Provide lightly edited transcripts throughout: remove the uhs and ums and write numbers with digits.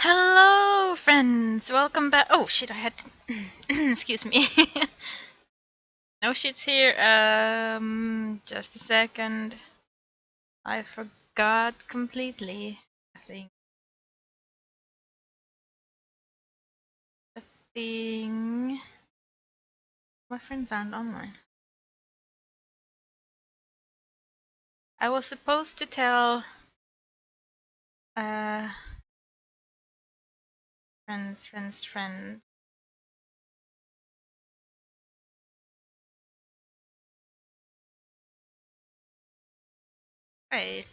Hello, friends! Welcome back. Oh shit! I had to. Excuse me. No shit's here. Just a second. I forgot completely. I think the thing. My friends aren't online. I was supposed to tell. Uh. Friends. Wait.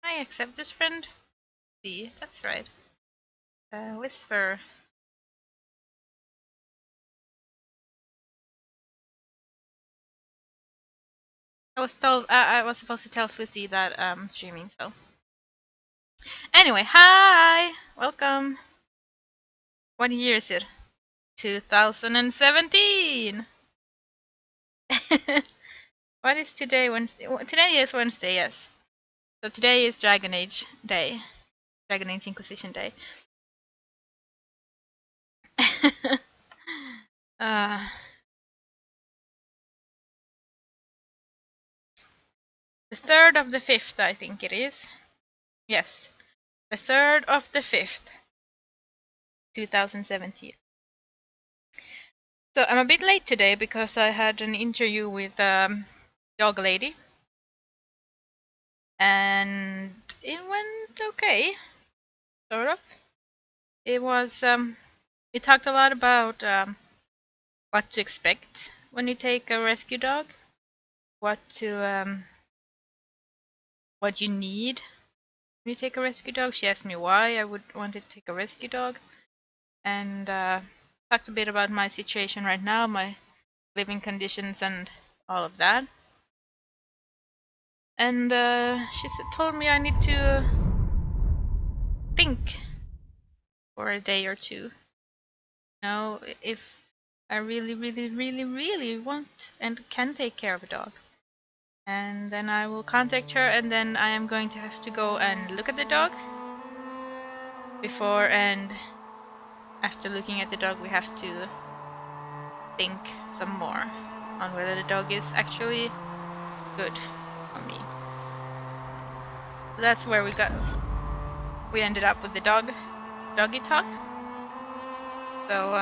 I accept this friend. See, that's right. Whisper. I was told I was supposed to tell Fuzzy that I'm streaming, so. Anyway, hi! Welcome! What year is it? 2017! What is today? Wednesday? Today is Wednesday, yes. So today is Dragon Age Day. Dragon Age Inquisition Day. uh, the 3rd of the 5th, I think it is. Yes. The 3rd of the 5th, 2017. So I'm a bit late today because I had an interview with Dog Lady. And it went okay. Sort of. It was, we talked a lot about what to expect when you take a rescue dog, what you need when you take a rescue dog. She asked me why I would want to take a rescue dog, and talked a bit about my situation right now, my living conditions, and all of that. And she told me I need to think for a day or two. Now, if I really want and can take care of a dog. And then I will contact her, and then I am going to have to go and look at the dog. Before and after looking at the dog, we have to think some more on whether the dog is actually good for me. So that's where we ended up with the doggy talk. So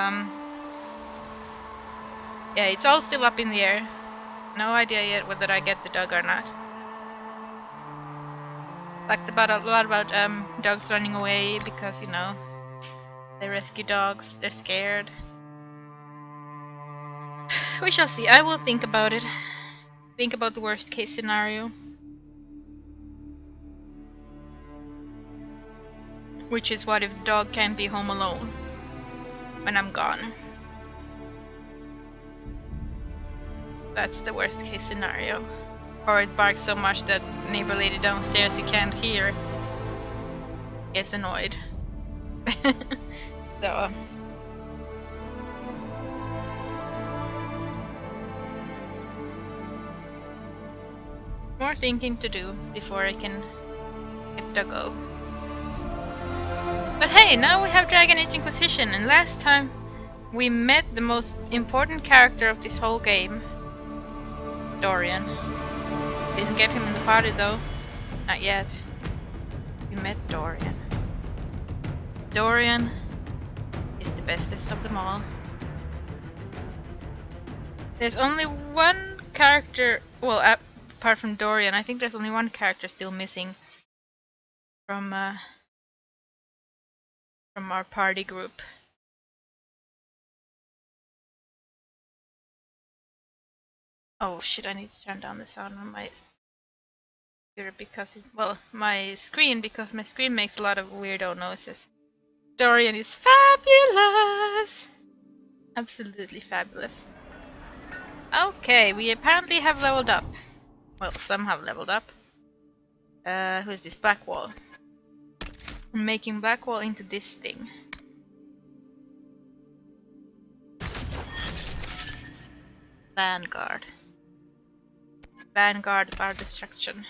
yeah, it's all still up in the air. No idea yet whether I get the dog or not. Talked about a lot about dogs running away because, you know, they rescue dogs, they're scared. We shall see. I will think about it. Think about the worst case scenario. Which is what if the dog can't be home alone when I'm gone. That's the worst case scenario. Or it barks so much that neighbor lady downstairs you can't hear gets annoyed. So more thinking to do before I can get the go. But hey, now we have Dragon Age Inquisition, and last time we met the most important character of this whole game, Dorian. Didn't get him in the party though, not yet. We met Dorian. Dorian is the bestest of them all. There's only one character, well, apart from Dorian, I think there's only one character still missing from our party group. Oh shit, I need to turn down the sound on my computer because my screen makes a lot of weirdo noises. Dorian is fabulous! Absolutely fabulous. Okay, we apparently have leveled up. Well, some have leveled up. Who is this? Blackwall. I'm making Blackwall into this thing. Vanguard. Vanguard of our destruction.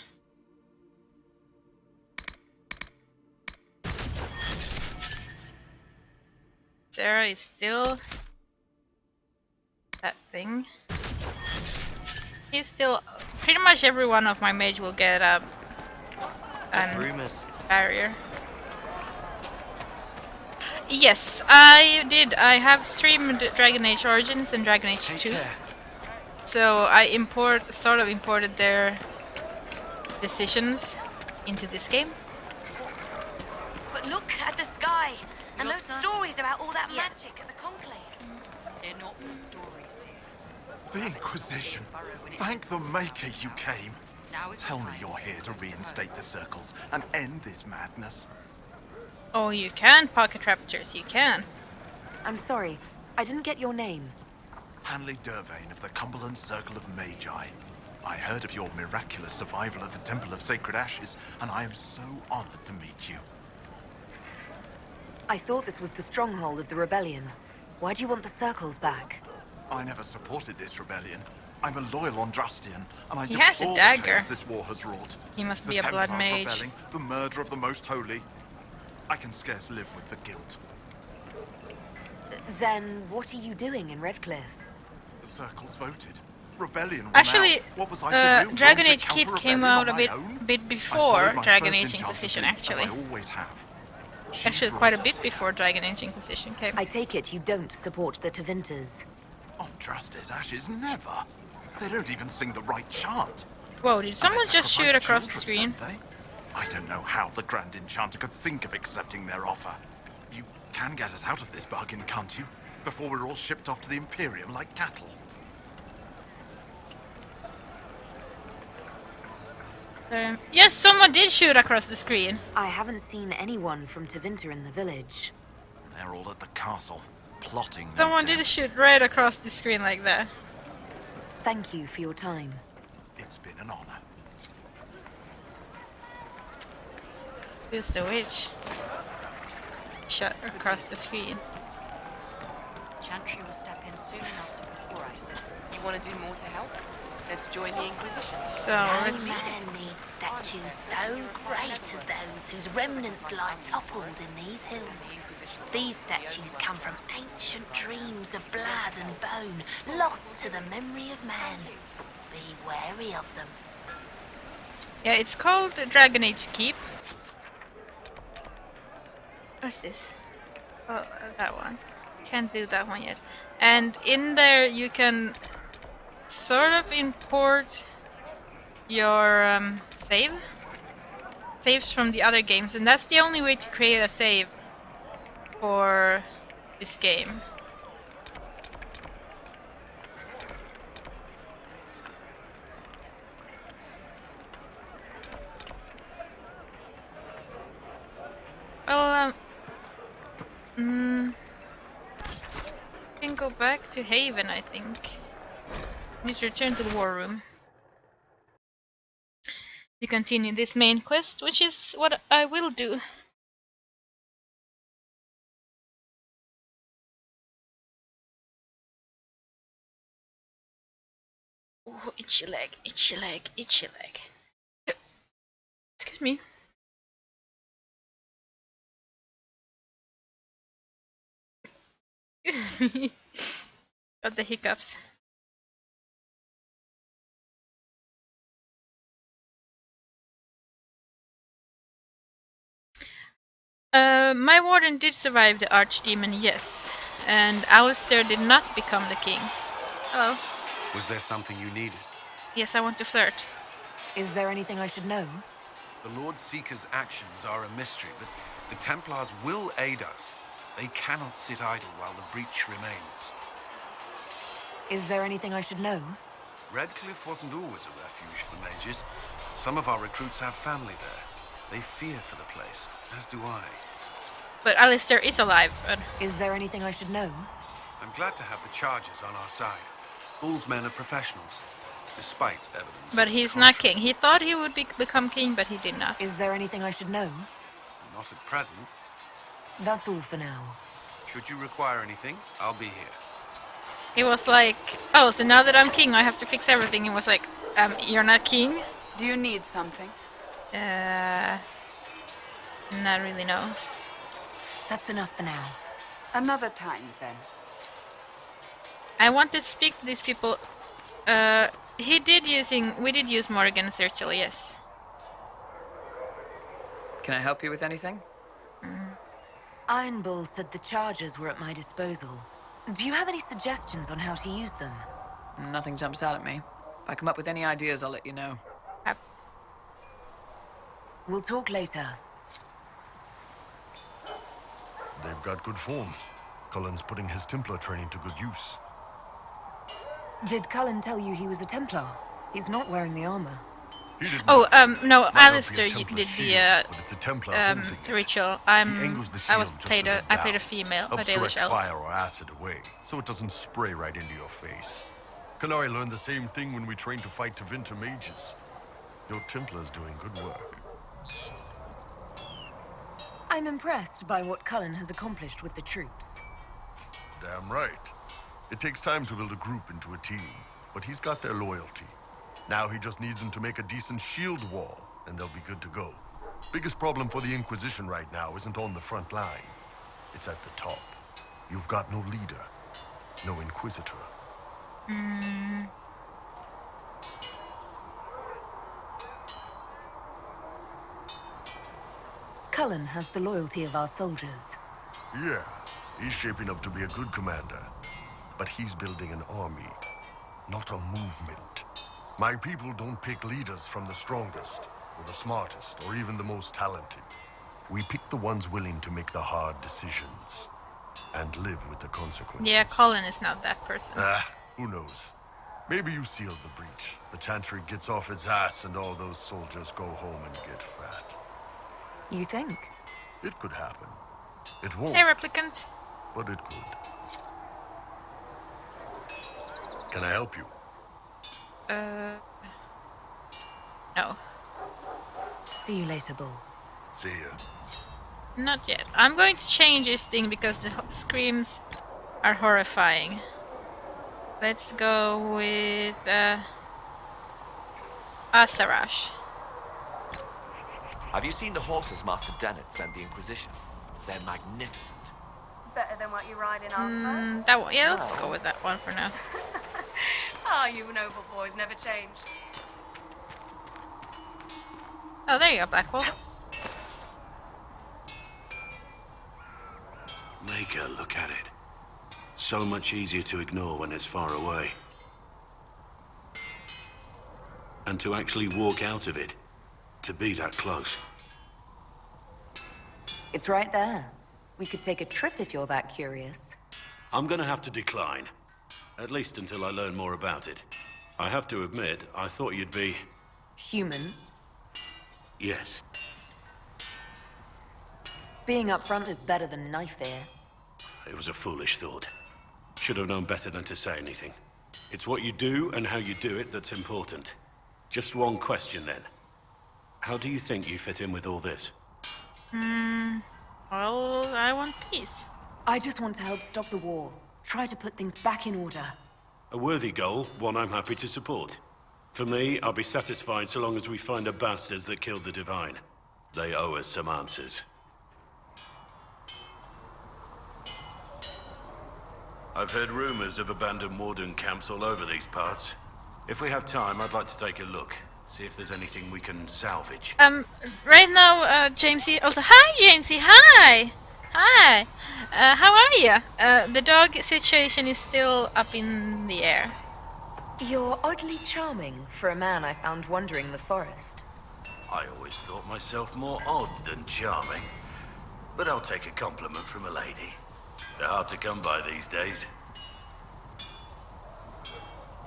Sarah is still that thing. He's still pretty much every one of my mage will get an barrier. Yes, I did. I have streamed Dragon Age Origins and Dragon Age 2. So I imported their decisions into this game. But look at the sky and those stories about all that magic at the Conclave. They're not the stories, dear. The Inquisition. Thank the Maker you came. Now is Tell me you're here to reinstate the circles and end this madness. Oh, you can, Pocket Raptors, you can. I'm sorry, I didn't get your name. Hanley Dervain of the Cumberland Circle of Magi. I heard of your miraculous survival at the Temple of Sacred Ashes, and I am so honored to meet you. I thought this was the stronghold of the rebellion. Why do you want the circles back? I never supported this rebellion. I'm a loyal Andrastian, and I He has a deplore the dagger. chaos this war has wrought. He must The be a blood Templars mage. rebelling, the murder of the Most Holy. I can scarce live with the guilt. Then what are you doing in Redcliffe? The circles voted. Rebellion won Actually, out. What was I to do? Dragon Launch a Age Kid came counter-rebellion out on a my own? bit I before followed my Dragon first Age enchanted Inquisition, lead, actually. as I always have. She Actually, brought quite a us bit here. before Dragon Age Inquisition came. I take it you don't support the Tevinters. Andraste's ashes never. They don't even sing the right chant. Whoa, did And someone they just shoot sacrifice across the children, screen? don't they? I don't know how the Grand Enchanter could think of accepting their offer. You can get us out of this bargain, can't you? Before we're all shipped off to the Imperium like cattle. Yes, someone did shoot across the screen. I haven't seen anyone from Tevinter in the village. They're all at the castle, plotting. no Someone doubt. did shoot right across the screen like that. Thank you for your time. It's been an honor. Who's the witch? Shot across the screen. Chantry will step in soon enough to... All right. You want to do more to help? Let's join the Inquisition. So No let's. man needs statues so great as those whose remnants lie toppled in these hills. These statues come from ancient dreams of blood and bone, lost to the memory of man. Be wary of them. Yeah, it's called Dragon Age Keep. What's this? Oh, that one. Can't do that one yet. And in there you can sort of import your saves from the other games, and that's the only way to create a save for this game. Well, can go back to Haven, I think. Need to return to the war room to continue this main quest, which is what I will do. Oh, itchy leg, itchy leg, itchy leg. Excuse me. Excuse me. Got the hiccups. My warden did survive the archdemon, yes. And Alistair did not become the king. Hello. Was there something you needed? Yes, I want to flirt. Is there anything I should know? The Lord Seeker's actions are a mystery, but the Templars will aid us. They cannot sit idle while the breach remains. Is there anything I should know? Redcliffe wasn't always a refuge for mages. Some of our recruits have family there. They fear for the place, as do I. But Alistair is alive. But Is there anything I should know? I'm glad to have the charges on our side. Bull's men are professionals, despite evidence. But to he's the not contrary. king. He thought he would become king, but he did not. Is there anything I should know? Not at present. That's all for now. Should you require anything, I'll be here. He was like, oh, so now that I'm king, I have to fix everything. He was like, you're not king? Do you need something? Not really, no. That's enough for now. Another time, then. I want to speak to these people. We did use Morgan's ritual, yes. Can I help you with anything? Iron Bull said the charges were at my disposal. Do you have any suggestions on how to use them? Nothing jumps out at me. If I come up with any ideas, I'll let you know. We'll talk later. They've got good form. Cullen's putting his Templar training to good use. Did Cullen tell you he was a Templar? He's not wearing the armor. Oh, no, Might not be a Alistair Templar did shield, but it's a Templar holding it. ritual. He angles the shield just played to a go down. female, a Helps Dalish direct elf. fire or acid away, so it doesn't spray right into your face. Kalari learned the same thing when we trained to fight Tevinter mages. Your Templar's doing good work. I'm impressed by what Cullen has accomplished with the troops. Damn right. It takes time to build a group into a team, but he's got their loyalty. Now he just needs them to make a decent shield wall, and they'll be good to go. Biggest problem for the Inquisition right now isn't on the front line. It's at the top. You've got no leader, no Inquisitor. Cullen has the loyalty of our soldiers. Yeah, he's shaping up to be a good commander. But he's building an army, not a movement. My people don't pick leaders from the strongest, or the smartest, or even the most talented. We pick the ones willing to make the hard decisions, and live with the consequences. Yeah, Colin is not that person. Who knows? Maybe you sealed the breach. The Chantry gets off its ass and all those soldiers go home and get fat. You think? It could happen. It won't, Hey, replicant. but it could. Can I help you? No. See you later, Bull. See ya. Not yet. I'm going to change this thing because the screams are horrifying. Let's go with Asarash. Have you seen the horses Master Dennett sent the Inquisition? They're magnificent. Better than what you ride in our That one. Yeah, let's go with that one for now. Ah, you noble boys never change. Oh, there you go, Black Wolf. Make her look at it. So much easier to ignore when it's far away. And to actually walk out of it. To be that close. It's right there. We could take a trip if you're that curious. I'm gonna have to decline. At least until I learn more about it. I have to admit, I thought you'd be... Human. Yes. Being upfront is better than knife ear. It was a foolish thought. Should have known better than to say anything. It's what you do and how you do it that's important. Just one question then. How do you think you fit in with all this? Well, I want peace. I just want to help stop the war. Try to put things back in order. A worthy goal, one I'm happy to support. For me, I'll be satisfied so long as we find the bastards that killed the Divine. They owe us some answers. I've heard rumors of abandoned warden camps all over these parts. If we have time, I'd like to take a look. See if there's anything we can salvage. Right now, Jamesy. Also, hi, Jamesy. Hi. Hi. How are you? The dog situation is still up in the air. You're oddly charming for a man I found wandering the forest. I always thought myself more odd than charming. But I'll take a compliment from a lady. They're hard to come by these days.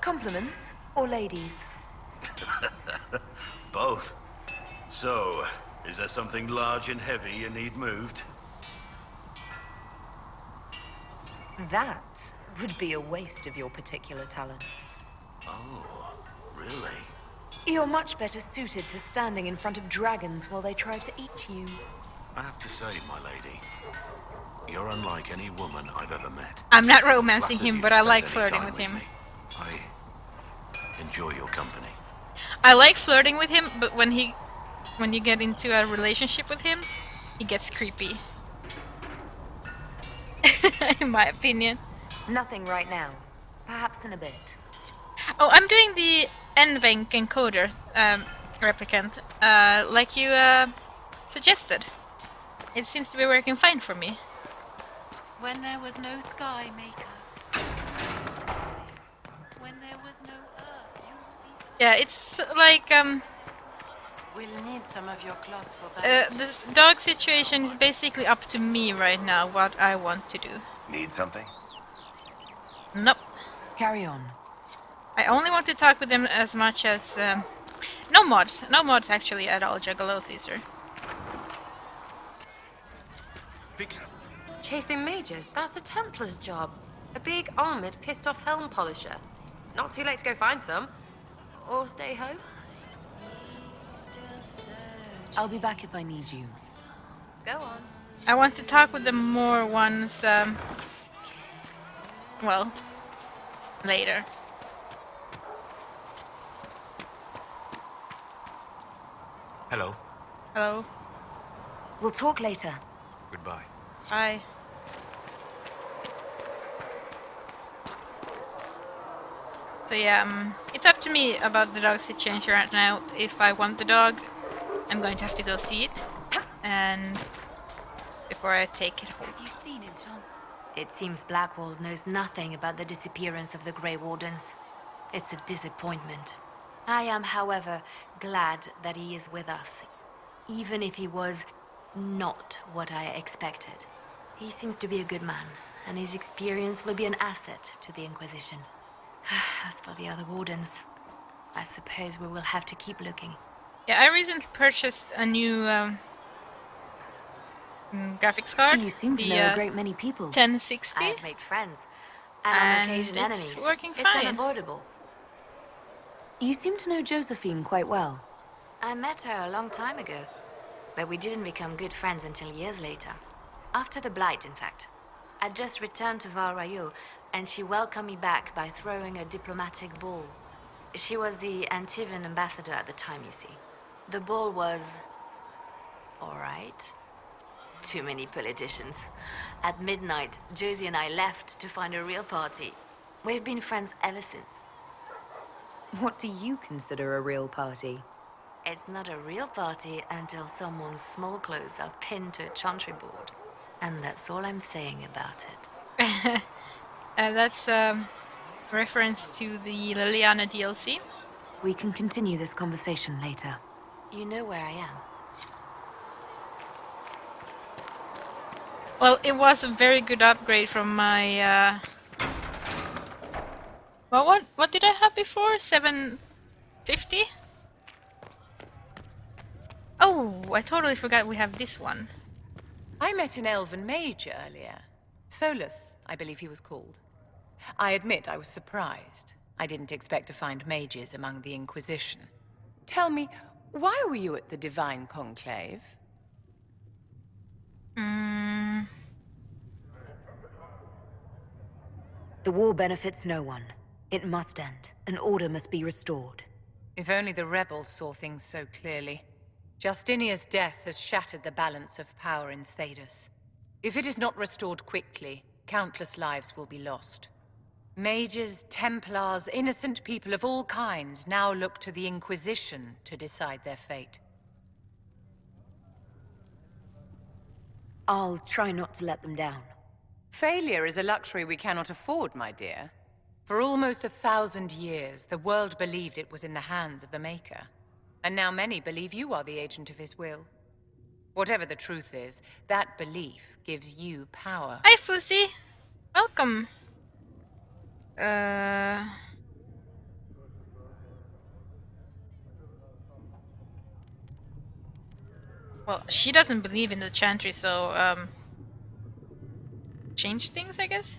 Compliments or ladies? Both. So, is there something large and heavy you need moved? That would be a waste of your particular talents. Oh, really? You're much better suited to standing in front of dragons while they try to eat you. I have to say, my lady, you're unlike any woman I've ever met. I'm not romancing Flattered him, you'd but I spend like any flirting time with him. me. I enjoy your company. I like flirting with him, but when you get into a relationship with him, he gets creepy. in my opinion. Nothing right now. Perhaps in a bit. Oh, I'm doing the NVENC encoder replicant, like you suggested. It seems to be working fine for me. When there was no sky, Maker. When there was no earth. Yeah, it's like We'll need some of your cloth for that. this dog situation is basically up to me right now what I want to do. Need something? Nope. Carry on. I only want to talk with them as much as no mods actually at all. Juggalo Caesar. Chasing mages, that's a Templar's job. A big, armored, pissed-off helm polisher. Not too late to go find some. Or stay home. I'll be back if I need you. Go on. I want to talk with them more once, well, later. Hello. Hello. We'll talk later. Goodbye. Bye. So yeah, it's up to me about the dog situation right now. If I want the dog, I'm going to have to go see it, and before I take it home. Have you seen Enchant? It seems Blackwall knows nothing about the disappearance of the Grey Wardens. It's a disappointment. I am, however, glad that he is with us, even if he was not what I expected. He seems to be a good man, and his experience will be an asset to the Inquisition. As for the other Wardens, I suppose we will have to keep looking. Yeah, I recently purchased a new graphics card. You seem to know a great many people. 1060. I've made friends, and on occasion it's enemies. working It's fine. unavoidable. You seem to know Josephine quite well. I met her a long time ago, but we didn't become good friends until years later. After the Blight, in fact. I'd just returned to Val Rayo, and she welcomed me back by throwing a diplomatic ball. She was the Antivan ambassador at the time, you see. The ball was... alright. Too many politicians. At midnight, Josie and I left to find a real party. We've been friends ever since. What do you consider a real party? It's not a real party until someone's small clothes are pinned to a chantry board. And that's all I'm saying about it. That's reference to the Liliana DLC. We can continue this conversation later. You know where I am. Well, it was a very good upgrade from my. Well, what did I have before? 750? Oh, I totally forgot we have this one. I met an elven mage earlier. Solus, I believe he was called. I admit I was surprised. I didn't expect to find mages among the Inquisition. Tell me, why were you at the Divine Conclave? The war benefits no one. It must end. An order must be restored. If only the rebels saw things so clearly. Justinia's death has shattered the balance of power in Thedas. If it is not restored quickly, countless lives will be lost. Mages, Templars, innocent people of all kinds now look to the Inquisition to decide their fate. I'll try not to let them down. Failure is a luxury we cannot afford, my dear. For almost 1,000 years, the world believed it was in the hands of the Maker. And now many believe you are the agent of his will. Whatever the truth is, that belief gives you power. Hi, Fussy! Welcome! Well, she doesn't believe in the chantry, so, change things, I guess?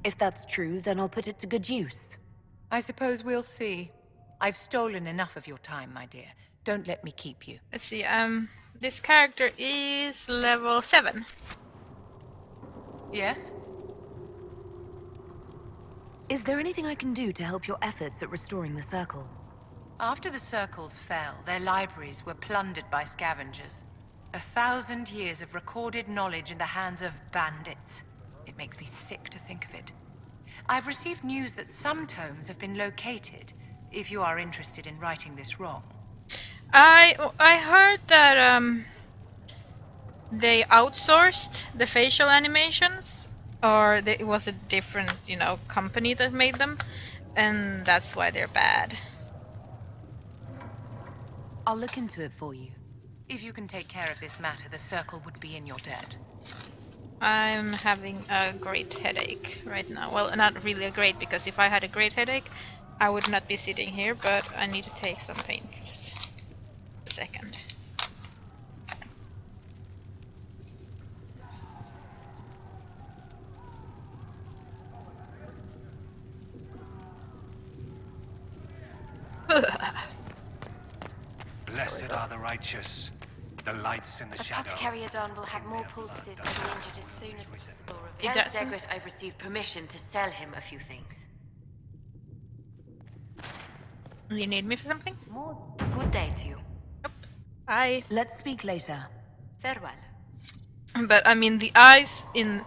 If that's true, then I'll put it to good use. I suppose we'll see. I've stolen enough of your time, my dear. Don't let me keep you. Let's see, this character is level 7. Yes? Is there anything I can do to help your efforts at restoring the Circle? After the Circles fell, their libraries were plundered by scavengers. 1,000 years of recorded knowledge in the hands of bandits. It makes me sick to think of it. I've received news that some tomes have been located, if you are interested in righting this wrong. I heard that they outsourced the facial animations, or it was a different, company that made them, and that's why they're bad. I'll look into it for you. If you can take care of this matter, the circle would be in your debt. I'm having a great headache right now. Well, not really a great, because if I had a great headache, I would not be sitting here, but I need to take some painkillers. A second. Blessed are the righteous. The lights in the shadow. Apothecary Adon will have more poultices for the injured as soon as possible. Tell Segret I've received permission to sell him a few things. You need me for something? Good day to you. Yep. Bye. Let's speak later. Farewell. But I mean, the eyes in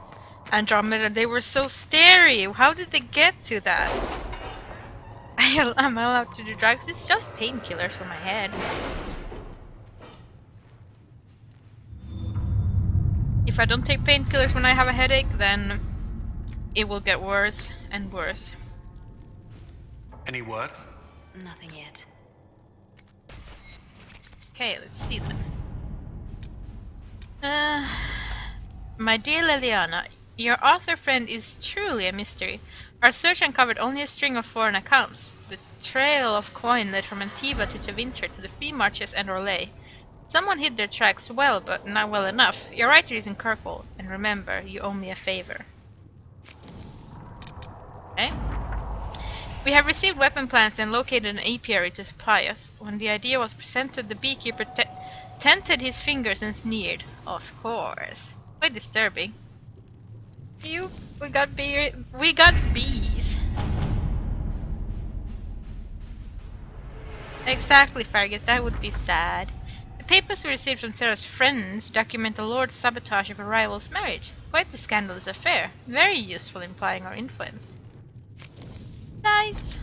Andromeda, they were so starey. How did they get to that? I'm allowed to do drugs. It's just painkillers for my head. If I don't take painkillers when I have a headache, then it will get worse and worse. Any word? Nothing yet. Okay, let's see then. My dear Liliana, your author friend is truly a mystery. Our search uncovered only a string of foreign accounts. The trail of coin led from Antiva to Tevinter to the Free Marches and Orlais. Someone hid their tracks well, but not well enough. Your writer is in Kirkwall, and remember, you owe me a favor. Okay. We have received weapon plans and located an apiary to supply us. When the idea was presented, the beekeeper tented his fingers and sneered. Of course. Quite disturbing. We got bees. Exactly, Fergus, that would be sad. The papers we received from Sarah's friends document the Lord's sabotage of a rival's marriage. Quite a scandalous affair. Very useful in implying our influence. Nice.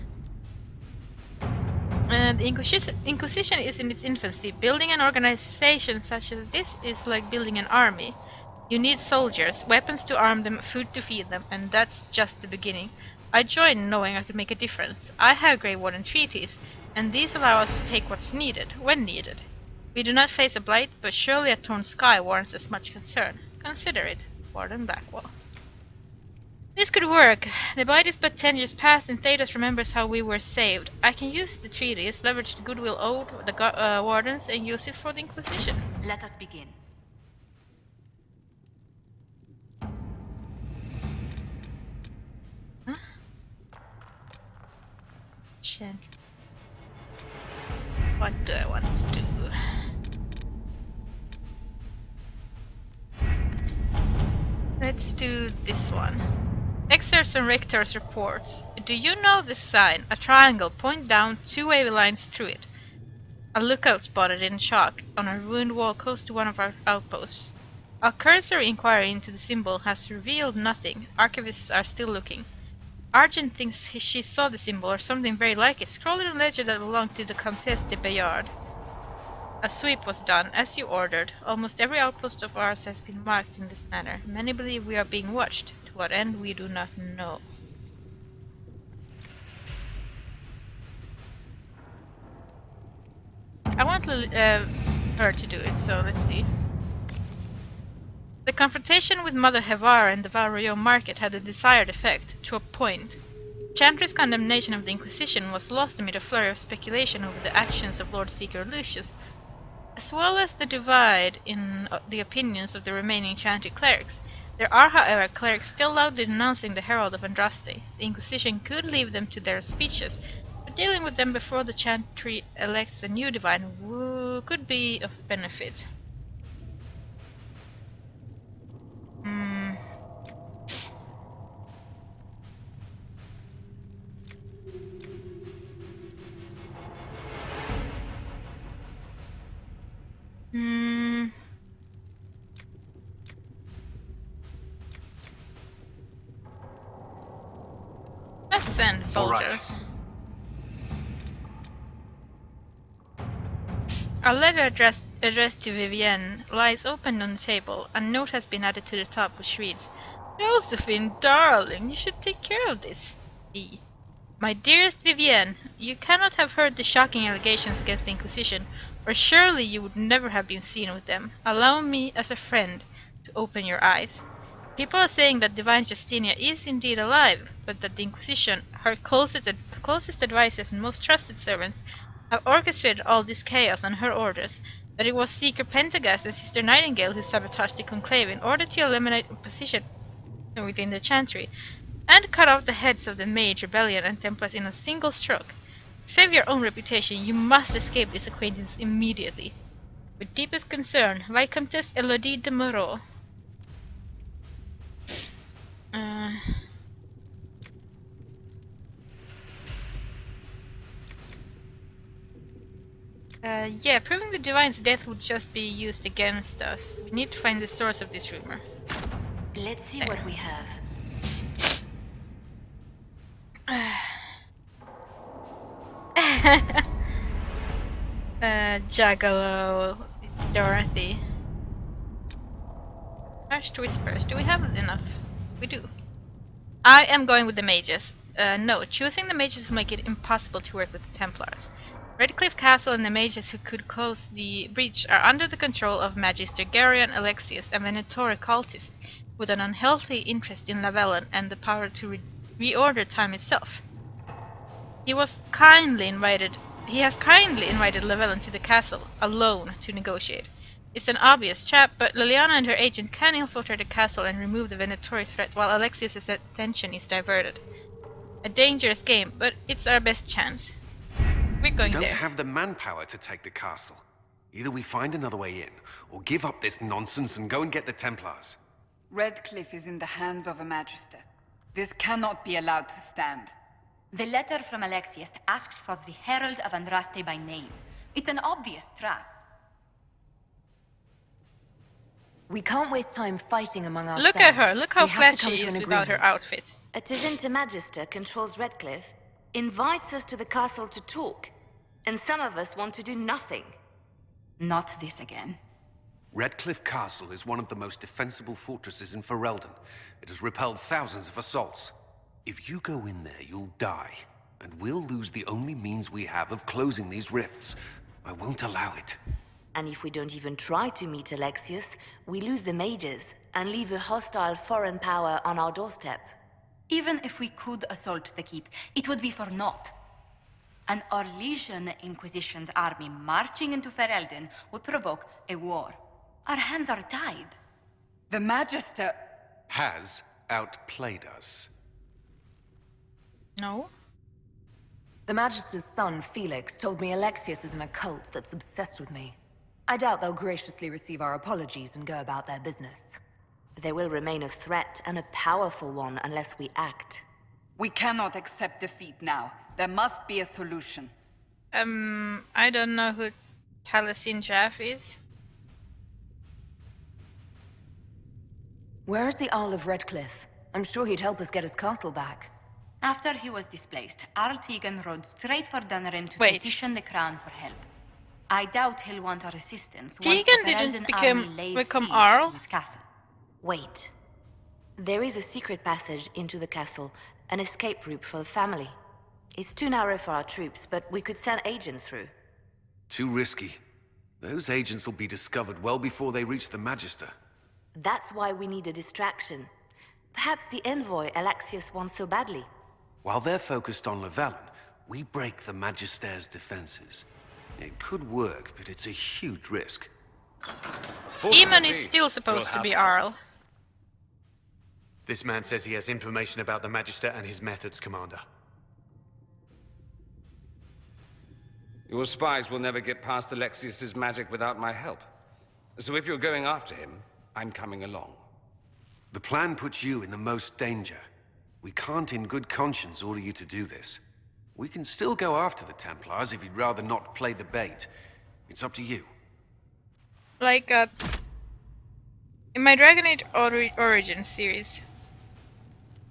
And the Inquisition is in its infancy. Building an organization such as this is like building an army. You need soldiers, weapons to arm them, food to feed them, and that's just the beginning. I joined knowing I could make a difference. I have Grey Warden treaties, and these allow us to take what's needed, when needed. We do not face a blight, but surely a torn sky warrants as much concern. Consider it, Warden Blackwall. This could work. The blight is but 10 years past, and Thedas remembers how we were saved. I can use the treaties, leverage the goodwill owed the wardens, and use it for the Inquisition. Let us begin. Huh? What do I want to do? Let's do this one. Excerpts from Rector's reports. Do you know this sign? A triangle, point down, two wavy lines through it. A lookout spotted in chalk on a ruined wall close to one of our outposts. A cursory inquiry into the symbol has revealed nothing. Archivists are still looking. Argent thinks she saw the symbol or something very like it, scrawled in a ledger that belonged to the Comtesse de Bayard. A sweep was done, as you ordered. Almost every outpost of ours has been marked in this manner. Many believe we are being watched. To what end, we do not know. I want her to do it, so let's see. The confrontation with Mother Hevar and the Valrio market had the desired effect, to a point. Chantry's condemnation of the Inquisition was lost amid a flurry of speculation over the actions of Lord Seeker Lucius, as well as the divide in the opinions of the remaining Chantry clerics. There are, however, clerics still loudly denouncing the Herald of Andraste. The Inquisition could leave them to their speeches, but dealing with them before the Chantry elects a new divine could be of benefit. Send soldiers. A letter addressed to Vivienne lies open on the table. A note has been added to the top which reads, Josephine, darling, you should take care of this. E. My dearest Vivienne, you cannot have heard the shocking allegations against the Inquisition, or surely you would never have been seen with them. Allow me, as a friend, to open your eyes. People are saying that Divine Justinia is indeed alive, but that the Inquisition, her closest advisors and most trusted servants, have orchestrated all this chaos on her orders, that it was Seeker Pentagast and Sister Nightingale who sabotaged the Conclave in order to eliminate opposition within the Chantry, and cut off the heads of the Mage Rebellion and Templars in a single stroke. To save your own reputation, you must escape this acquaintance immediately. With deepest concern, Viscountess Elodie de Moreau. Yeah, proving the Divine's death would just be used against us. We need to find the source of this rumor. Let's see what we have. Juggalo, Dorothy. Hushed whispers. Do we have enough? We do. I am going with the mages. No, choosing the mages will make it impossible to work with the Templars. Redcliffe Castle and the mages who could close the breach are under the control of Magister Garion Alexius, a Venatori cultist, with an unhealthy interest in Lavellon and the power to reorder time itself. He has kindly invited Lavellon to the castle, alone, to negotiate. It's an obvious trap, but Liliana and her agent can infiltrate the castle and remove the Venatori threat while Alexius's attention is diverted. A dangerous game, but it's our best chance. We're going there. We don't have the manpower to take the castle. Either we find another way in, or give up this nonsense and go and get the Templars. Redcliffe is in the hands of a Magister. This cannot be allowed to stand. The letter from Alexius asked for the Herald of Andraste by name. It's an obvious trap. We can't waste time fighting among ourselves. Look at her. Look how flat she is without her outfit. A Tevinter Magister controls Redcliffe, invites us to the castle to talk, and some of us want to do nothing. Not this again. Redcliffe Castle is one of the most defensible fortresses in Ferelden. It has repelled thousands of assaults. If you go in there, you'll die, and we'll lose the only means we have of closing these rifts. I won't allow it. And if we don't even try to meet Alexius, we lose the mages and leave a hostile foreign power on our doorstep. Even if we could assault the keep, it would be for naught. An Orlesian Inquisition's army marching into Ferelden would provoke a war. Our hands are tied. The Magister has outplayed us. No. The Magister's son, Felix, told me Alexius is in a cult that's obsessed with me. I doubt they'll graciously receive our apologies and go about their business. They will remain a threat, and a powerful one, unless we act. We cannot accept defeat now. There must be a solution. I don't know who Taliesin Jaff is. Where is the Earl of Redcliffe? I'm sure he'd help us get his castle back. After he was displaced, Arl Tegan rode straight for Dunnerin to petition the Crown for help. I doubt he'll want our assistance once Tegan the Ferelden didn't army lays become siege Arl? to his castle. Wait. There is a secret passage into the castle, an escape route for the family. It's too narrow for our troops, but we could send agents through. Too risky. Those agents will be discovered well before they reach the Magister. That's why we need a distraction. Perhaps the envoy Alexius wants so badly. While they're focused on Lavellon, we break the Magister's defenses. It could work, but it's a huge risk. Eamon is still supposed to be Arl. This man says he has information about the Magister and his methods, Commander. Your spies will never get past Alexius's magic without my help. So if you're going after him, I'm coming along. The plan puts you in the most danger. We can't in good conscience order you to do this. We can still go after the Templars if you'd rather not play the bait. It's up to you. Like, in my Dragon Age Origins series,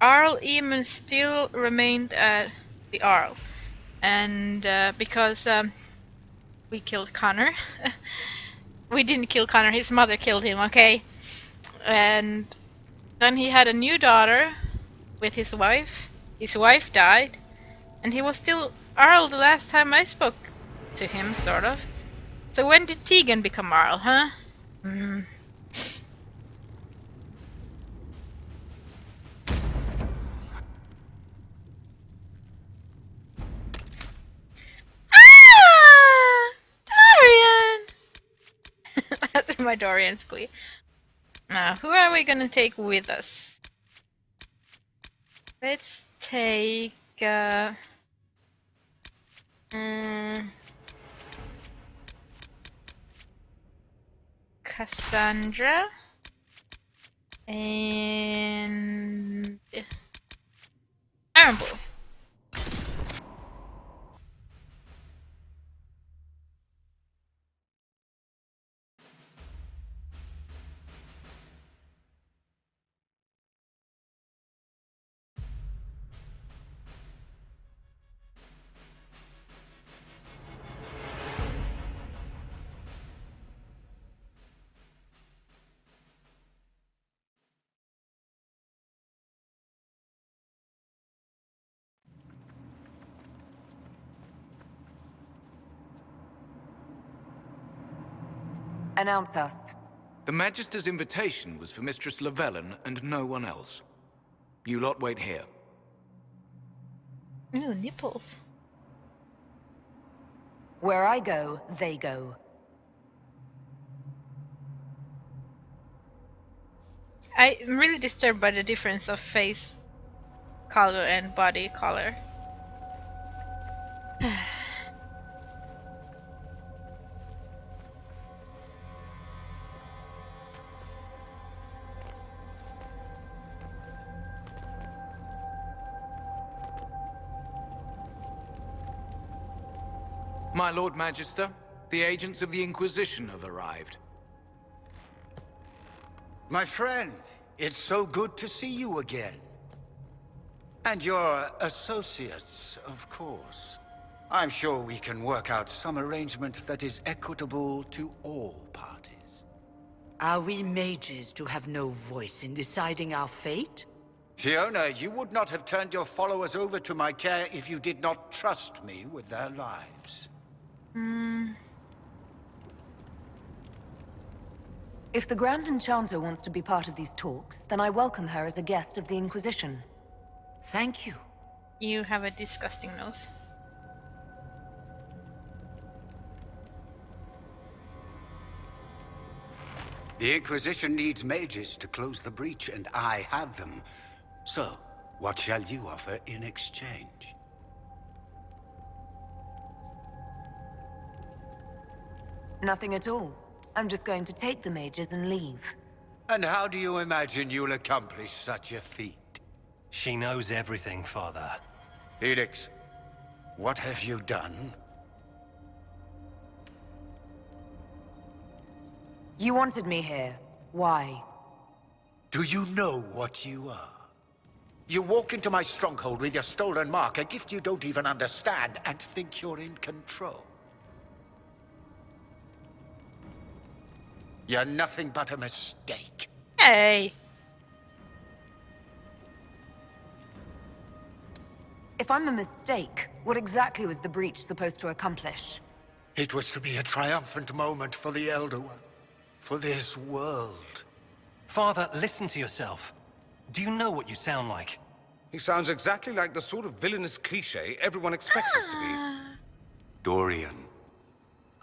Arl Eamon still remained the Arl. And because we killed Connor. We didn't kill Connor, his mother killed him, okay? And then he had a new daughter with his wife. His wife died. And he was still Arl the last time I spoke to him, sort of. So when did Tegan become Arl, huh? Dorian! That's my Dorian squeak. Now, who are we gonna take with us? Let's take Cassandra and Ironbull. Announce us. The Magister's invitation was for Mistress Llewellyn and no one else. You lot wait here. Ooh, nipples. Where I go, they go. I'm really disturbed by the difference of face color and body color. My Lord Magister, the agents of the Inquisition have arrived. My friend, it's so good to see you again. And your associates, of course. I'm sure we can work out some arrangement that is equitable to all parties. Are we mages to have no voice in deciding our fate? Fiona, you would not have turned your followers over to my care if you did not trust me with their lives. If the Grand Enchanter wants to be part of these talks, then I welcome her as a guest of the Inquisition. Thank you. You have a disgusting nose. The Inquisition needs mages to close the breach, and I have them. So, what shall you offer in exchange? Nothing at all. I'm just going to take the mages and leave. And how do you imagine you'll accomplish such a feat? She knows everything, Father. Felix, what have you done? You wanted me here. Why? Do you know what you are? You walk into my stronghold with your stolen mark, a gift you don't even understand, and think you're in control. You're nothing but a mistake. Hey! If I'm a mistake, what exactly was the breach supposed to accomplish? It was to be a triumphant moment for the Elder One. For this world. Father, listen to yourself. Do you know what you sound like? He sounds exactly like the sort of villainous cliché everyone expects us to be. Dorian,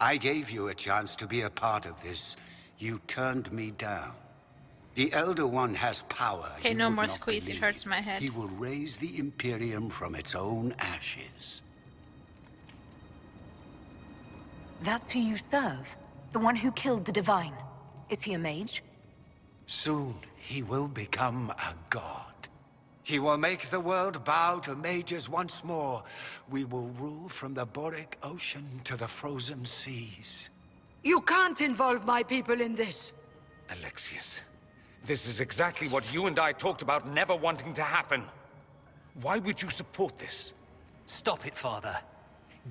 I gave you a chance to be a part of this. You turned me down. The Elder One has power. Okay, no more squeeze, it hurts my head. He will raise the Imperium from its own ashes. That's who you serve? The one who killed the Divine? Is he a mage? Soon, he will become a god. He will make the world bow to mages once more. We will rule from the Boric Ocean to the frozen seas. You can't involve my people in this. Alexius, This is exactly what you and I talked about never wanting to happen. Why would you support this? Stop it, Father.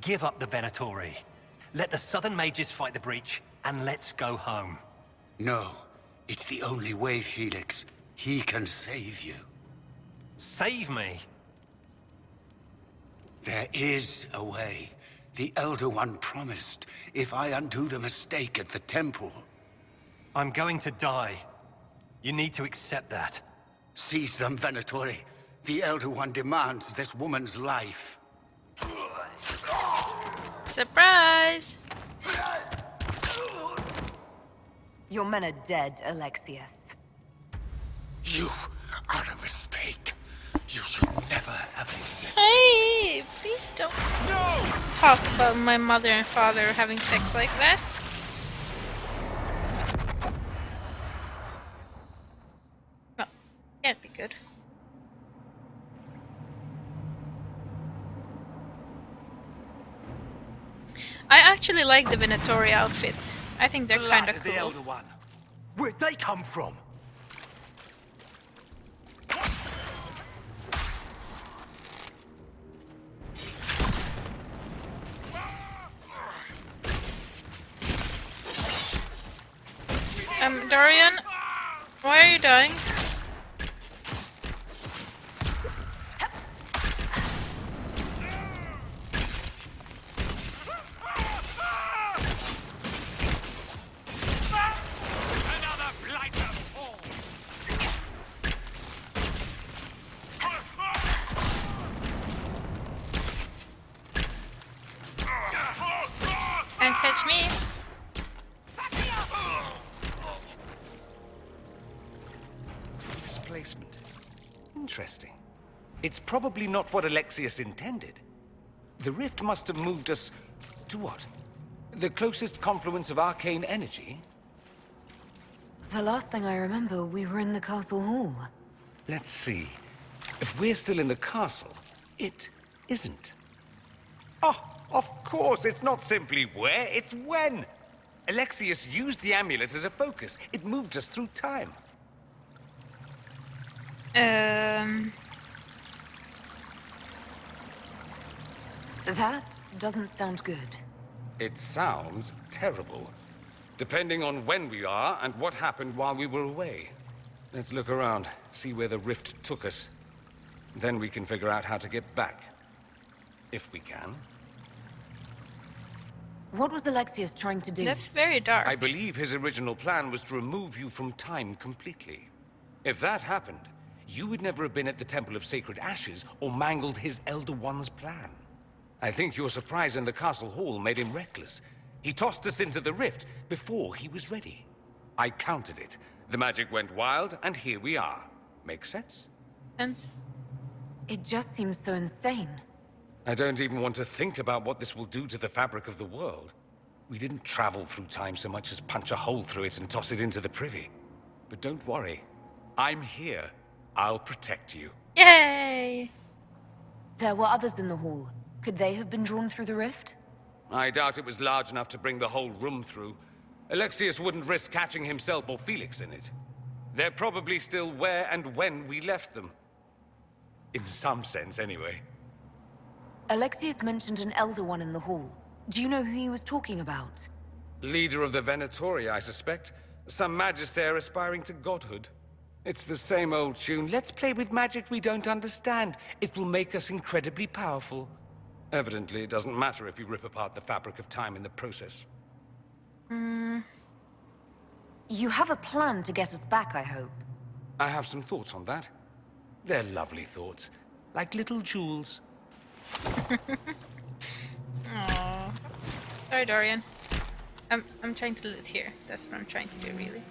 Give up the Venatori. Let the Southern Mages fight the breach, and let's go home. No. It's the only way, Felix. He can save you. Save me? There is a way. The Elder One promised, if I undo the mistake at the temple. I'm going to die. You need to accept that. Seize them, Venatori. The Elder One demands this woman's life. Surprise! Your men are dead, Alexius. You are a mistake. You should never have existed. Hey, please don't talk about my mother and father having sex like that. No, can't be good. I actually like the Venatori outfits. I think they're kind of cool. The Elder One. Where'd they come from? Dorian, why are you dying? Can't catch me. Displacement. Interesting. It's probably not what Alexius intended. The rift must have moved us to what? The closest confluence of arcane energy? The last thing I remember, we were in the castle hall. Let's see. If we're still in the castle, it isn't. Oh, of course, it's not simply where, it's when. Alexius used the amulet as a focus. It moved us through time. That doesn't sound good. It sounds terrible. Depending on when we are and what happened while we were away. Let's look around, see where the rift took us. Then we can figure out how to get back. If we can. What was Alexius trying to do? That's very dark. I believe his original plan was to remove you from time completely. If that happened, you would never have been at the Temple of Sacred Ashes or mangled his Elder One's plan. I think your surprise in the castle hall made him reckless. He tossed us into the rift before he was ready. I countered it. The magic went wild, and here we are. Make sense? Sense. It just seems so insane. I don't even want to think about what this will do to the fabric of the world. We didn't travel through time so much as punch a hole through it and toss it into the privy. But don't worry. I'm here. I'll protect you. Yay! There were others in the hall. Could they have been drawn through the rift? I doubt it was large enough to bring the whole room through. Alexius wouldn't risk catching himself or Felix in it. They're probably still where and when we left them. In some sense, anyway. Alexius mentioned an Elder One in the hall. Do you know who he was talking about? Leader of the Venatori, I suspect. Some magister aspiring to godhood. It's the same old tune. Let's play with magic we don't understand. It will make us incredibly powerful. Evidently, it doesn't matter if you rip apart the fabric of time in the process. You have a plan to get us back, I hope. I have some thoughts on that. They're lovely thoughts. Like little jewels. Aww. Sorry, Dorian. I'm trying to loot here. That's what I'm trying to do, really.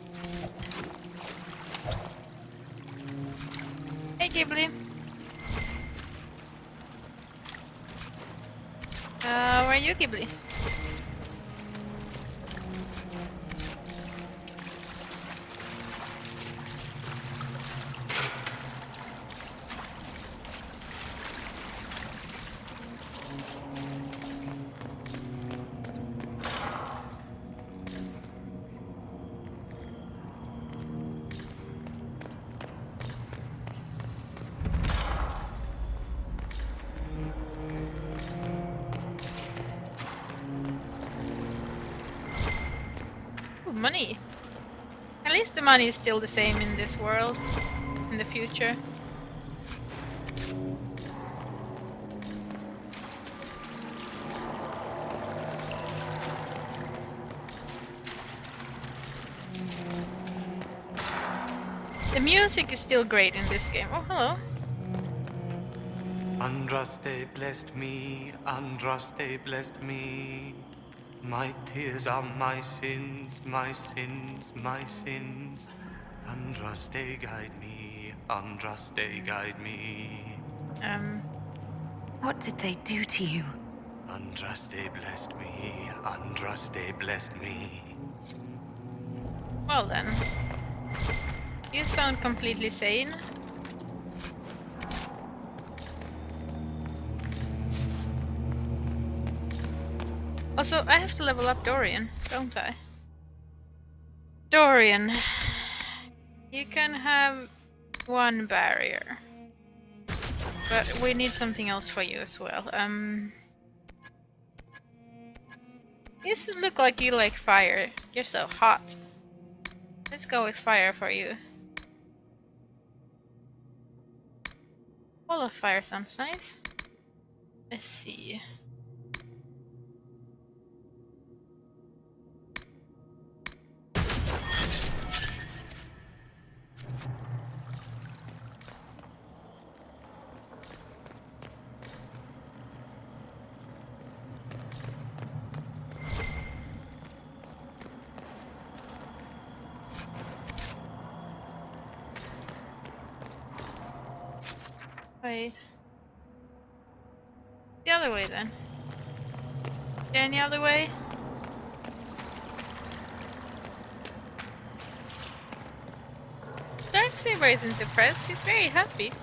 Hey, Ghibli. Where are you, Ghibli? Ooh, money. At least the money is still the same in this world, in the future. The music is still great in this game. Oh, hello. Andraste blessed me, Andraste blessed me. My tears are my sins, my sins, my sins. Andraste guide me, Andraste guide me. What did they do to you? Andraste blessed me, Andraste blessed me. Well then. You sound completely sane. Also, I have to level up Dorian, don't I? Dorian. You can have one barrier. But we need something else for you as well. You look like you like fire. You're so hot. Let's go with fire for you. All of fire sounds nice. Let's see. Wait. The other way then. Is there any other way? Darksaber isn't depressed, he's very happy.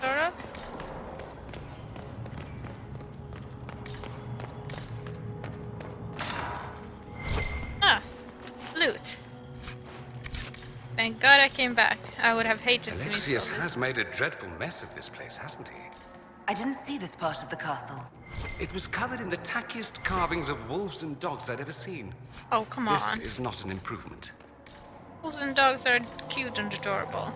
Sort of. Ah, loot. Thank God I came back. I would have hated to miss all Alexius this. has made a dreadful mess of this place, hasn't he? I didn't see this part of the castle. It was covered in the tackiest carvings of wolves and dogs I'd ever seen. Oh, come on. This is not an improvement. Wolves and dogs are cute and adorable.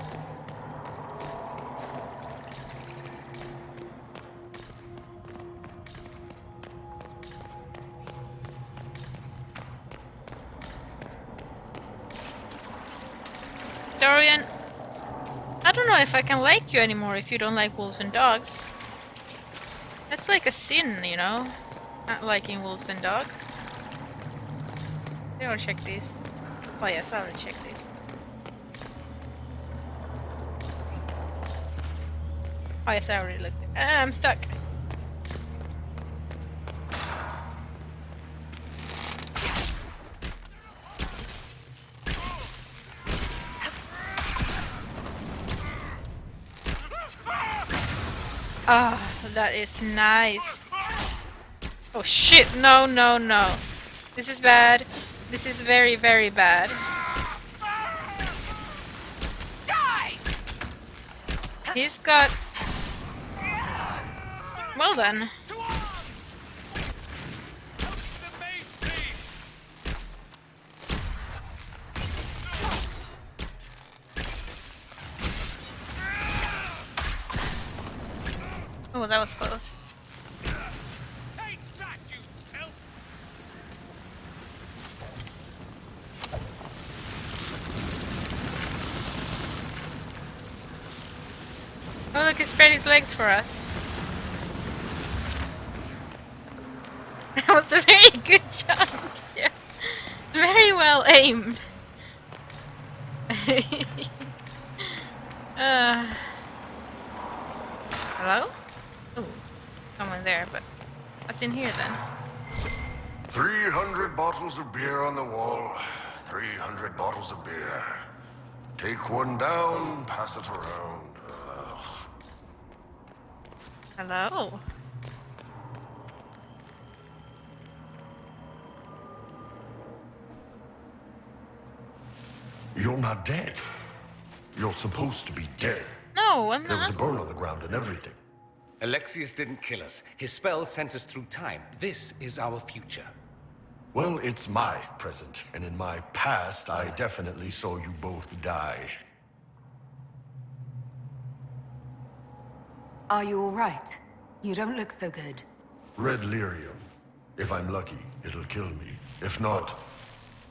Dorian, I don't know if I can like you anymore if you don't like wolves and dogs. That's like a sin, you know? Not liking wolves and dogs. I already checked these. Oh yes, I already checked these. Oh yes, I already looked. I'm stuck. Ah, that is nice. Oh shit, no, no, no. This is bad. This is very, very bad. He's got... Well done. Oh, that was close. Oh look, he spread his legs for us. That was a very good job. Yeah. Very well aimed. Hello? Ooh, someone there, but what's in here then? 300 bottles of beer on the wall. 300 bottles of beer. Take one down, pass it around. Ugh. Hello? You're not dead. You're supposed to be dead. No, I'm There was not. a burn on the ground and everything. Alexius didn't kill us. His spell sent us through time. This is our future. Well, it's my present, and in my past, I definitely saw you both die. Are you all right? You don't look so good. Red lyrium. If I'm lucky, it'll kill me. If not,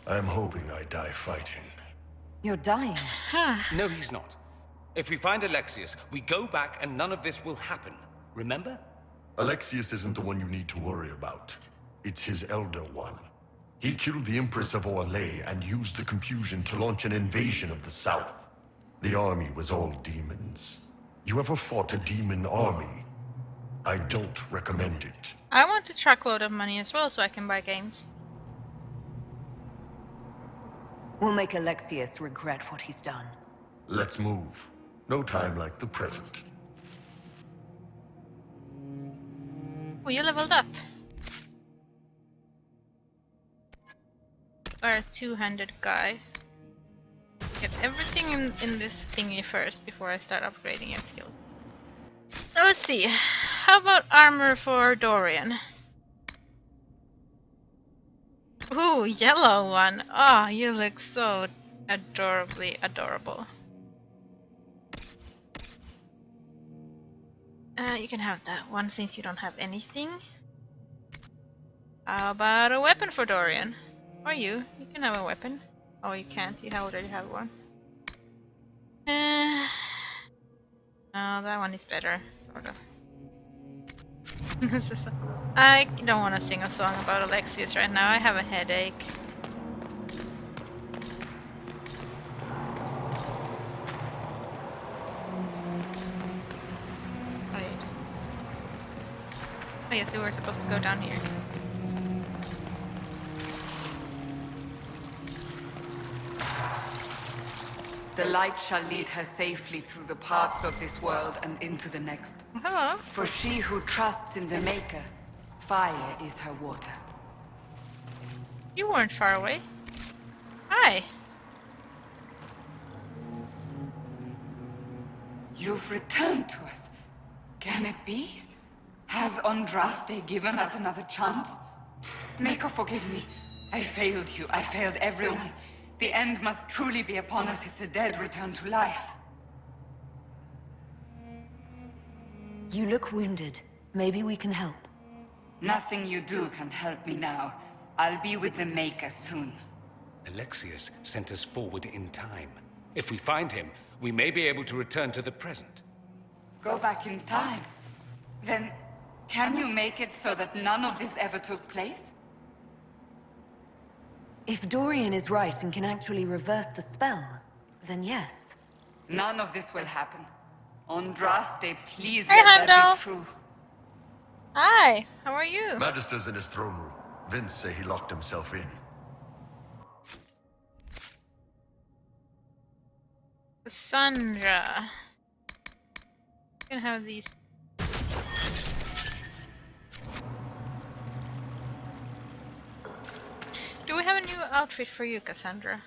I'm hoping I die fighting. You're dying. No, he's not. If we find Alexius, we go back and none of this will happen. Remember? Alexius isn't the one you need to worry about. It's his Elder One. He killed the Empress of Orlais and used the confusion to launch an invasion of the South. The army was all demons. You ever fought a demon army? I don't recommend it. I want a truckload of money as well so I can buy games. We'll make Alexius regret what he's done. Let's move. No time like the present. Oh, you leveled up. Or a two-handed guy. Get everything in this thingy first before I start upgrading your skill. Now let's see. How about armor for Dorian? Ooh, yellow one. Oh, you look so adorably adorable. You can have that one since you don't have anything. How about a weapon for Dorian? Or you? You can have a weapon. Oh, you can't. You already have one. Oh, that one is better, sort of. I don't want to sing a song about Alexius right now. I have a headache. Right. Oh yes, we were supposed to go down here. The light shall lead her safely through the paths of this world and into the next. Hello. For she who trusts in the Maker, fire is her water. You weren't far away. Hi. You've returned to us. Can it be? Has Andraste given us another chance? Maker, forgive me. I failed you. I failed everyone. The end must truly be upon us if the dead return to life. You look wounded. Maybe we can help. Nothing you do can help me now. I'll be with the Maker soon. Alexius sent us forward in time. If we find him, we may be able to return to the present. Go back in time? Then, can you make it so that none of this ever took place? If Dorian is right and can actually reverse the spell, then yes. None of this will happen. Andraste, please Hey, let that Hondo. be true. Hi, how are you? Magister's in his throne room. Vince say he locked himself in. Cassandra. You can have these. Do we have a new outfit for you, Cassandra?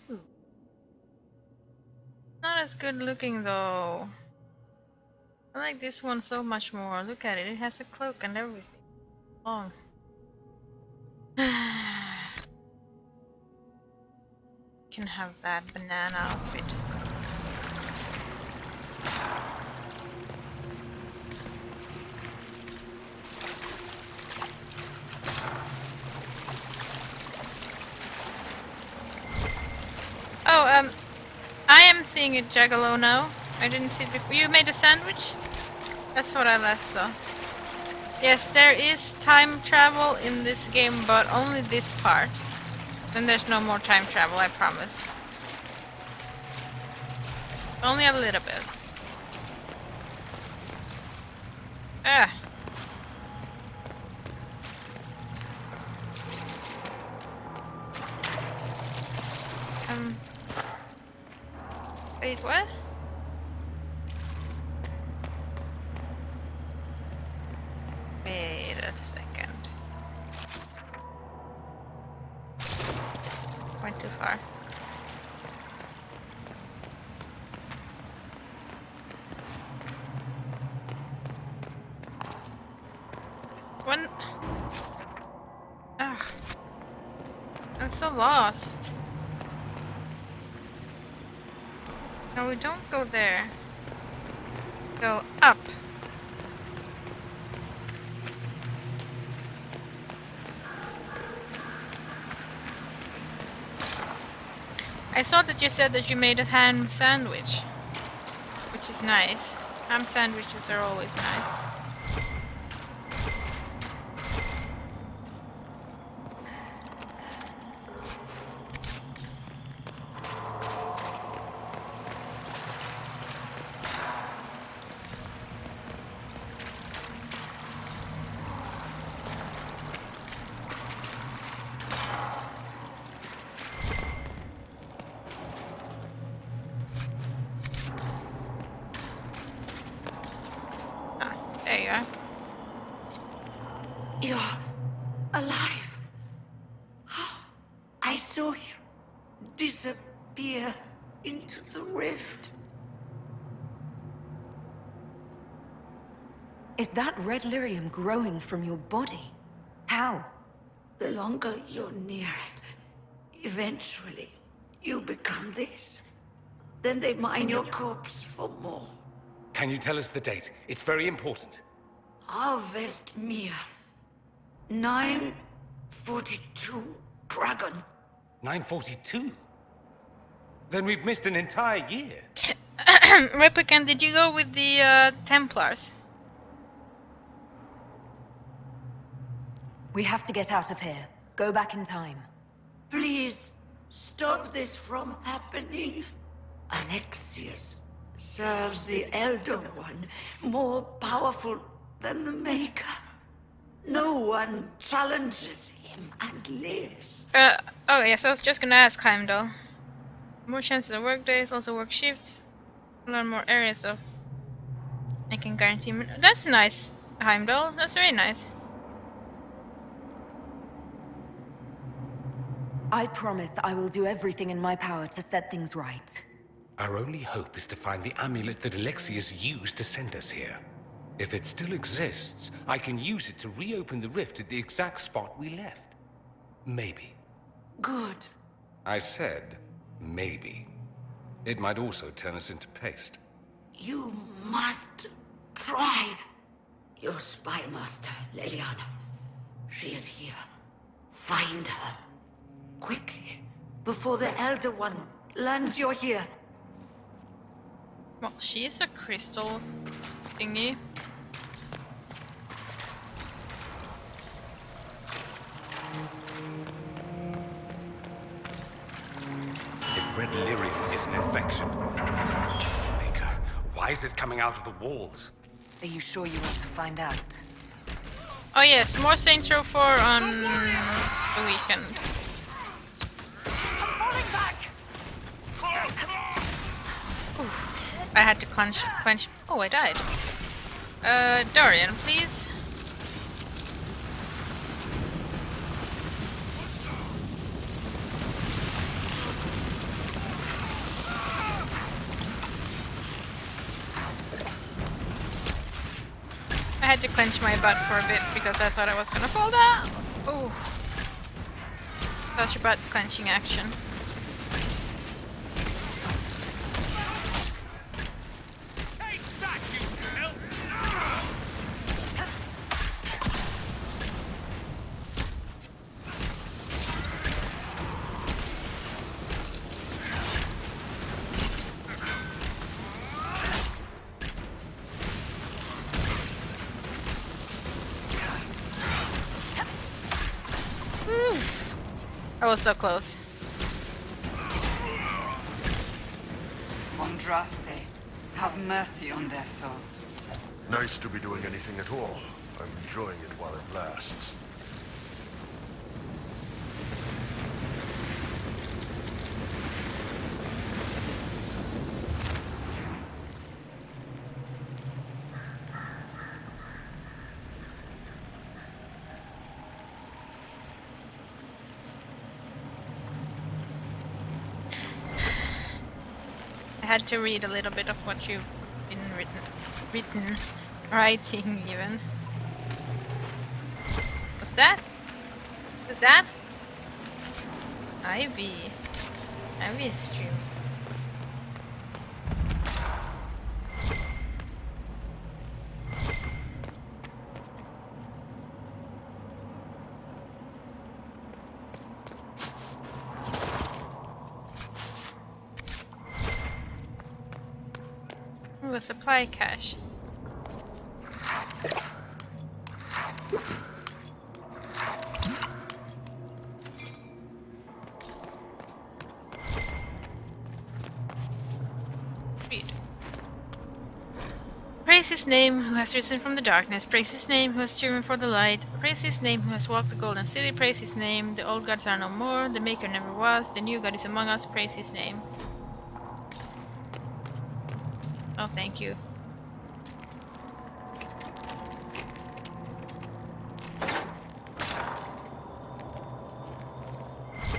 Ooh. Not as good looking though. I like this one so much more. Look at it, it has a cloak and everything. Long. Can have that banana outfit. Oh, I am seeing a Jaggalo now. I didn't see it before. You made a sandwich? That's what I last saw. Yes, there is time travel in this game, but only this part. Then there's no more time travel, I promise. Only a little bit. Ah. Wait, what? Wait a second. Went too far. lost. No, we don't go there. Go up. I saw that you said that you made a ham sandwich, which is nice. Ham sandwiches are always nice. There you are. You're alive. I saw you disappear into the rift. Is that red lyrium growing from your body? How? The longer you're near it, eventually you become this. Then they mine your corpse for more. Can you tell us the date? It's very important. Harvest Mir. 942 Dragon. 942? Then we've missed an entire year. Replicant, did you go with the Templars? We have to get out of here. Go back in time. Please, stop this from happening. Alexius serves the Elder One, more powerful than the Maker. No one challenges him and lives. Oh yes, I was just gonna ask Heimdall. More chances of work days, also work shifts. Learn more areas of... I can guarantee... That's nice, Heimdall. That's very nice. I promise I will do everything in my power to set things right. Our only hope is to find the amulet that Alexius used to send us here. If it still exists, I can use it to reopen the rift at the exact spot we left. Maybe. Good. I said, maybe. It might also turn us into paste. You must try. Your spy master, Leliana. She is here. Find her. Quickly. Before the Elder One learns you're here. Well, she's a crystal thingy. If red lyrium is an infection. Maker, why is it coming out of the walls? Are you sure you want to find out? Oh yes, more Saints Row 4 on the weekend. I had to clench. Oh, I died. Dorian, please. I had to clench my butt for a bit because I thought I was gonna fall down. Oh, such a butt clenching action. I was so close. Andraste, have mercy on their souls. Nice to be doing anything at all. I'm enjoying it while it lasts. I had to read a little bit of what you've been writing even. What's that? What's that? Ivy. Ivy stream. Ooh, a supply cache. Praise his name who has risen from the darkness, praise his name who has striven for the light, praise his name who has walked the golden city, praise his name, the old gods are no more, the maker never was, the new god is among us, praise his name. Oh, thank you.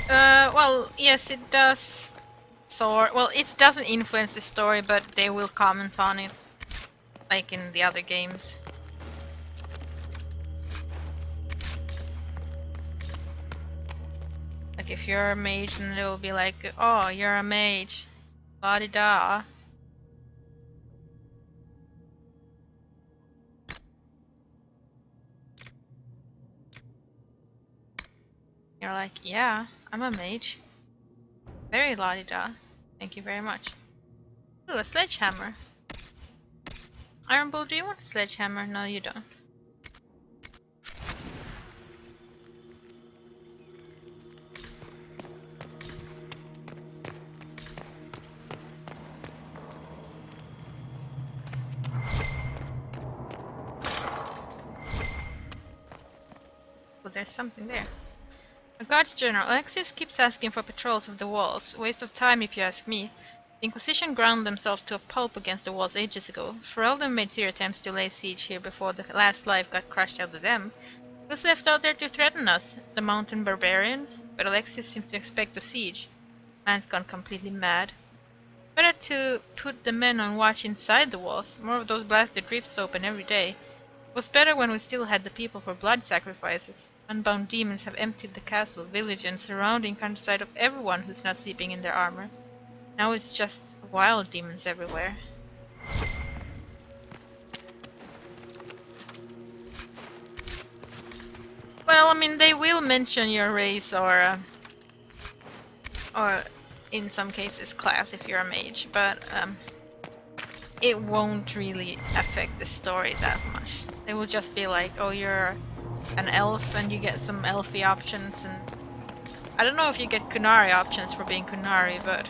Well, yes, it does. Well, it doesn't influence the story, but they will comment on it. Like in the other games. Like if you're a mage, then it will be like, oh, you're a mage. La-di-da. You're like, yeah, I'm a mage. Very la-di-da. Thank you very much. Ooh, a sledgehammer. Iron Bull, do you want a sledgehammer? No, you don't. Oh, there's something there. A guards general, Alexius keeps asking for patrols of the walls. Waste of time if you ask me. The Inquisition ground themselves to a pulp against the walls ages ago. Ferelden made 3 attempts to lay siege here before the last life got crushed out of them. Who's left out there to threaten us? The mountain barbarians? But Alexius seems to expect the siege. Man's gone completely mad. Better to put the men on watch inside the walls. More of those blasted rifts open every day. It was better when we still had the people for blood sacrifices. Unbound demons have emptied the castle, village, and surrounding countryside of everyone who's not sleeping in their armor. Now it's just wild demons everywhere. Well, I mean, they will mention your race or in some cases class if you're a mage, but it won't really affect the story that much. They will just be like, oh, you're an elf and you get some elfy options, and I don't know if you get Kunari options for being Kunari, but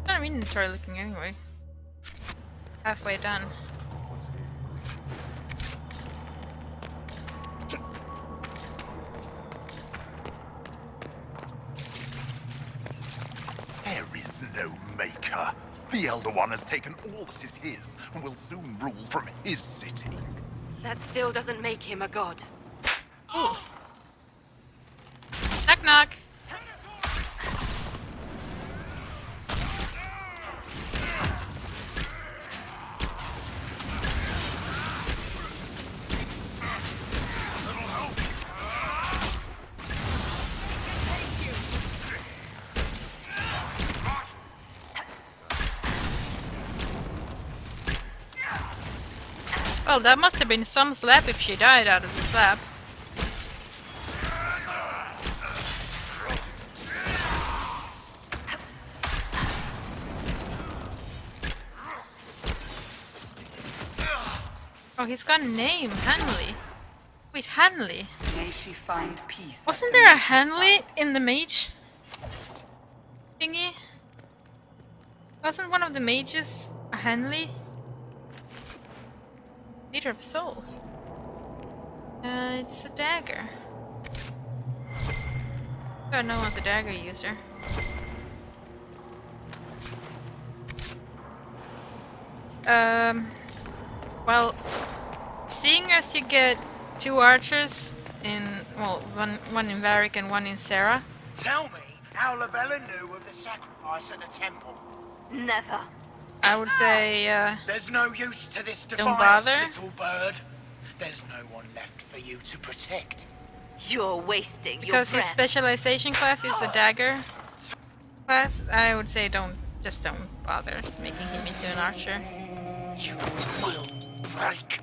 I'm inventory looking anyway. Halfway done. There is no maker. The Elder One has taken all that is his and will soon rule from his city. That still doesn't make him a god. Ooh. Knock knock. Well, that must have been some slap if she died out of the slap. Oh, he's got a name, Hanley. Wait, Hanley? May she find peace. Wasn't there a Hanley in the mage thingy? Wasn't one of the mages a Hanley? Leader of Souls. It's a dagger. God, no one's a dagger user. Well, seeing as you get 2 archers in, well, one in Varric and one in Sarah. Tell me how Lavella knew of the sacrifice at the temple. Never. I would say, There's no use to this don't defiance, bother. little bird. There's no one left for you to protect. You're wasting your Because his breath. specialization class is a dagger class, I would say don't bother making him into an archer. You will break.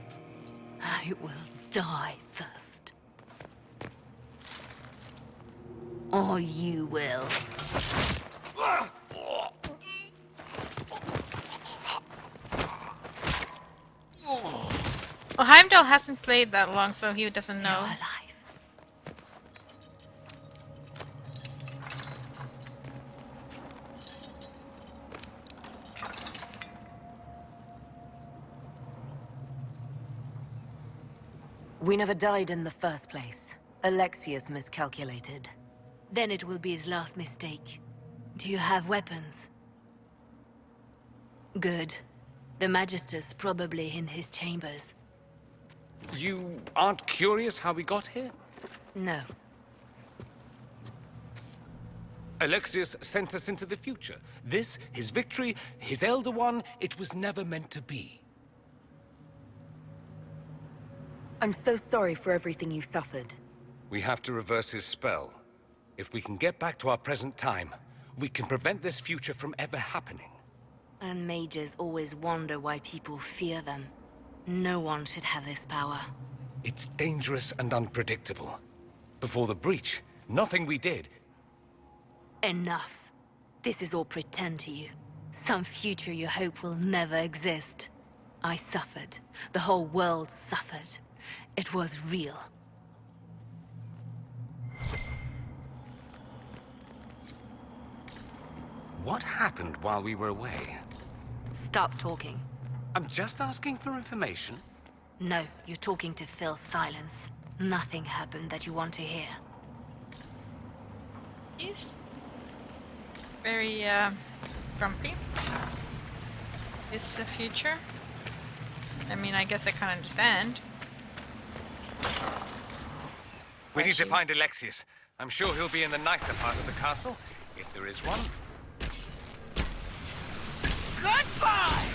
I will die first. Or you will. Well, Heimdall hasn't played that long, so he doesn't know. We never died in the first place. Alexius miscalculated. Then it will be his last mistake. Do you have weapons? Good. The Magister's probably in his chambers. You aren't curious how we got here? No. Alexius sent us into the future. This, his victory, his Elder One, it was never meant to be. I'm so sorry for everything you suffered. We have to reverse his spell. If we can get back to our present time, we can prevent this future from ever happening. And mages always wonder why people fear them. No one should have this power. It's dangerous and unpredictable. Before the breach, nothing we did. Enough. This is all pretend to you. Some future you hope will never exist. I suffered. The whole world suffered. It was real. What happened while we were away? Stop talking. I'm just asking for information. No, you're talking to fill silence. Nothing happened that you want to hear. He's very grumpy. Is the future? I mean, I guess I can understand. We need to find Alexius. I'm sure he'll be in the nicer part of the castle, if there is one. Goodbye!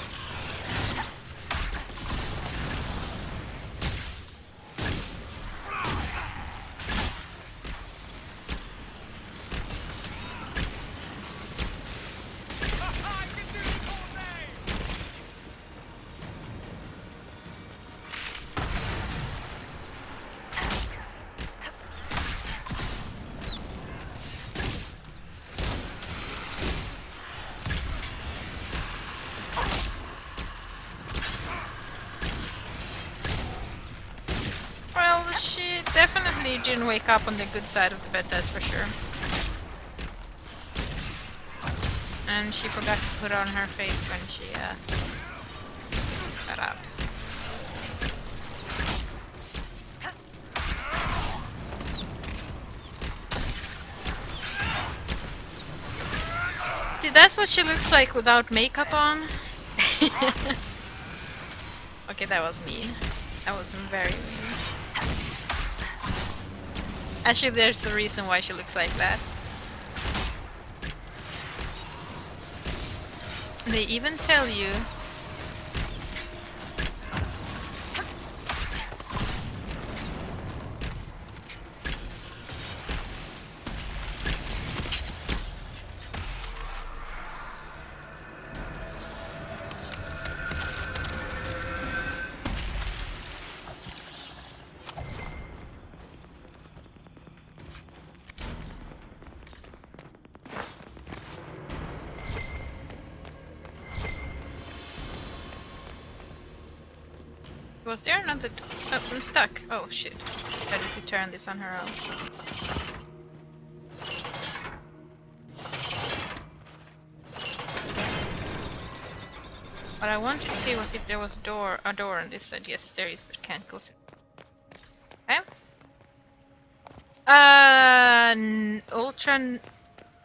Well, she definitely didn't wake up on the good side of the bed, that's for sure. And she forgot to put on her face when she got up. See, that's what she looks like without makeup on. Okay, that was mean. That was very mean. Actually, there's a reason why she looks like that. They even tell you was there another oh, I'm stuck. Oh shit. How did we turn this on her own? What I wanted to see was if there was a door on this side. Yes, there is, but can't go through. Okay.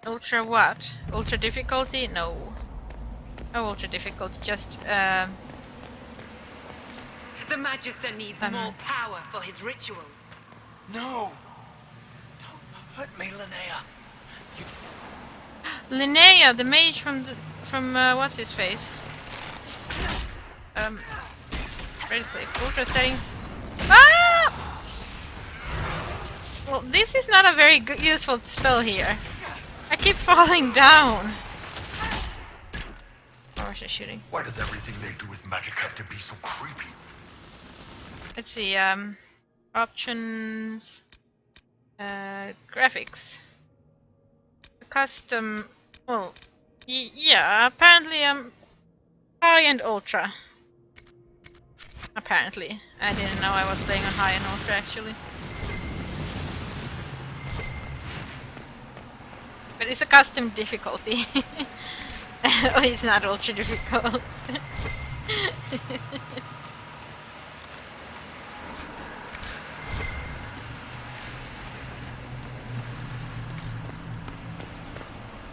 Ultra what? Ultra difficulty? No. No ultra difficulty, just The Magister needs more power for his rituals. No! Don't hurt me, Linnea. Linnea, the mage from what's his face? Ready to play ultra settings. Ah! Well, this is not a very good, useful spell here. I keep falling down. Or was I shooting? Why does everything they do with magic have to be so creepy? Let's see, options, graphics, custom, well, yeah, apparently high and ultra. Apparently. I didn't know I was playing on high and ultra actually. But it's a custom difficulty. Oh, it's not ultra difficult.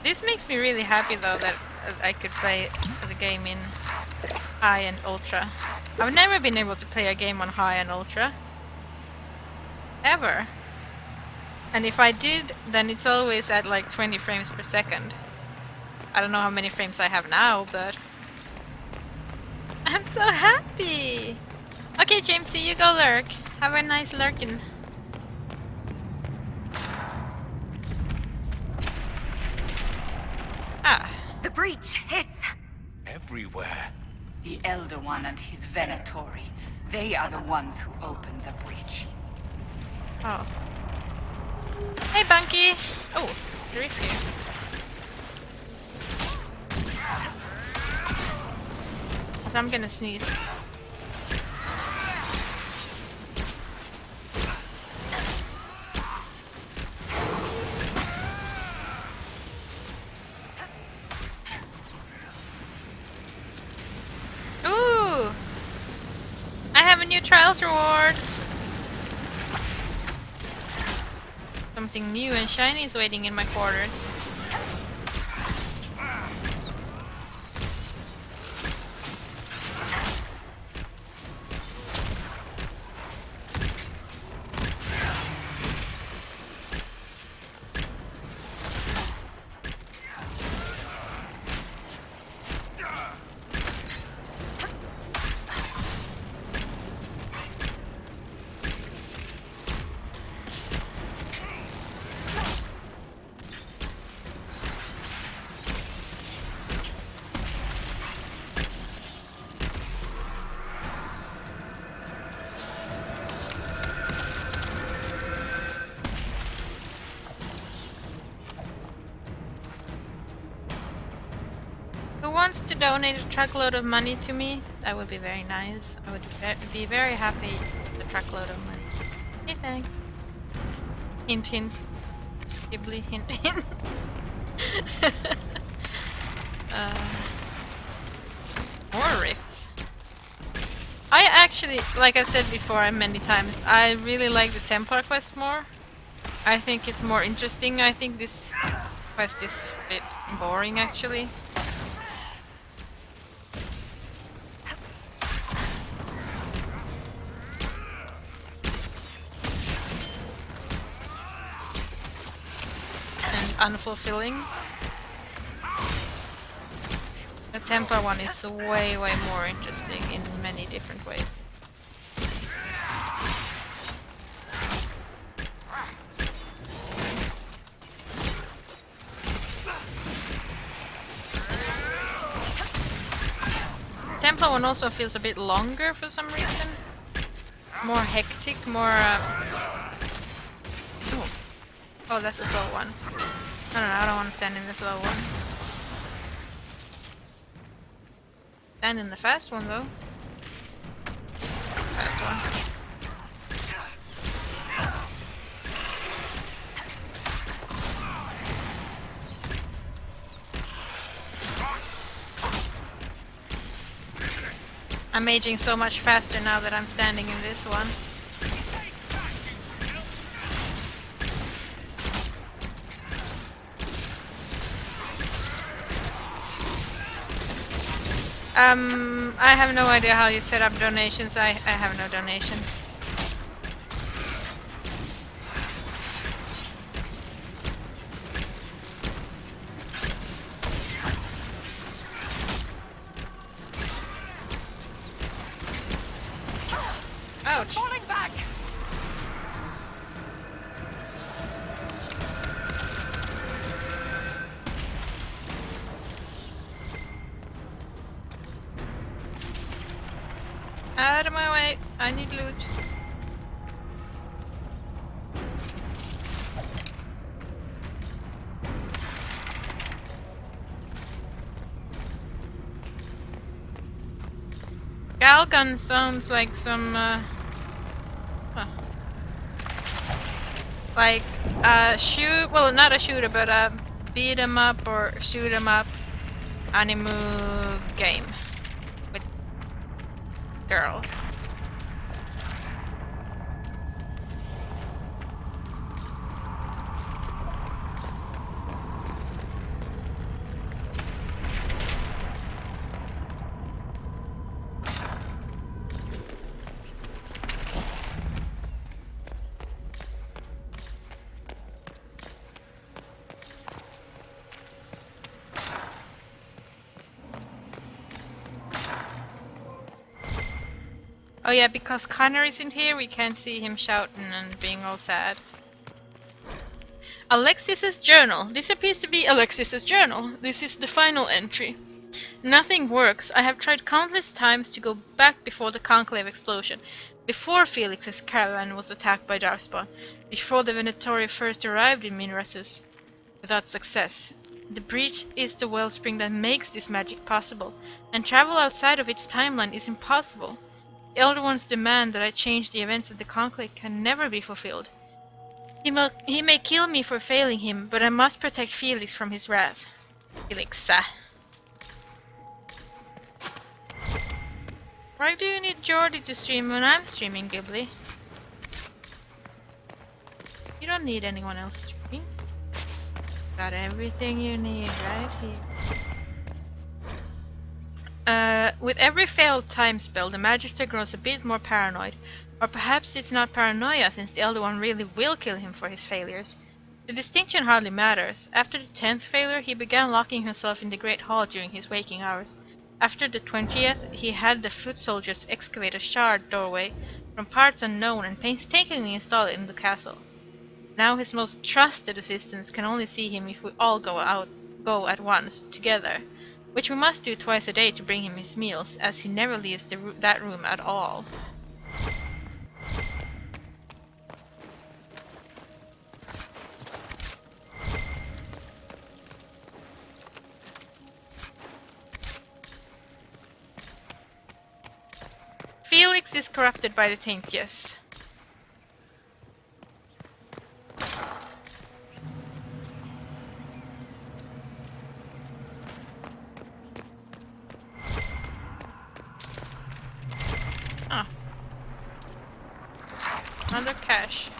This makes me really happy though that I could play the game in high and ultra. I've never been able to play a game on high and ultra. Ever. And if I did, then it's always at like 20 frames per second. I don't know how many frames I have now, but I'm so happy! Okay, Jamesy, you go lurk. Have a nice lurkin'. Ah. The breach, it's Everywhere. The Elder One and his Venatori. They are the ones who opened the breach. Oh. Hey, Bunky! Oh, it's the rift here. I'm gonna sneeze. Ooh! I have a new trials reward! Something new and shiny is waiting in my quarters. Who wants to donate a truckload of money to me? That would be very nice. I would be very happy with a truckload of money. Okay, thanks. Hint, hint. Ghibli, hint, hint. More rifts. I actually, like I said before many times, I really like the Templar quest more. I think it's more interesting. I think this quest is a bit boring actually. Unfulfilling. The Templar one is way more interesting in many different ways. Templar one also feels a bit longer for some reason. More hectic, more oh, that's a slow one. I don't know, I don't want to stand in the slow one. Stand in the fast one though. Fast one. I'm aging so much faster now that I'm standing in this one. I have no idea how you set up donations. I have no donations. Ouch. Falling back. Out of my way. I need loot. Galgun sounds like some like shoot, well, not a shooter, but a beat 'em up or shoot 'em up anime game with girls. Oh yeah, because Connor isn't here, we can't see him shouting and being all sad. Alexis's journal. This appears to be Alexis's journal. This is the final entry. Nothing works. I have tried countless times to go back before the conclave explosion, before Felix's caravan was attacked by Darkspawn, before the Venatori first arrived in Minrathus, without success. The breach is the wellspring that makes this magic possible, and travel outside of its timeline is impossible. The Elder One's demand that I change the events of the conclave can never be fulfilled. He may kill me for failing him, but I must protect Felix from his wrath. Felixa. Why do you need Jordy to stream when I'm streaming, Ghibli? You don't need anyone else streaming. Got everything you need right here. With every failed time spell, the Magister grows a bit more paranoid. Or perhaps it's not paranoia, since the Elder One really will kill him for his failures. The distinction hardly matters. After the 10th failure, he began locking himself in the Great Hall during his waking hours. After the 20th, he had the foot soldiers excavate a shard doorway from parts unknown and painstakingly install it in the castle. Now his most trusted assistants can only see him if we all go at once, together, which we must do twice a day to bring him his meals, as he never leaves that room at all. Felix is corrupted by the taint, yes. Ah. Another cache.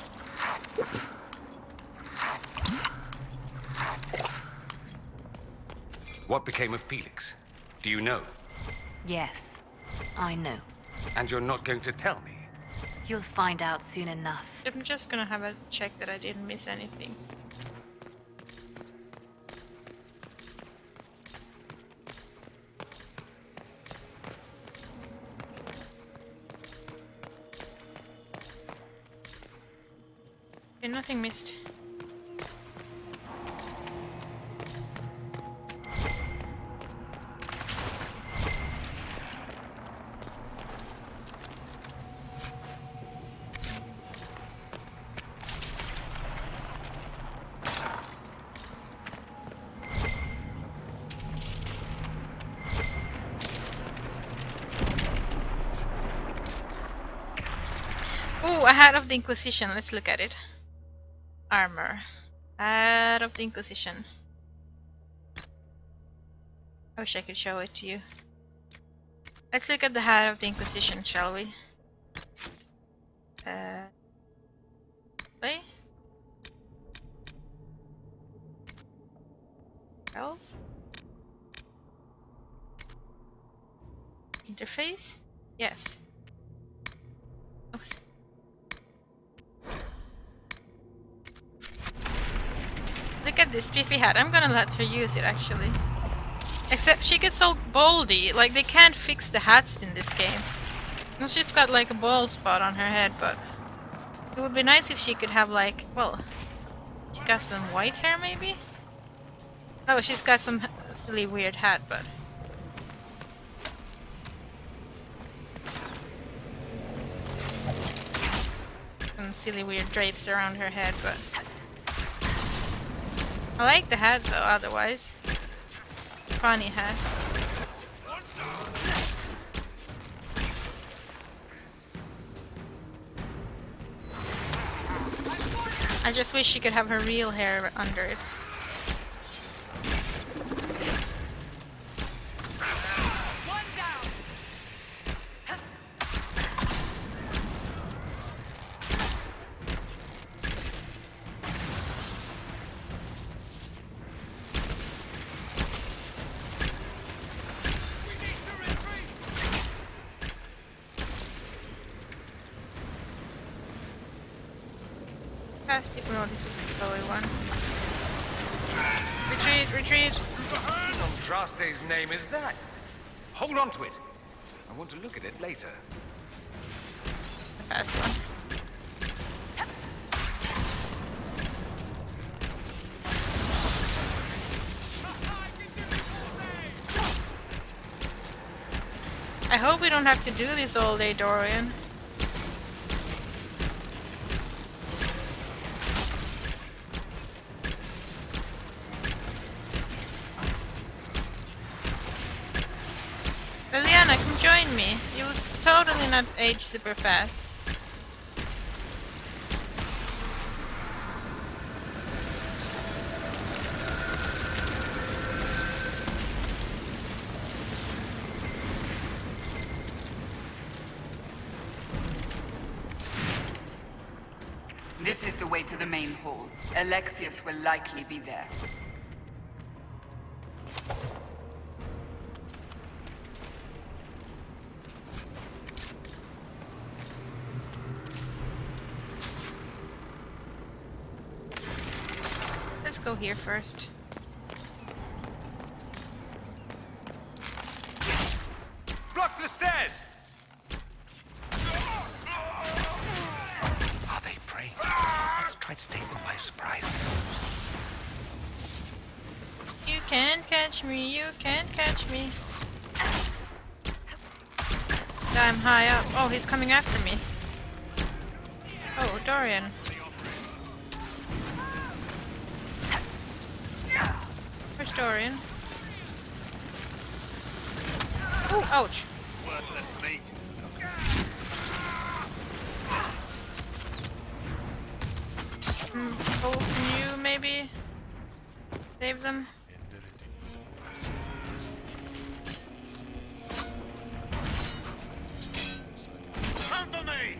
What became of Felix? Do you know? Yes, I know. And you're not going to tell me? You'll find out soon enough. I'm just gonna have a check that I didn't miss anything. Okay, nothing missed. Ooh, a hat of the Inquisition. Let's look at it. Armor. Hat of the Inquisition. I wish I could show it to you. Let's look at the hat of the Inquisition, shall we? Wait. Else? Interface? Yes. Oops. Look at this spiffy hat. I'm gonna let her use it actually. Except she gets so baldy. Like they can't fix the hats in this game. And she's got like a bald spot on her head, but it would be nice if she could have like, well, she got some white hair maybe? Oh, she's got some silly weird hat, but some silly weird drapes around her head, but I like the hat though, otherwise. Funny hat. I just wish she could have her real hair under it. Past the no, this is the slowly one. Retreat, retreat! Whose Andraste's name is that? Hold on to it. I want to look at it later. The fast one. I hope we don't have to do this all day, Dorian. Liliana, come join me. You will totally not age super fast. This is the way to the main hall. Alexius will likely be there. Let's go here first. Block the stairs! Are they prey? Let's try to take them by surprise. You can't catch me, you can't catch me. I'm high up. Oh, he's coming after me. Oh, Dorian. Where's Dorian? Oh, ouch. Worthless meat. Oh, can you maybe save them? Come for me!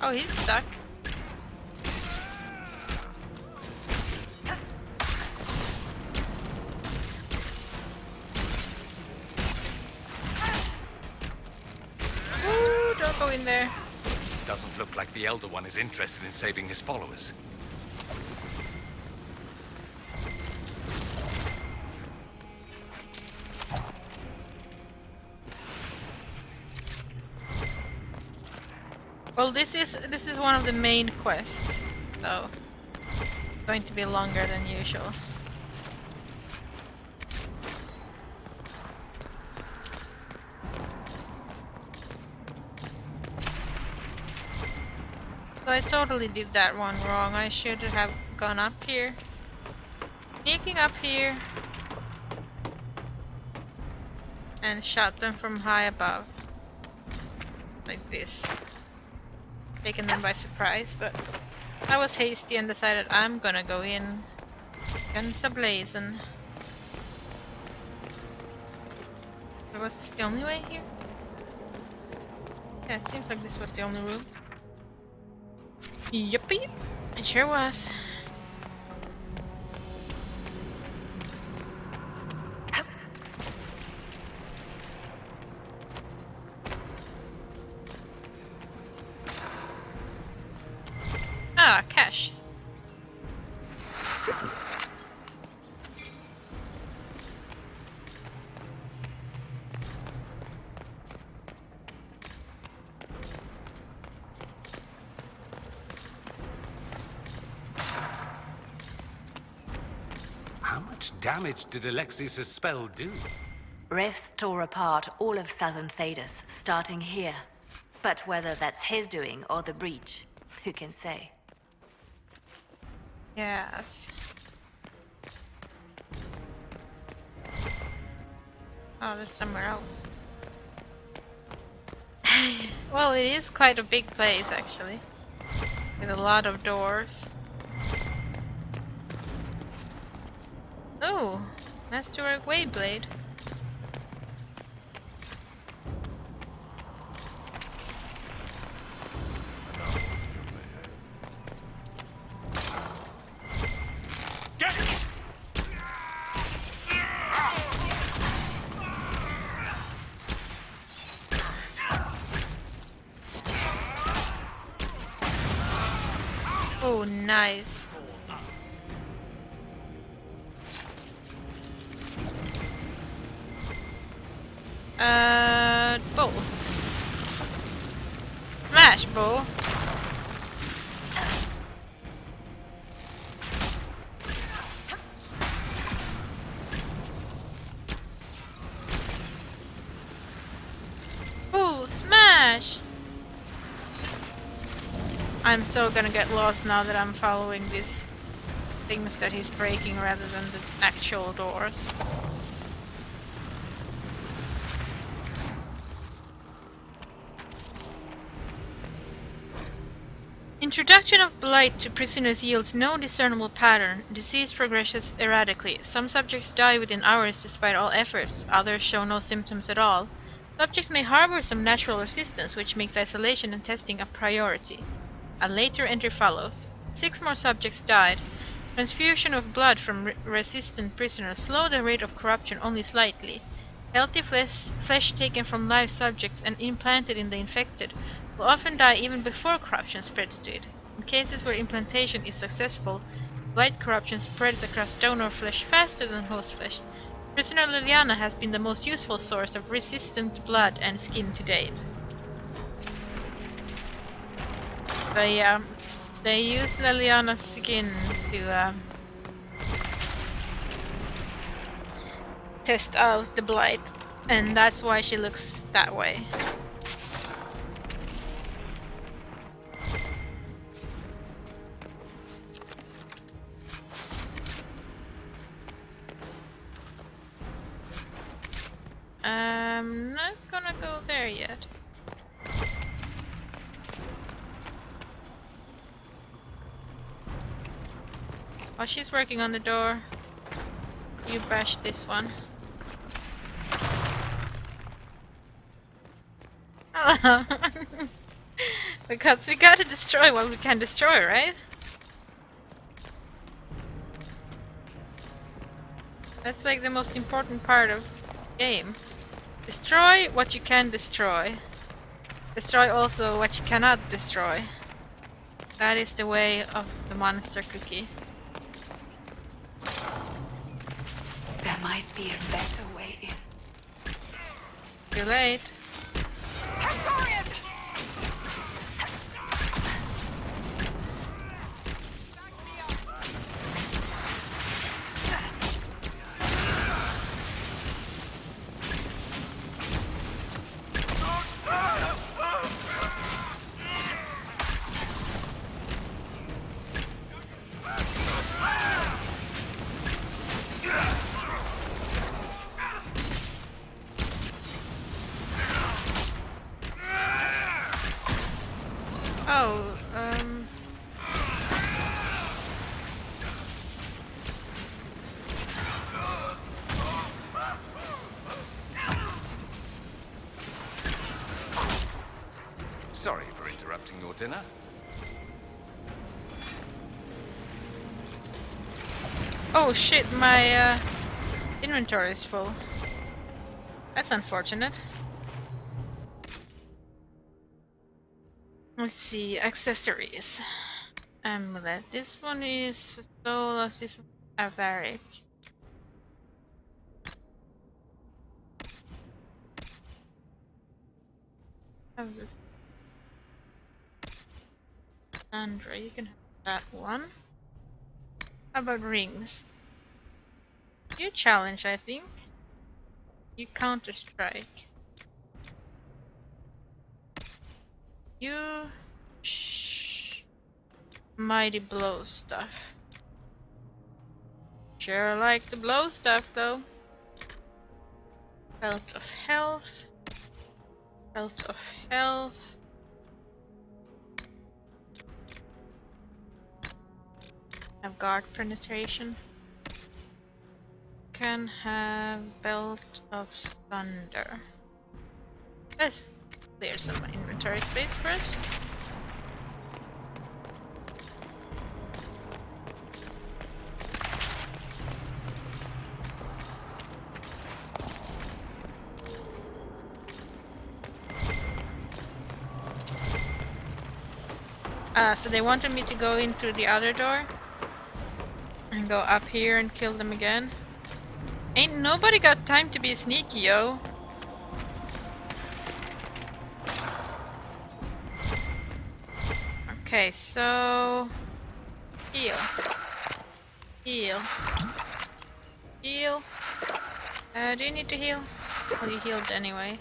Oh, he's stuck. Ooh, don't go in there. Doesn't look like the Elder One is interested in saving his followers. Well, this is one of the main quests, so it's going to be longer than usual. So I totally did that one wrong. I should have gone up here. Sneaking up here. And shot them from high above. Like this. Taken them by surprise, but I was hasty and decided I'm gonna go in. Guns ablazing. Was this the only way here? Yeah, it seems like this was the only room. Yuppie! It sure was. Ah, cash. How much damage did Alexis' spell do? Rifts tore apart all of southern Thedas, starting here. But whether that's his doing or the breach, who can say? Yes. Oh, that's somewhere else. Well, it is quite a big place, actually. With a lot of doors. Oh, Masterwork Wadeblade. Oh, nice. Bull. Smash, bull. Bull, smash! I'm so gonna get lost now that I'm following these things that he's breaking rather than the actual doors. Introduction of blight to prisoners yields no discernible pattern. Disease progresses erratically. Some subjects die within hours despite all efforts, others show no symptoms at all. Subjects may harbor some natural resistance, which makes isolation and testing a priority. A later entry follows. 6 more subjects died. Transfusion of blood from resistant prisoners slowed the rate of corruption only slightly. Healthy flesh taken from live subjects and implanted in the infected will often die even before corruption spreads to it. In cases where implantation is successful, blight corruption spreads across donor flesh faster than host flesh. Prisoner Liliana has been the most useful source of resistant blood and skin to date. They use Liliana's skin to test out the blight, and that's why she looks that way. I'm not gonna go there yet. While she's working on the door, you bash this one. Hello! Because we gotta destroy what we can destroy, right? That's like the most important part of the game. Destroy what you can destroy. Destroy also what you cannot destroy. That is the way of the monster cookie. There might be a better way. Too late. Sorry for interrupting your dinner. Oh shit, my inventory is full. That's unfortunate. Let's see, accessories. Amulet. This one is Solos, this one is Avaric. Have this. Sandra, you can have that one. How about rings? You challenge, I think. You counter strike. You mighty blow stuff. Sure like the blow stuff though. Belt of health. Belt of health. Have guard penetration. Can have belt of thunder. Let's clear some inventory space first. So they wanted me to go in through the other door and go up here and kill them again. Ain't nobody got time to be sneaky, yo. Okay, so heal, heal, heal. Do you need to heal? Well, you healed anyway.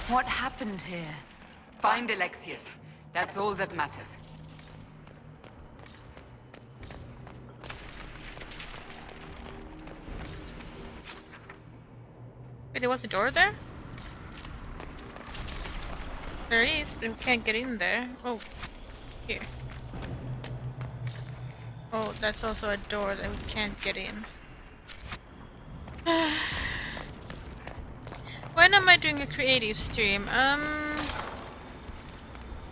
What happened here? Find Alexius. That's all that matters. Wait, there was a door there? There is, but we can't get in there. Oh, here. Oh, that's also a door that we can't get in. When am I doing a creative stream?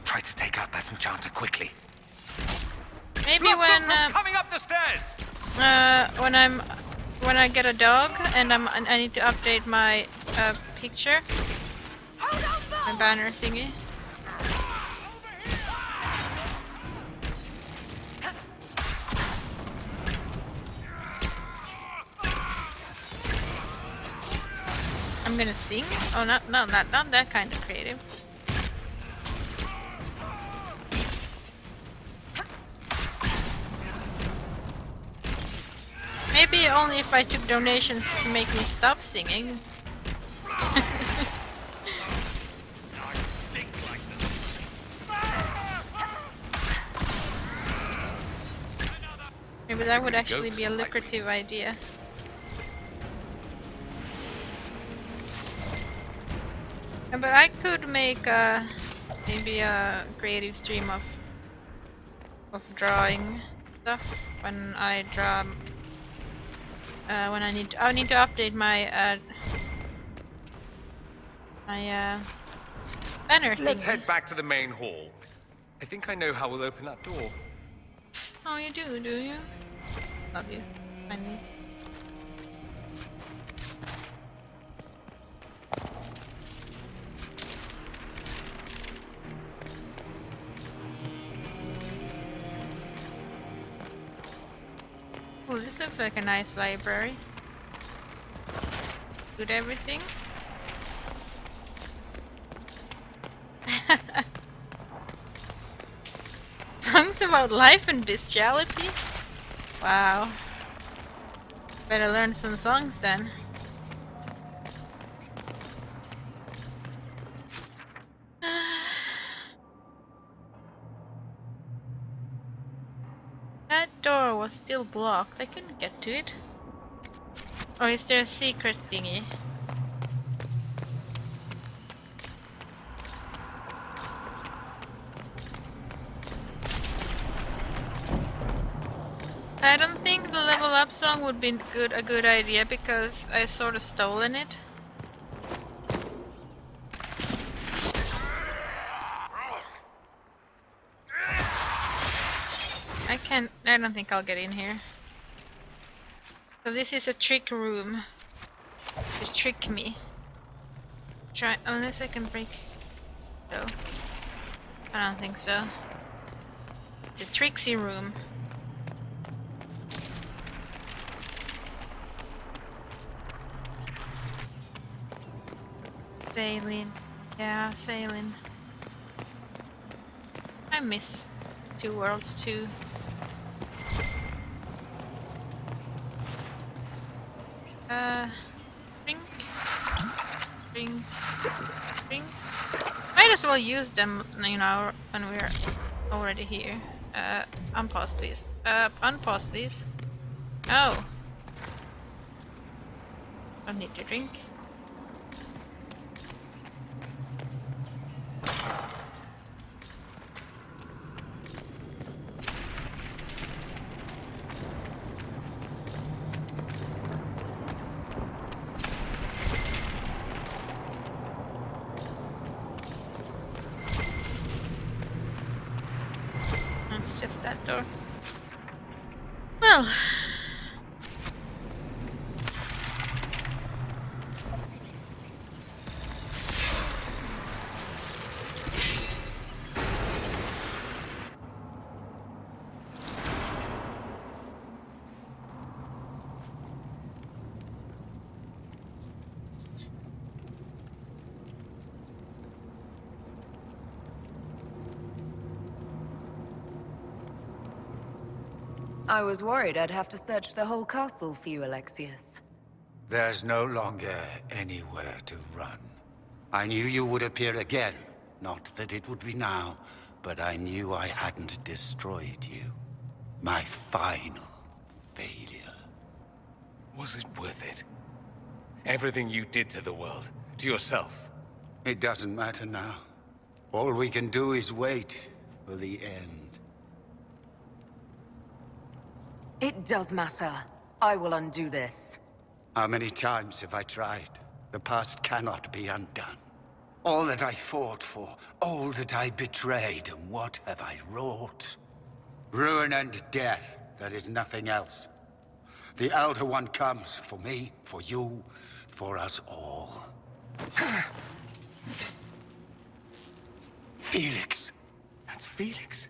Try to take out that enchanter quickly. Maybe Look, when coming up the stairs. when I get a dog and I need to update my picture, my banner thingy. I'm gonna sing. Oh, not that kind of creative. Maybe only if I took donations to make me stop singing. Maybe that would actually be a lucrative idea. But I could make maybe a creative stream of drawing stuff when I draw. When I need to update my banner thing. Let's head back to the main hall. I think I know how we'll open that door. Oh, you do you? Love you. Finally. Oh, this looks like a nice library. Good everything. Songs about life and bestiality? Wow. Better learn some songs then. That door was still blocked. I couldn't get to it. Or is there a secret thingy? I don't think the level up song would be a good idea because I sort of stolen it. I don't think I'll get in here. So this is a trick room. To trick me. Try, unless I can break. No. I don't think so. It's a tricksy room. Sailing. Yeah, sailing. I miss Two Worlds too. Drink. Drink. Drink. Might as well use them, you know, when we're already here. Unpause please. Unpause please. Oh. I need to drink. It's just that door. Well. I was worried I'd have to search the whole castle for you, Alexius. There's no longer anywhere to run. I knew you would appear again. Not that it would be now, but I knew I hadn't destroyed you. My final failure. Was it worth it? Everything you did to the world, to yourself. It doesn't matter now. All we can do is wait for the end. It does matter. I will undo this. How many times have I tried? The past cannot be undone. All that I fought for, all that I betrayed, and what have I wrought? Ruin and death, there is nothing else. The Elder One comes for me, for you, for us all. Felix. That's Felix.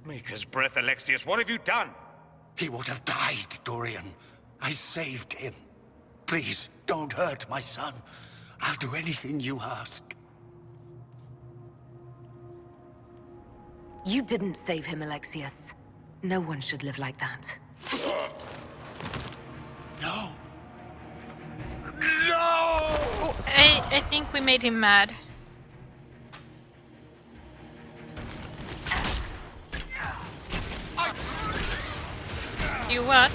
Maker's breath, Alexius, what have you done? He would have died, Dorian. I saved him. Please, don't hurt my son. I'll do anything you ask. You didn't save him, Alexius. No one should live like that. No. No! Oh, I think we made him mad. You what?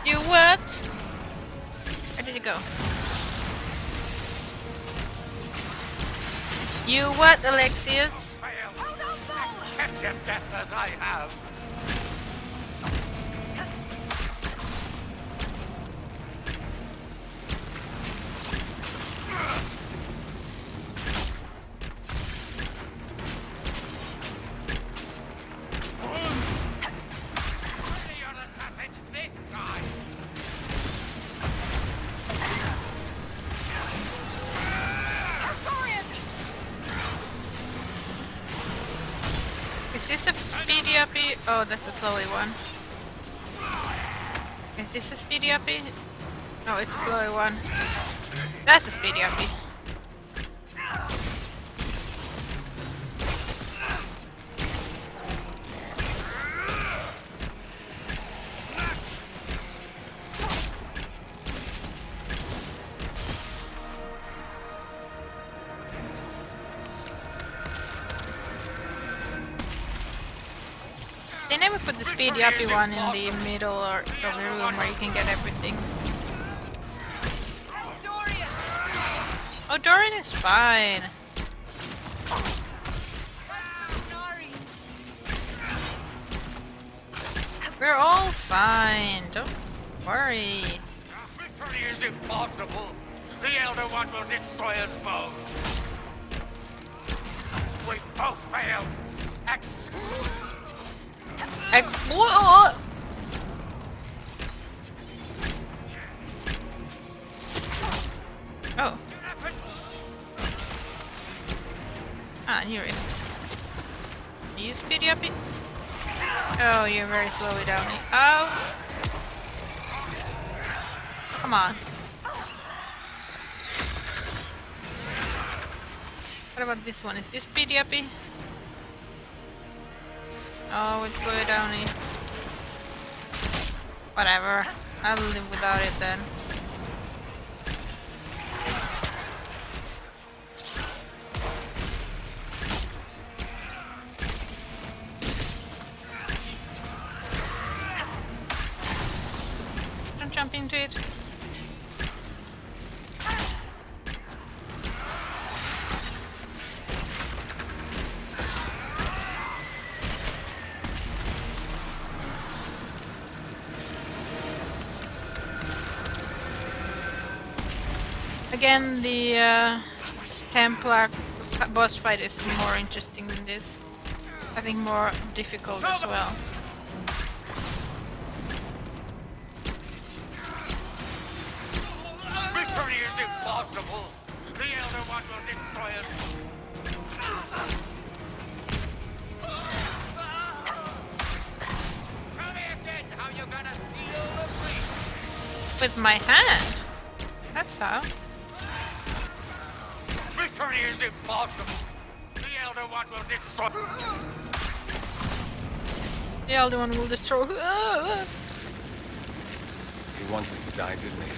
You what? Where did it go? You what, Alexius? Accept your death as I have. Oh, that's a slowy one. Is this a speedy uppy? No, it's a slowy one. That's a speedy uppy. They never put the speedy uppy one in the middle or of the room where you can get everything. Oh, Dorian is fine. We're all fine. Don't worry. Victory is impossible. The Elder One will destroy us both. We both failed. Explode! Oh. Ah, you're in. Are you speedy up it? Oh, you're very slowly down. Oh! Come on. What about this one? Is this speedy uppy? Oh, it's slow down. Whatever. I'll live without it then. Don't jump into it. Again, the Templar boss fight is more interesting than this. I think more difficult as well. Victory is impossible. The Elder One will destroy us. Tell me again how you're gonna seal the breach. With my hand. That's how. Victory is impossible. The Elder One will destroy. The Elder One will destroy. He wanted to die, didn't he?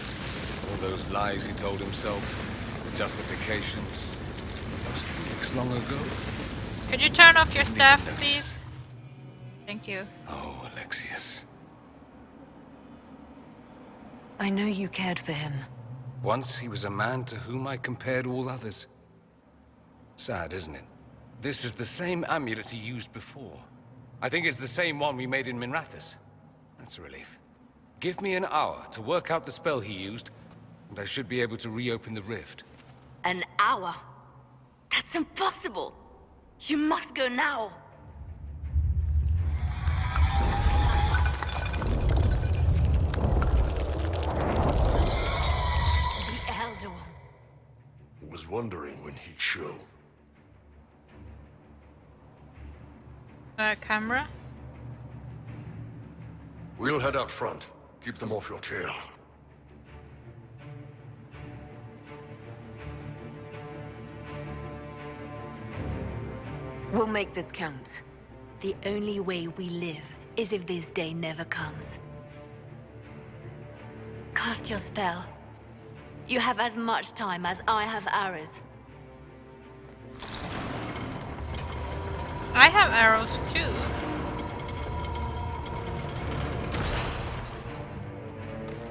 All those lies he told himself, the justifications. Those weeks long ago. Could you turn off your staff, please? Thank you. Oh, Alexius. I know you cared for him. Once he was a man to whom I compared all others. Sad, isn't it? This is the same amulet he used before. I think it's the same one we made in Minrathous. That's a relief. Give me an hour to work out the spell he used, and I should be able to reopen the rift. An hour? That's impossible! You must go now! The Elder One. Was wondering when he'd show. Camera? We'll head out front. Keep them off your tail. We'll make this count. The only way we live is if this day never comes. Cast your spell. You have as much time as I have arrows. I have arrows too.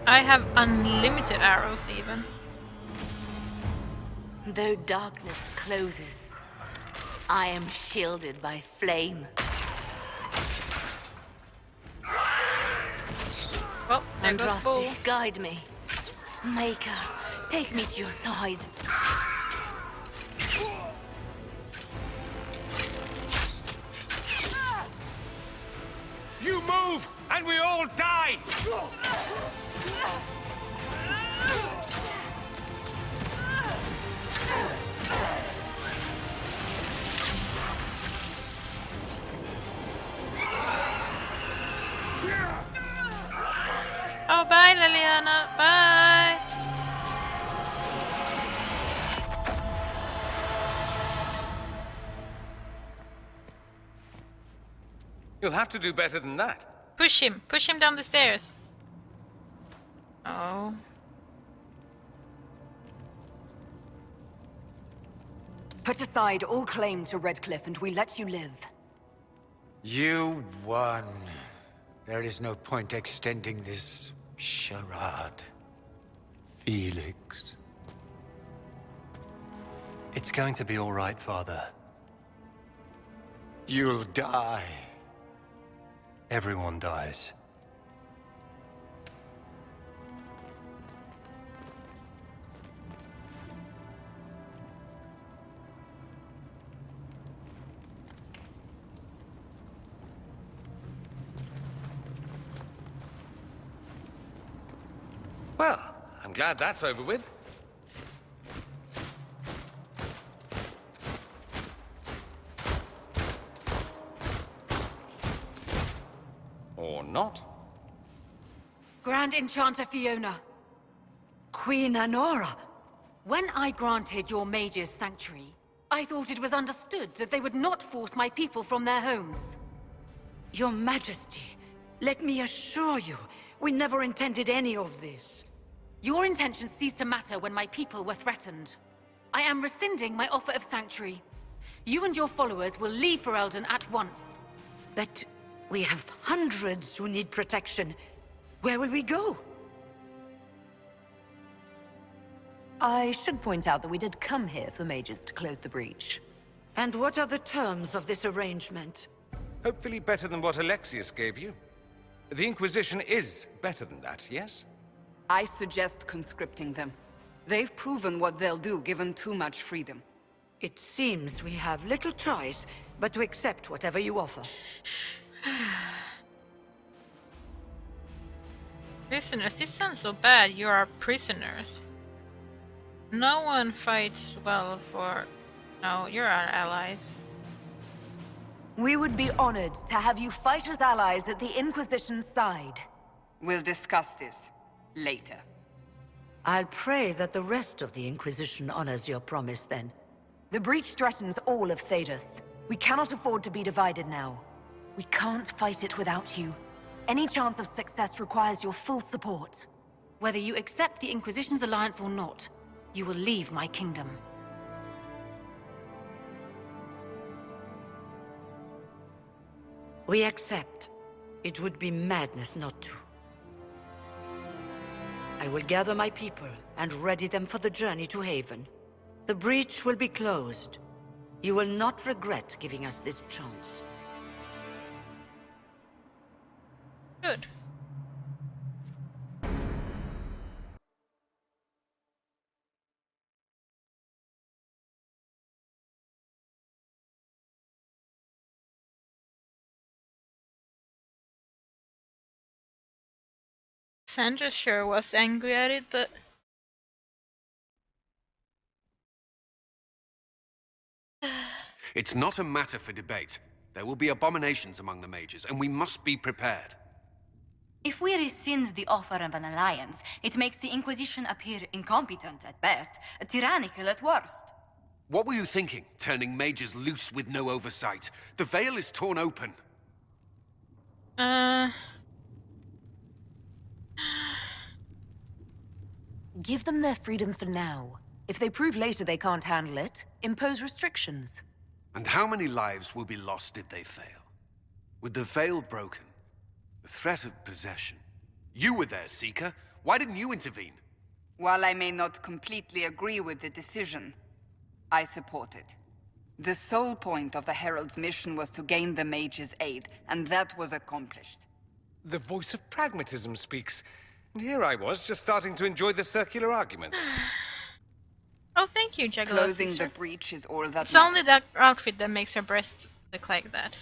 I have unlimited arrows even. Though darkness closes, I am shielded by flame. Well, there goes Bull. Andraste, guide me. Maker, take me to your side. You move, and we all die! Oh, bye, Liliana. Bye. You'll have to do better than that. Push him. Push him down the stairs. Oh. Put aside all claim to Redcliffe and we let you live. You won. There is no point extending this charade. Felix. It's going to be all right, Father. You'll die. Everyone dies. Well, I'm glad that's over with. Or not. Grand Enchanter Fiona. Queen Anora. When I granted your mages sanctuary, I thought it was understood that they would not force my people from their homes. Your Majesty, let me assure you, we never intended any of this. Your intentions ceased to matter when my people were threatened. I am rescinding my offer of sanctuary. You and your followers will leave Ferelden at once. But we have hundreds who need protection. Where will we go? I should point out that we did come here for mages to close the breach. And what are the terms of this arrangement? Hopefully better than what Alexius gave you. The Inquisition is better than that, yes? I suggest conscripting them. They've proven what they'll do given too much freedom. It seems we have little choice but to accept whatever you offer. Prisoners, this sounds so bad. You are prisoners. No one fights well for... No, you're our allies. We would be honored to have you fight as allies at the Inquisition's side. We'll discuss this later. I'll pray that the rest of the Inquisition honors your promise then. The breach threatens all of Thedas. We cannot afford to be divided now. We can't fight it without you. Any chance of success requires your full support. Whether you accept the Inquisition's alliance or not, you will leave my kingdom. We accept. It would be madness not to. I will gather my people and ready them for the journey to Haven. The breach will be closed. You will not regret giving us this chance. Good. Sandra sure was angry at it, but... It's not a matter for debate. There will be abominations among the mages, and we must be prepared. If we rescind the offer of an alliance, it makes the Inquisition appear incompetent at best, tyrannical at worst. What were you thinking, turning mages loose with no oversight? The veil is torn open. Give them their freedom for now. If they prove later they can't handle it, impose restrictions. And how many lives will be lost if they fail? With the veil broken, the threat of possession. You were there, Seeker. Why didn't you intervene? While I may not completely agree with the decision, I support it. The sole point of the Herald's mission was to gain the mage's aid, and that was accomplished. The voice of pragmatism speaks. And here I was, just starting to enjoy the circular arguments. Oh, thank you, Juggalo. Closing the breach is all that It's only that outfit that makes her breasts look like that.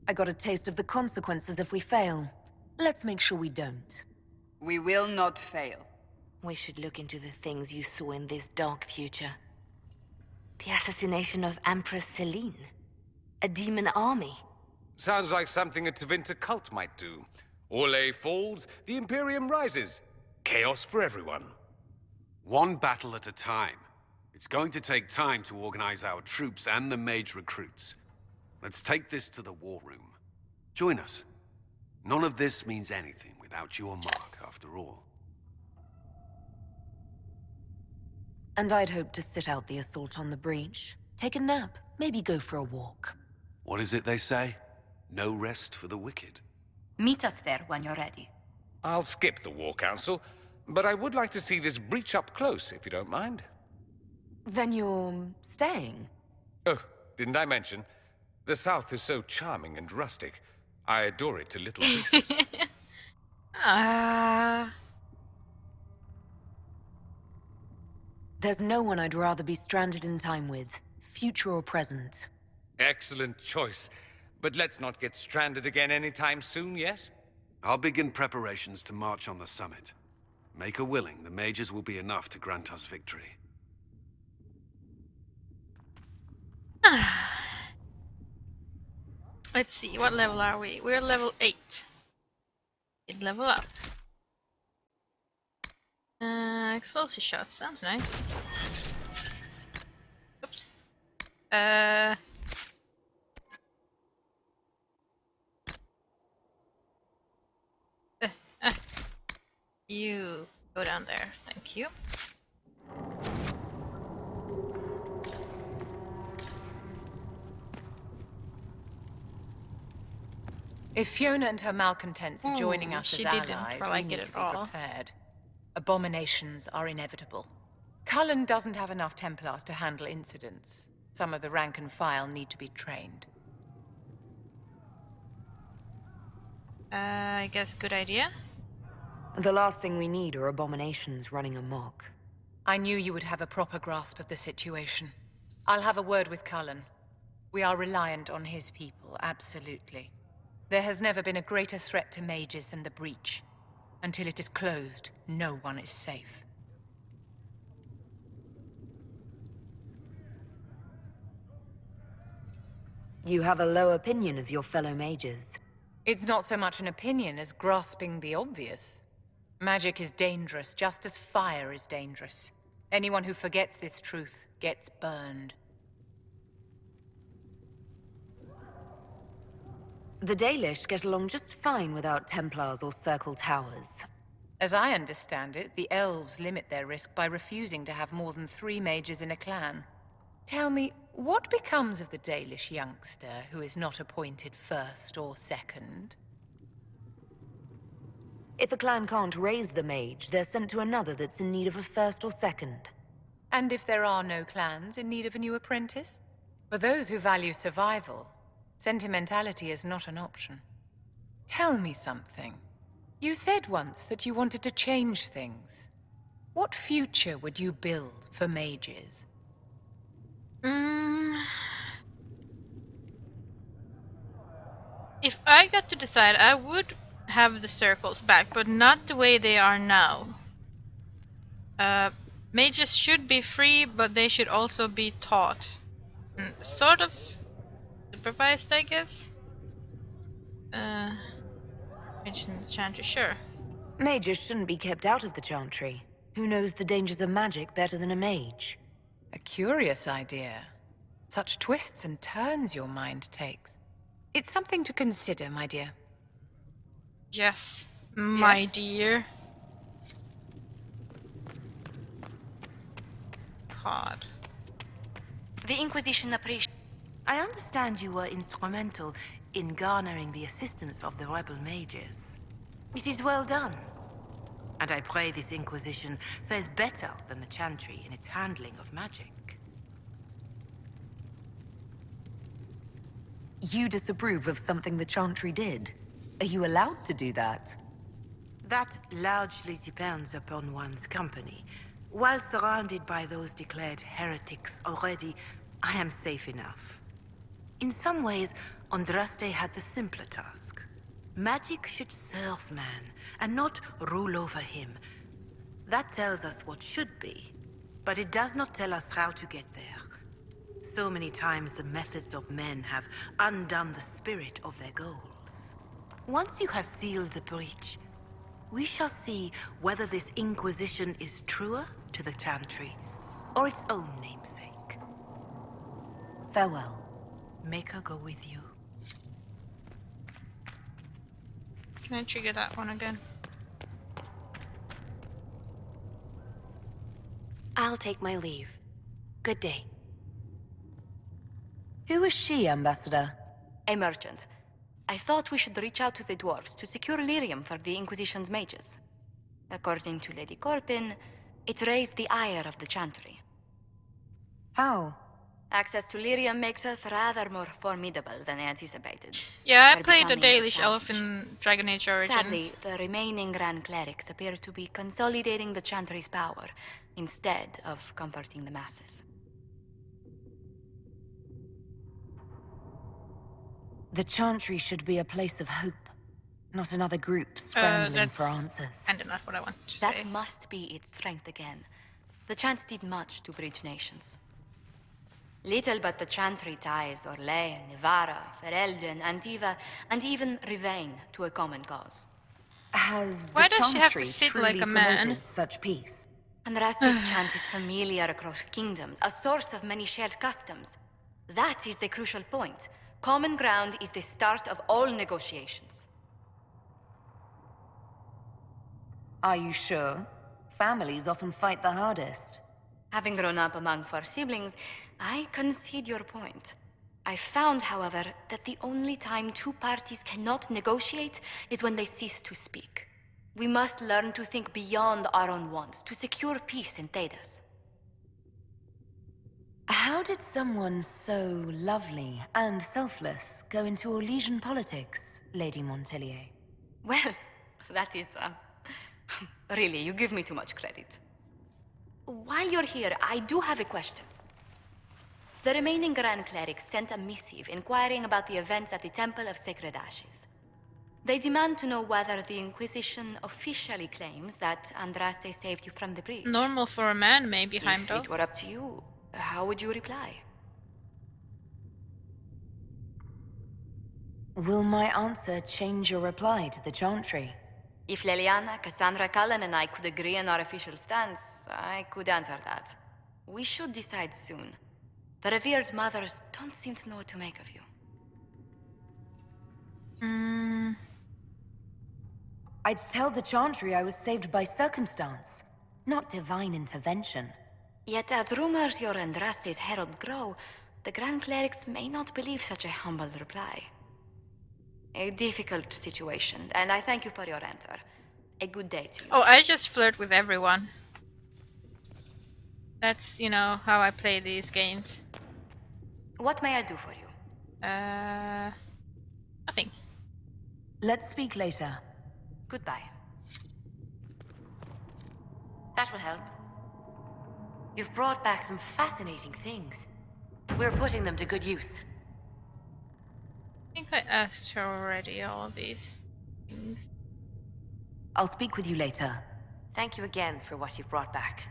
I got a taste of the consequences if we fail. Let's make sure we don't. We will not fail. We should look into the things you saw in this dark future. The assassination of Empress Celine. A demon army. Sounds like something a Tevinter cult might do. Orlais falls, the Imperium rises. Chaos for everyone. One battle at a time. It's going to take time to organize our troops and the mage recruits. Let's take this to the war room. Join us. None of this means anything without your mark, after all. And I'd hoped to sit out the assault on the breach. Take a nap, maybe go for a walk. What is it they say? No rest for the wicked. Meet us there when you're ready. I'll skip the War Council, but I would like to see this breach up close, if you don't mind. Then you're staying? Oh, didn't I mention? The South is so charming and rustic. I adore it to little pieces. There's no one I'd rather be stranded in time with, future or present. Excellent choice. But let's not get stranded again anytime soon, yes? I'll begin preparations to march on the summit. Maker willing, the mages will be enough to grant us victory. Let's see, what level are we? We're level 8. Did level up. Explosive shot, sounds nice. Oops. You go down there, thank you. If Fiona and her malcontents are joining us she as didn't allies, like we need it to at be all. prepared. Abominations are inevitable. Cullen doesn't have enough Templars to handle incidents. Some of the rank and file need to be trained. I guess good idea. The last thing we need are abominations running amok. I knew you would have a proper grasp of the situation. I'll have a word with Cullen. We are reliant on his people, absolutely. There has never been a greater threat to mages than the breach. Until it is closed, no one is safe. You have a low opinion of your fellow mages. It's not so much an opinion as grasping the obvious. Magic is dangerous, just as fire is dangerous. Anyone who forgets this truth gets burned. The Dalish get along just fine without Templars or Circle Towers. As I understand it, the elves limit their risk by refusing to have more than 3 mages in a clan. Tell me, what becomes of the Dalish youngster who is not appointed first or second? If a clan can't raise the mage, they're sent to another that's in need of a first or second. And if there are no clans in need of a new apprentice? For those who value survival, sentimentality is not an option. Tell me something. You said once that you wanted to change things. What future would you build for mages? If I got to decide, I would have the circles back, but not the way they are now. Mages should be free, but they should also be taught. Sort of supervised, I guess. Mage in the Chantry, sure. Mages shouldn't be kept out of the Chantry. Who knows the dangers of magic better than a mage? A curious idea. Such twists and turns your mind takes. It's something to consider, my dear. Yes, my Yes? dear. God. The Inquisition appreciates. I understand you were instrumental in garnering the assistance of the rebel mages. It is well done. And I pray this Inquisition fares better than the Chantry in its handling of magic. You disapprove of something the Chantry did. Are you allowed to do that? That largely depends upon one's company. While surrounded by those declared heretics already, I am safe enough. In some ways, Andraste had the simpler task. Magic should serve man, and not rule over him. That tells us what should be, but it does not tell us how to get there. So many times the methods of men have undone the spirit of their goals. Once you have sealed the breach, we shall see whether this Inquisition is truer to the Chantry, or its own namesake. Farewell. Make her go with you. Can I trigger that one again? I'll take my leave. Good day. Who is she, Ambassador? A merchant. I thought we should reach out to the dwarves to secure lyrium for the Inquisition's mages. According to Lady Corpin, it raised the ire of the Chantry. How? Access to lyrium makes us rather more formidable than anticipated. Yeah, I We're played the becoming a Dalish elf in Dragon Age Origins. Sadly, the remaining Grand Clerics appear to be consolidating the Chantry's power, instead of comforting the masses. The Chantry should be a place of hope, not another group scrambling for answers. Kinda not what I want to That say. must be its strength again. The Chants did much to bridge nations. Little but the Chantry ties Orlais, Nevarra, Ferelden, Antiva, and even Rivain to a common cause. Has Why the does she have to Chantry sit truly like a man? promoted such peace? Andraste's chant is familiar across kingdoms, a source of many shared customs. That is the crucial point. Common ground is the start of all negotiations. Are you sure? Families often fight the hardest. Having grown up among four siblings, I concede your point. I found, however, that the only time two parties cannot negotiate is when they cease to speak. We must learn to think beyond our own wants, to secure peace in Thedas. How did someone so lovely and selfless go into Orlesian politics, Lady Montelier? Well, that is, really, you give me too much credit. While you're here, I do have a question. The remaining Grand Clerics sent a missive inquiring about the events at the Temple of Sacred Ashes. They demand to know whether the Inquisition officially claims that Andraste saved you from the breach. Normal for a man, maybe, If Heimdall. it were up to you, how would you reply? Will my answer change your reply to the Chantry? If Leliana, Cassandra Cullen, and I could agree on our official stance, I could answer that. We should decide soon. The revered mothers don't seem to know what to make of you. I'd tell the Chantry I was saved by circumstance, not divine intervention. Yet as rumors your Andraste's herald grow, the Grand Clerics may not believe such a humble reply. A difficult situation, and I thank you for your answer. A good day to you. Oh, I just flirt with everyone. That's, you know, how I play these games. What may I do for you? Nothing. Let's speak later. Goodbye. That will help. You've brought back some fascinating things. We're putting them to good use. I think I asked her already all of these things. I'll speak with you later. Thank you again for what you've brought back.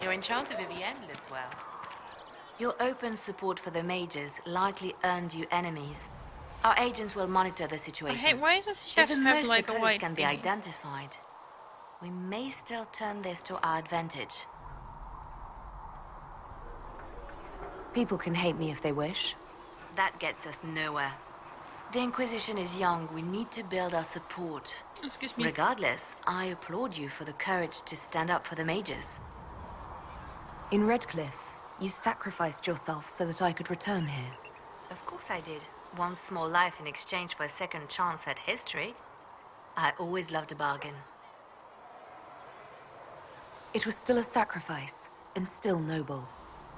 Your enchanter Vivienne lives well. Your open support for the mages likely earned you enemies. Our agents will monitor the situation. Hey, why does she have to If the have most like a opposed white can be thing? identified, we may still turn this to our advantage. People can hate me if they wish. That gets us nowhere. The Inquisition is young. We need to build our support. Excuse me. Regardless, I applaud you for the courage to stand up for the mages. In Redcliffe, you sacrificed yourself so that I could return here. Of course I did. One small life in exchange for a second chance at history. I always loved a bargain. It was still a sacrifice, and still noble.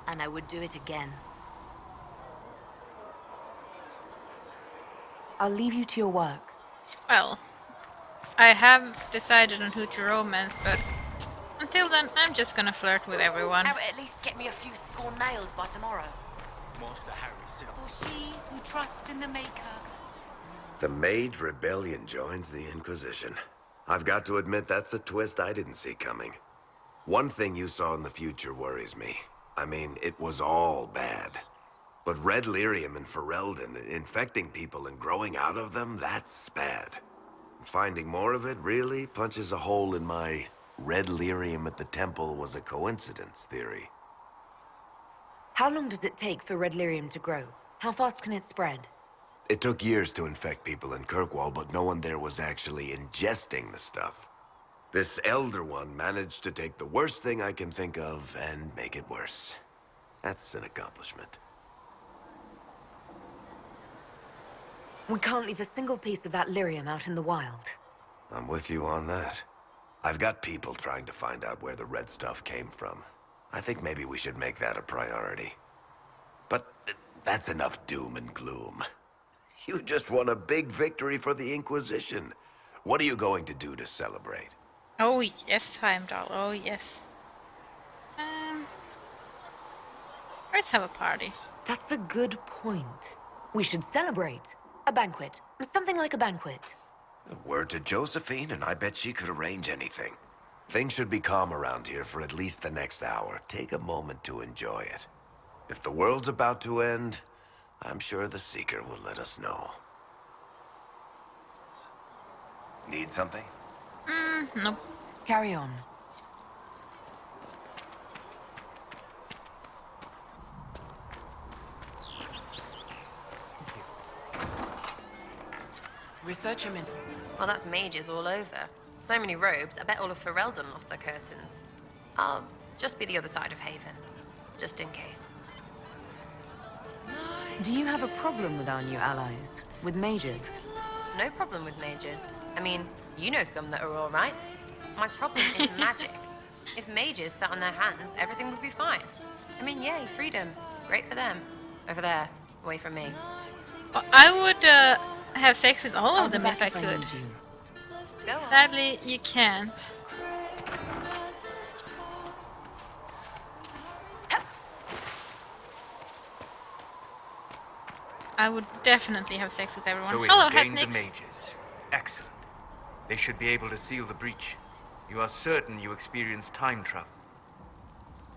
And I would do it again. I'll leave you to your work. Well, I have decided on who to romance, but until then, I'm just gonna flirt with everyone. How about at least get me a few score nails by tomorrow? Master Harry, for she who trusts in the Maker. The Mage Rebellion joins the Inquisition. I've got to admit that's a twist I didn't see coming. One thing you saw in the future worries me. I mean, it was all bad. But Red Lyrium and Ferelden, infecting people and growing out of them, that's bad. Finding more of it really punches a hole in my Red Lyrium at the temple was a coincidence theory. How long does it take for Red Lyrium to grow? How fast can it spread? It took years to infect people in Kirkwall, but no one there was actually ingesting the stuff. This Elder One managed to take the worst thing I can think of and make it worse. That's an accomplishment. We can't leave a single piece of that lyrium out in the wild. I'm with you on that. I've got people trying to find out where the red stuff came from. I think maybe we should make that a priority. But that's enough doom and gloom. You just won a big victory for the Inquisition. What are you going to do to celebrate? Oh yes, Heimdall. Oh yes. Let's have a party. That's a good point. We should celebrate. A banquet. Something like a banquet. Word to Josephine, and I bet she could arrange anything. Things should be calm around here for at least the next hour. Take a moment to enjoy it. If the world's about to end, I'm sure the Seeker will let us know. Need something? Nope. Carry on. Research him in. Well, that's mages all over. So many robes, I bet all of Ferelden lost their curtains. I'll just be the other side of Haven, just in case. Do you have a problem with our new allies? With mages? No problem with mages. I mean, you know some that are all right. My problem is magic. If mages sat on their hands, everything would be fine. I mean, yay, freedom. Great for them. Over there, away from me. Well, I would have sex with all of them if I could. Go on. Sadly, you can't. I would definitely have sex with everyone. So we Hello, have gained the Hatnix. mages. Excellent. They should be able to seal the breach. You are certain you experienced time travel.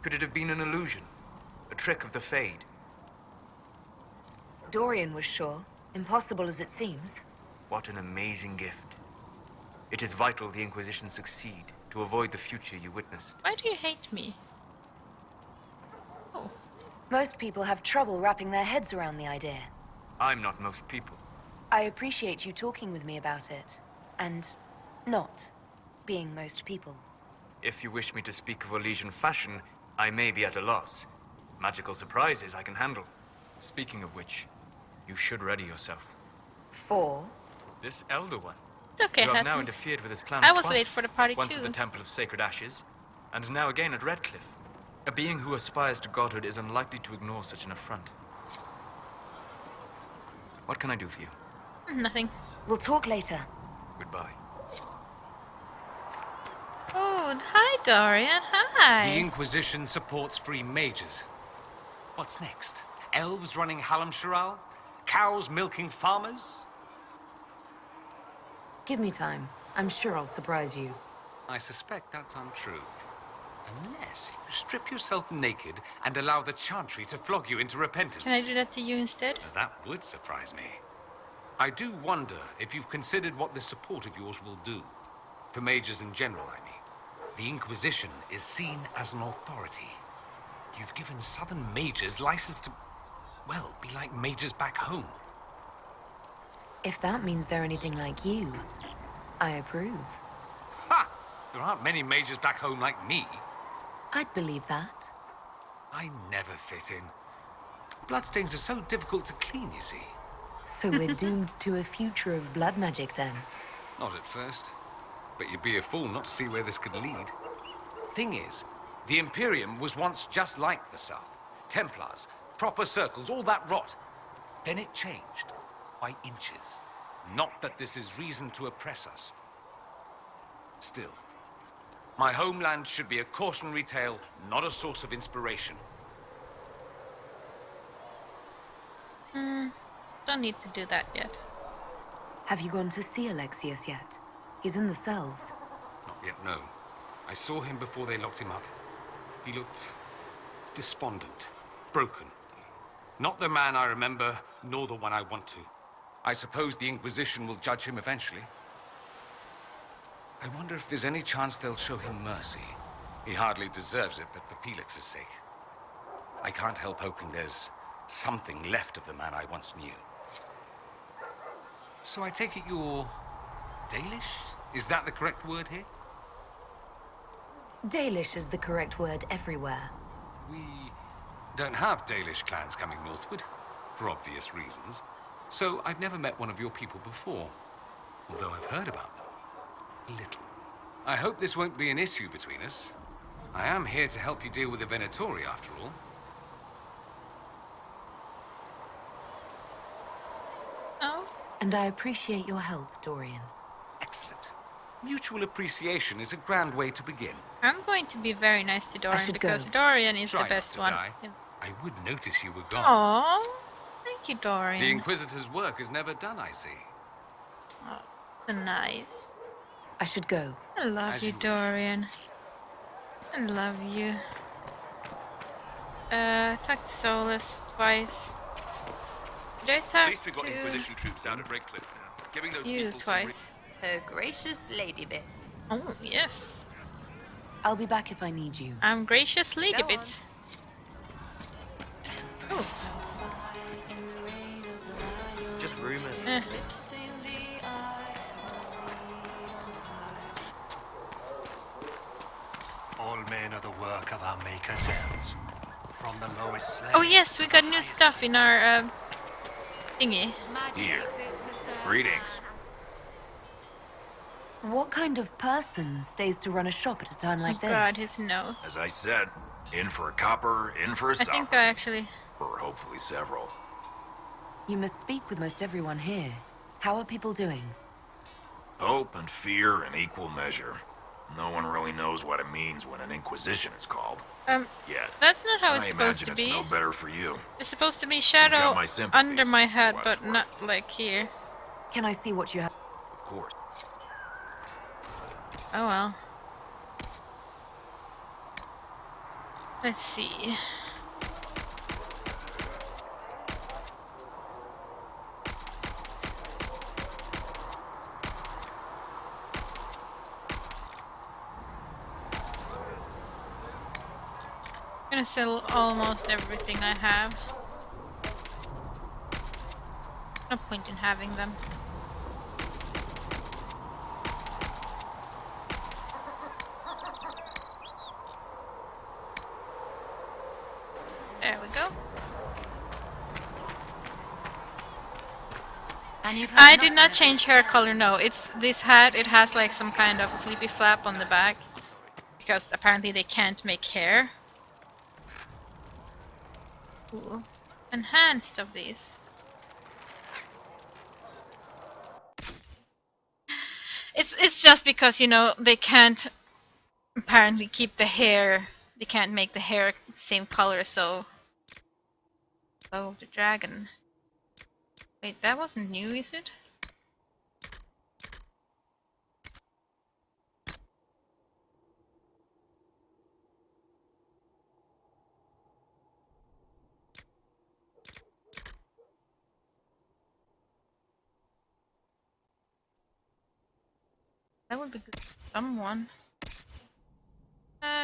Could it have been an illusion? A trick of the Fade? Dorian was sure. Impossible as it seems. What an amazing gift. It is vital the Inquisition succeed to avoid the future you witnessed. Why do you hate me? Oh. Most people have trouble wrapping their heads around the idea. I'm not most people. I appreciate you talking with me about it. And not being most people. If you wish me to speak of Orlesian fashion, I may be at a loss. Magical surprises I can handle. Speaking of which, you should ready yourself. For? This Elder One. It's okay, You have now Hatnix. interfered with his plans I was twice. late for the party Once too. at the Temple of Sacred Ashes, and now again at Redcliffe. A being who aspires to godhood is unlikely to ignore such an affront. What can I do for you? Nothing. We'll talk later. Goodbye. Oh, hi, Dorian. Hi. The Inquisition supports free mages. What's next? Elves running Hallamsharal? Cows milking farmers? Give me time. I'm sure I'll surprise you. I suspect that's untrue. Unless you strip yourself naked and allow the Chantry to flog you into repentance. Can I do that to you instead? Now, that would surprise me. I do wonder if you've considered what this support of yours will do. For mages in general, I mean. The Inquisition is seen as an authority. You've given Southern mages license to, well, be like mages back home. If that means they're anything like you, I approve. Ha! There aren't many mages back home like me. I'd believe that. I never fit in. Bloodstains are so difficult to clean, you see. So we're doomed to a future of blood magic then. Not at first. But you'd be a fool not to see where this could lead. Thing is, the Imperium was once just like the South. Templars, proper circles, all that rot. Then it changed. By inches. Not that this is reason to oppress us. Still, my homeland should be a cautionary tale, not a source of inspiration. Don't need to do that yet. Have you gone to see Alexius yet? He's in the cells. Not yet, no. I saw him before they locked him up. He looked despondent, broken. Not the man I remember, nor the one I want to. I suppose the Inquisition will judge him eventually. I wonder if there's any chance they'll show him mercy. He hardly deserves it, but for Felix's sake. I can't help hoping there's something left of the man I once knew. So I take it you're Dalish? Is that the correct word here? Dalish is the correct word everywhere. We don't have Dalish clans coming northward, for obvious reasons. So I've never met one of your people before, although I've heard about them. A little. I hope this won't be an issue between us. I am here to help you deal with the Venatori, after all. And I appreciate your help, Dorian. Excellent. Mutual appreciation is a grand way to begin. I'm going to be very nice to Dorian should because go. Dorian is Try the not best to one. die. I would notice you were gone. Aww, thank you, Dorian. The Inquisitor's work is never done, I see. Oh, so nice. I should go. I love As you, you wish. Dorian. I love you. Talk to Solus twice. Did I talk At least we've got to Inquisition troops out at Red Cliff now, giving those you people twice? Her gracious lady bit. Oh, yes. I'll be back if I need you. I'm gracious lady Go on. bits. Oh. Just rumors. All men are the work of our Maker's hands. From the lowest slave. Oh yes, we got new stuff in our thingy. Here. Greetings. What kind of person stays to run a shop at a time like this? God, his nose. As I said, in for a copper, in for a I sovereign. think I actually. Or hopefully several. You must speak with most everyone here. How are people doing? Hope and fear in equal measure. No one really knows what it means when an Inquisition is called. Yet. That's not how it's I supposed to imagine be. it's no better for you. It's supposed to be got shadow my sympathies, under my head, for what but it's not like here. Can I see what you have? Of course. Oh well. Let's see. I'm gonna sell almost everything I have. No point in having them. There we go. I did not change hair color, no. It's this hat, it has like some kind of flippy flap on the back. Because apparently they can't make hair. Ooh. Enhanced of these. It's just because, you know, they can't apparently keep the hair. They can't make the hair same color, so. Oh, the dragon. Wait, that wasn't new, is it? That would be good for someone.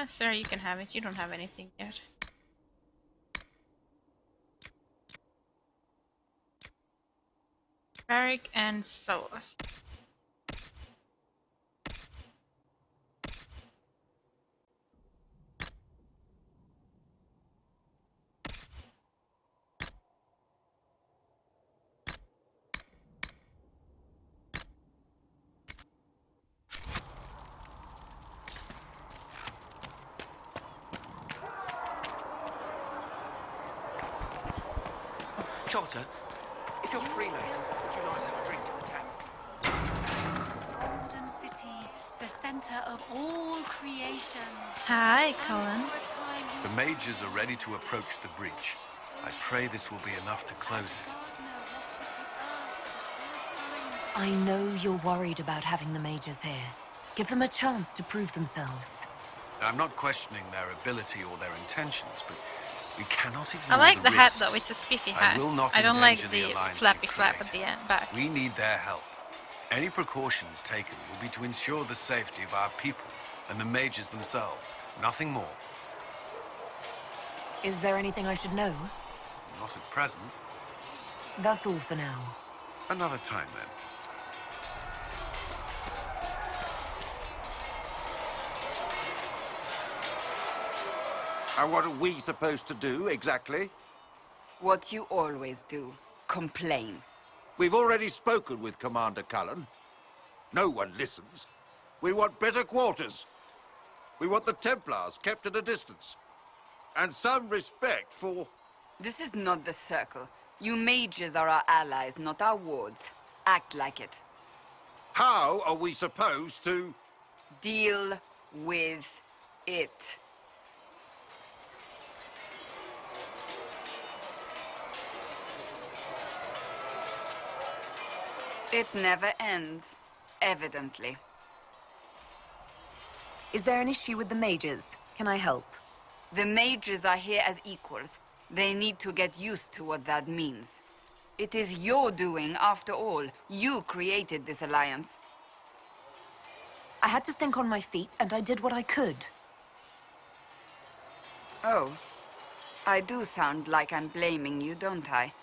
Sir, you can have it. You don't have anything yet. Varric and Solus. Charter, if you're free later, would you like to have a drink at the tavern? Golden City, the center of all creation. Hi, Colin. The mages are ready to approach the breach. I pray this will be enough to close it. I know you're worried about having the mages here. Give them a chance to prove themselves. I'm not questioning their ability or their intentions, but we cannot I ignore like the hat risks. though, it's a spiffy hat. I will not I don't like endanger the alliance flappy we flap create. at the end back. We need their help. Any precautions taken will be to ensure the safety of our people and the mages themselves. Nothing more. Is there anything I should know? Not at present. That's all for now. Another time then. And what are we supposed to do, exactly? What you always do. Complain. We've already spoken with Commander Cullen. No one listens. We want better quarters. We want the Templars kept at a distance. And some respect for... This is not the Circle. You mages are our allies, not our wards. act like it. How are we supposed to... Deal with it. It never ends, evidently. Is there an issue with the mages? Can I help? The mages are here as equals. They need to get used to what that means. It is your doing, after all. You created this alliance. I had to think on my feet, and I did what I could. Oh. I do sound like I'm blaming you, don't I?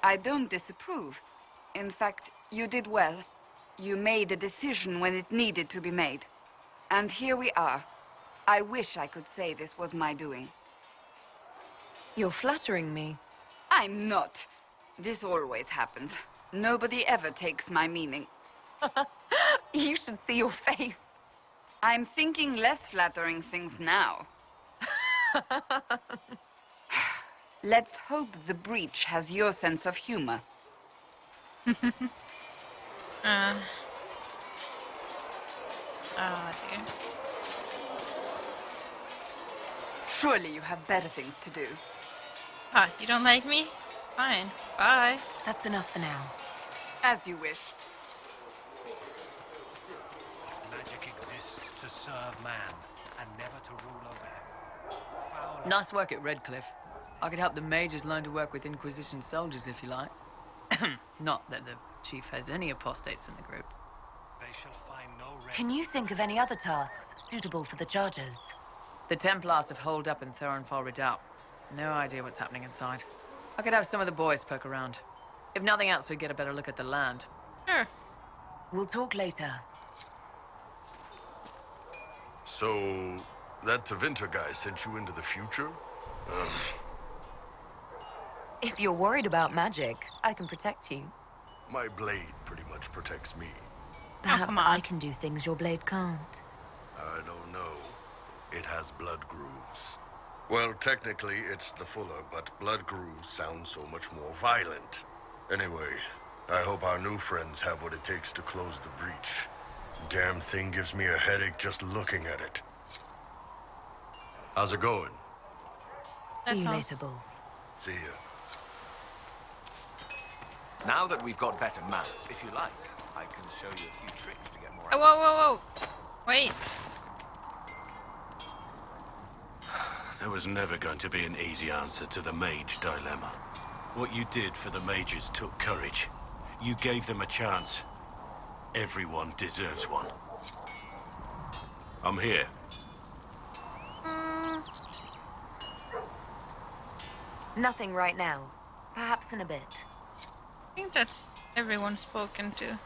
I don't disapprove. In fact, you did well. You made a decision when it needed to be made. And here we are. I wish I could say this was my doing. You're flattering me. I'm not. This always happens. Nobody ever takes my meaning. You should see your face. I'm thinking less flattering things now. Let's hope the breach has your sense of humor. Oh dear. Surely you have better things to do. Ah, you don't like me? Fine. Bye. That's enough for now. As you wish. Magic exists to serve man, and never to rule over him. Nice work at Redcliffe. I could help the mages learn to work with Inquisition soldiers if you like. Not that the chief has any apostates in the group. They shall find no rest. Can you think of any other tasks suitable for the Chargers? The Templars have holed up in Thorinfal Redoubt. No idea what's happening inside. I could have some of the boys poke around. If nothing else, we get a better look at the land. Sure. We'll talk later. So, that Tevinter guy sent you into the future? If you're worried about magic, I can protect you. My blade pretty much protects me. Perhaps I can do things your blade can't. I don't know. It has blood grooves. Well, technically, it's the Fuller, but blood grooves sound so much more violent. Anyway, I hope our new friends have what it takes to close the breach. Damn thing gives me a headache just looking at it. How's it going? See you later, Bull. See ya. Now that we've got better maps, if you like, I can show you a few tricks to get more Oh, whoa, whoa, whoa. Wait. There was never going to be an easy answer to the mage dilemma. What you did for the mages took courage. You gave them a chance. Everyone deserves one. I'm here. Nothing right now. Perhaps in a bit. I think that's everyone spoken to.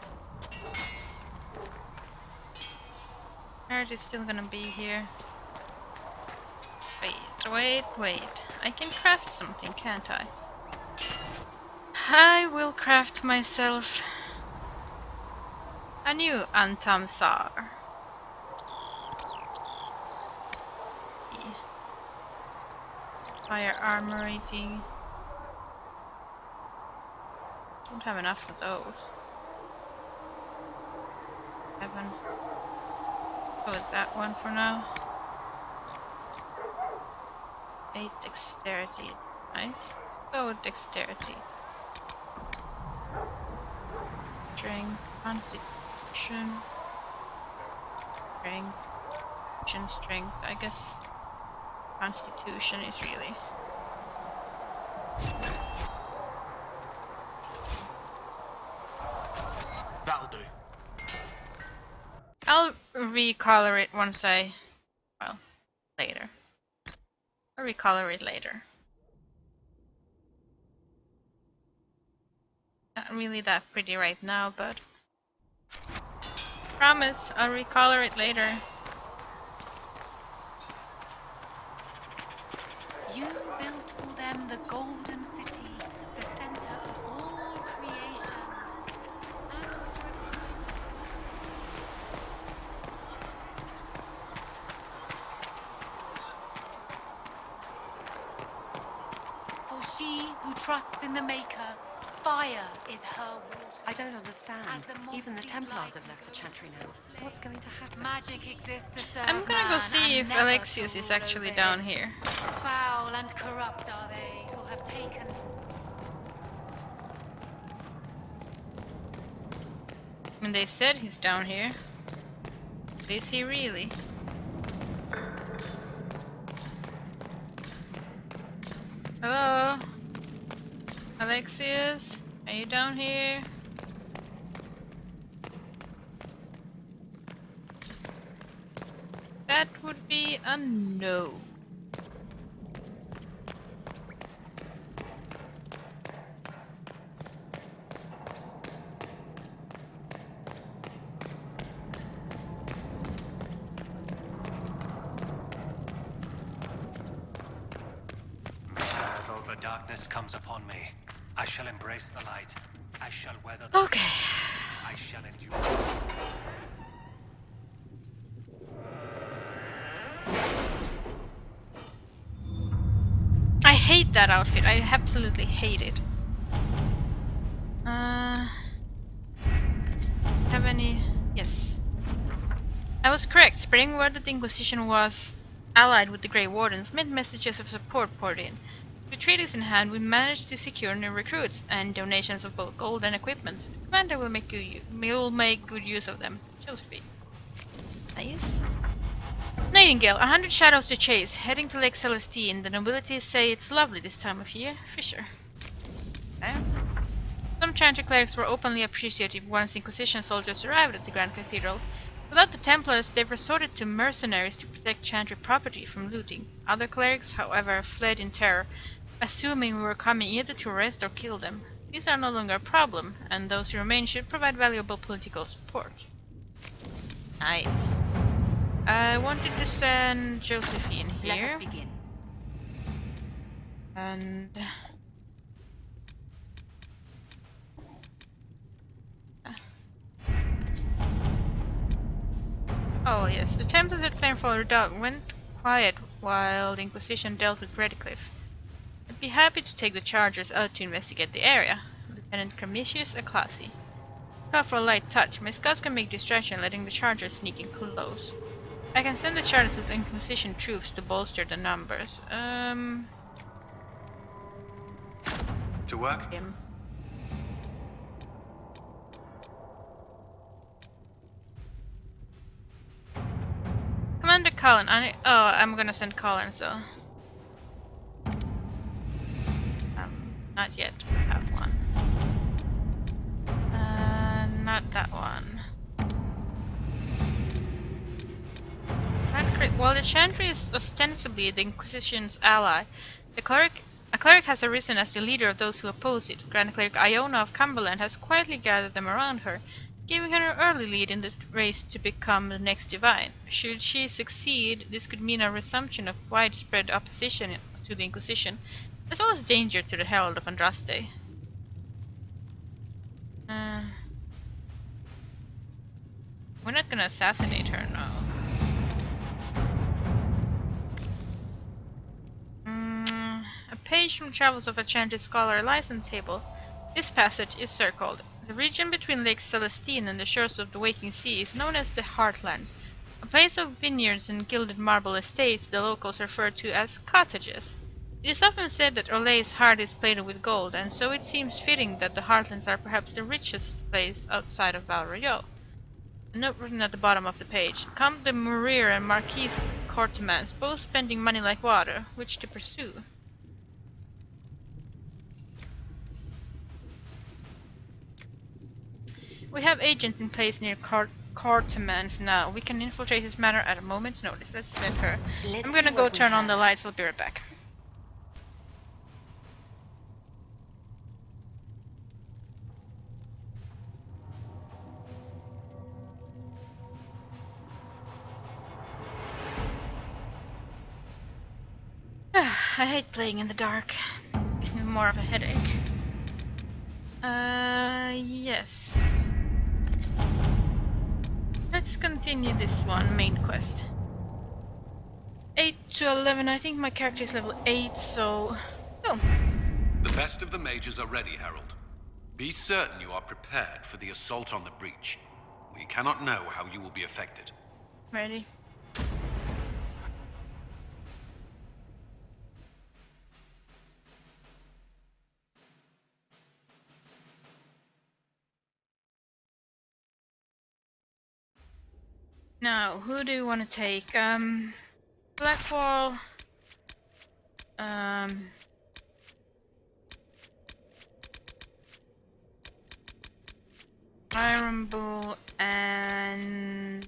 Earth is still gonna be here. Wait. I can craft something, can't I? I will craft myself a new Antamsar. Fire armor rating. Don't have enough of those. 7. Go with that one for now. 8 dexterity. Nice. Go with dexterity. Strength, constitution, strength. I guess constitution is really. That'll do. I'll recolor it once later. I'll recolor it later. Not really that pretty right now, but promise I'll recolor it later. You built for them the golden city, the center of all creation. For she who trusts in the Maker fire is her water. I don't understand. As the moth Even the feeds Templars light have left the Chantry now. What's going to happen? Magic exists to serve I'm gonna go man see and if never Alexius to is rule actually over down him. here. Foul and corrupt are they who have taken. I mean, they said he's down here. Is he really? Hello? Alexius? Are you down here? That would be a no. Though the darkness comes upon me, I shall embrace the light. I shall weather the Okay. I shall endure. I hate that outfit. I absolutely hate it. Have any? Yes. I was correct. Spreading word that the Inquisition was allied with the Grey Wardens meant messages of support poured in. With treaties in hand, we managed to secure new recruits and donations of both gold and equipment. The commander will make good use of them. Josephine. Nice. Nightingale, 100 shadows to chase, heading to Lake Celestine. The nobility say it's lovely this time of year. Fisher. Okay. Some Chantry clerics were openly appreciative once Inquisition soldiers arrived at the Grand Cathedral. Without the Templars, they've resorted to mercenaries to protect Chantry property from looting. Other clerics, however, fled in terror, assuming we were coming either to arrest or kill them. These are no longer a problem, and those who remain should provide valuable political support. Nice. I wanted to send Josephine here. Let us begin. And oh yes, the Templars at Planefall Redoubt went quiet while the Inquisition dealt with Redcliffe. I'd be happy to take the Chargers out to investigate the area. Lieutenant Cremisius Aclassi. Call for a light touch. My scouts can make distraction, letting the Chargers sneak in close. I can send the Chargers with Inquisition troops to bolster the numbers. To work? Commander Cullen, I'm gonna send Cullen, so... not yet. We have one. Not that one. While the Chantry is ostensibly the Inquisition's ally, a cleric has arisen as the leader of those who oppose it. Grand Cleric Iona of Cumberland has quietly gathered them around her, giving her an early lead in the race to become the next Divine. Should she succeed, this could mean a resumption of widespread opposition to the Inquisition, as well as danger to the Herald of Andraste. We're not gonna assassinate her, no. A page from Travels of a Chantry Scholar lies on the table. This passage is circled. The region between Lake Celestine and the shores of the Waking Sea is known as the Heartlands, a place of vineyards and gilded marble estates the locals refer to as cottages. It is often said that Orlay's heart is plated with gold, and so it seems fitting that the Heartlands are perhaps the richest place outside of Val Royeaux. A note written at the bottom of the page. Count de Mourir and Marquise Courtemans, both spending money like water. Which to pursue? We have agents in place near Courtemans now. We can infiltrate his manor at a moment's notice. Let's send her. I'm gonna go turn on the lights. I'll be right back. I hate playing in the dark. Gives me more of a headache. Yes. Let's continue this one, main quest. 8 to 11, I think my character is level 8, so... Oh. The best of the mages are ready, Herald. Be certain you are prepared for the assault on the breach. We cannot know how you will be affected. Ready. Now, who do you want to take? Blackwall. Iron Bull and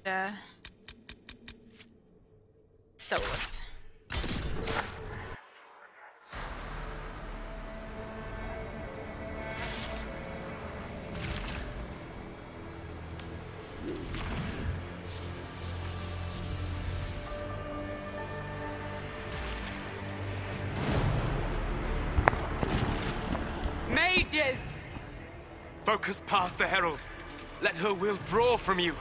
Solus. Mages! Focus past the Herald. Let her will draw from you.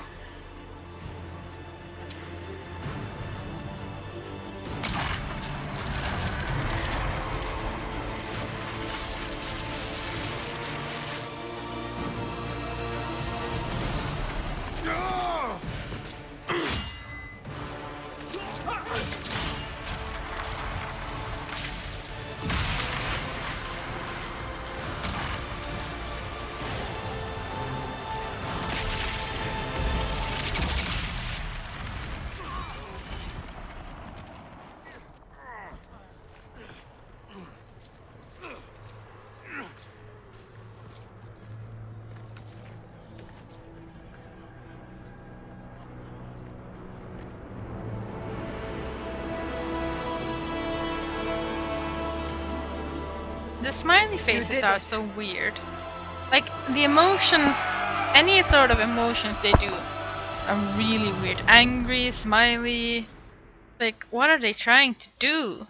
The smiley faces are so weird. Like, the emotions, any sort of emotions they do are really weird. Angry, smiley. Like, what are they trying to do?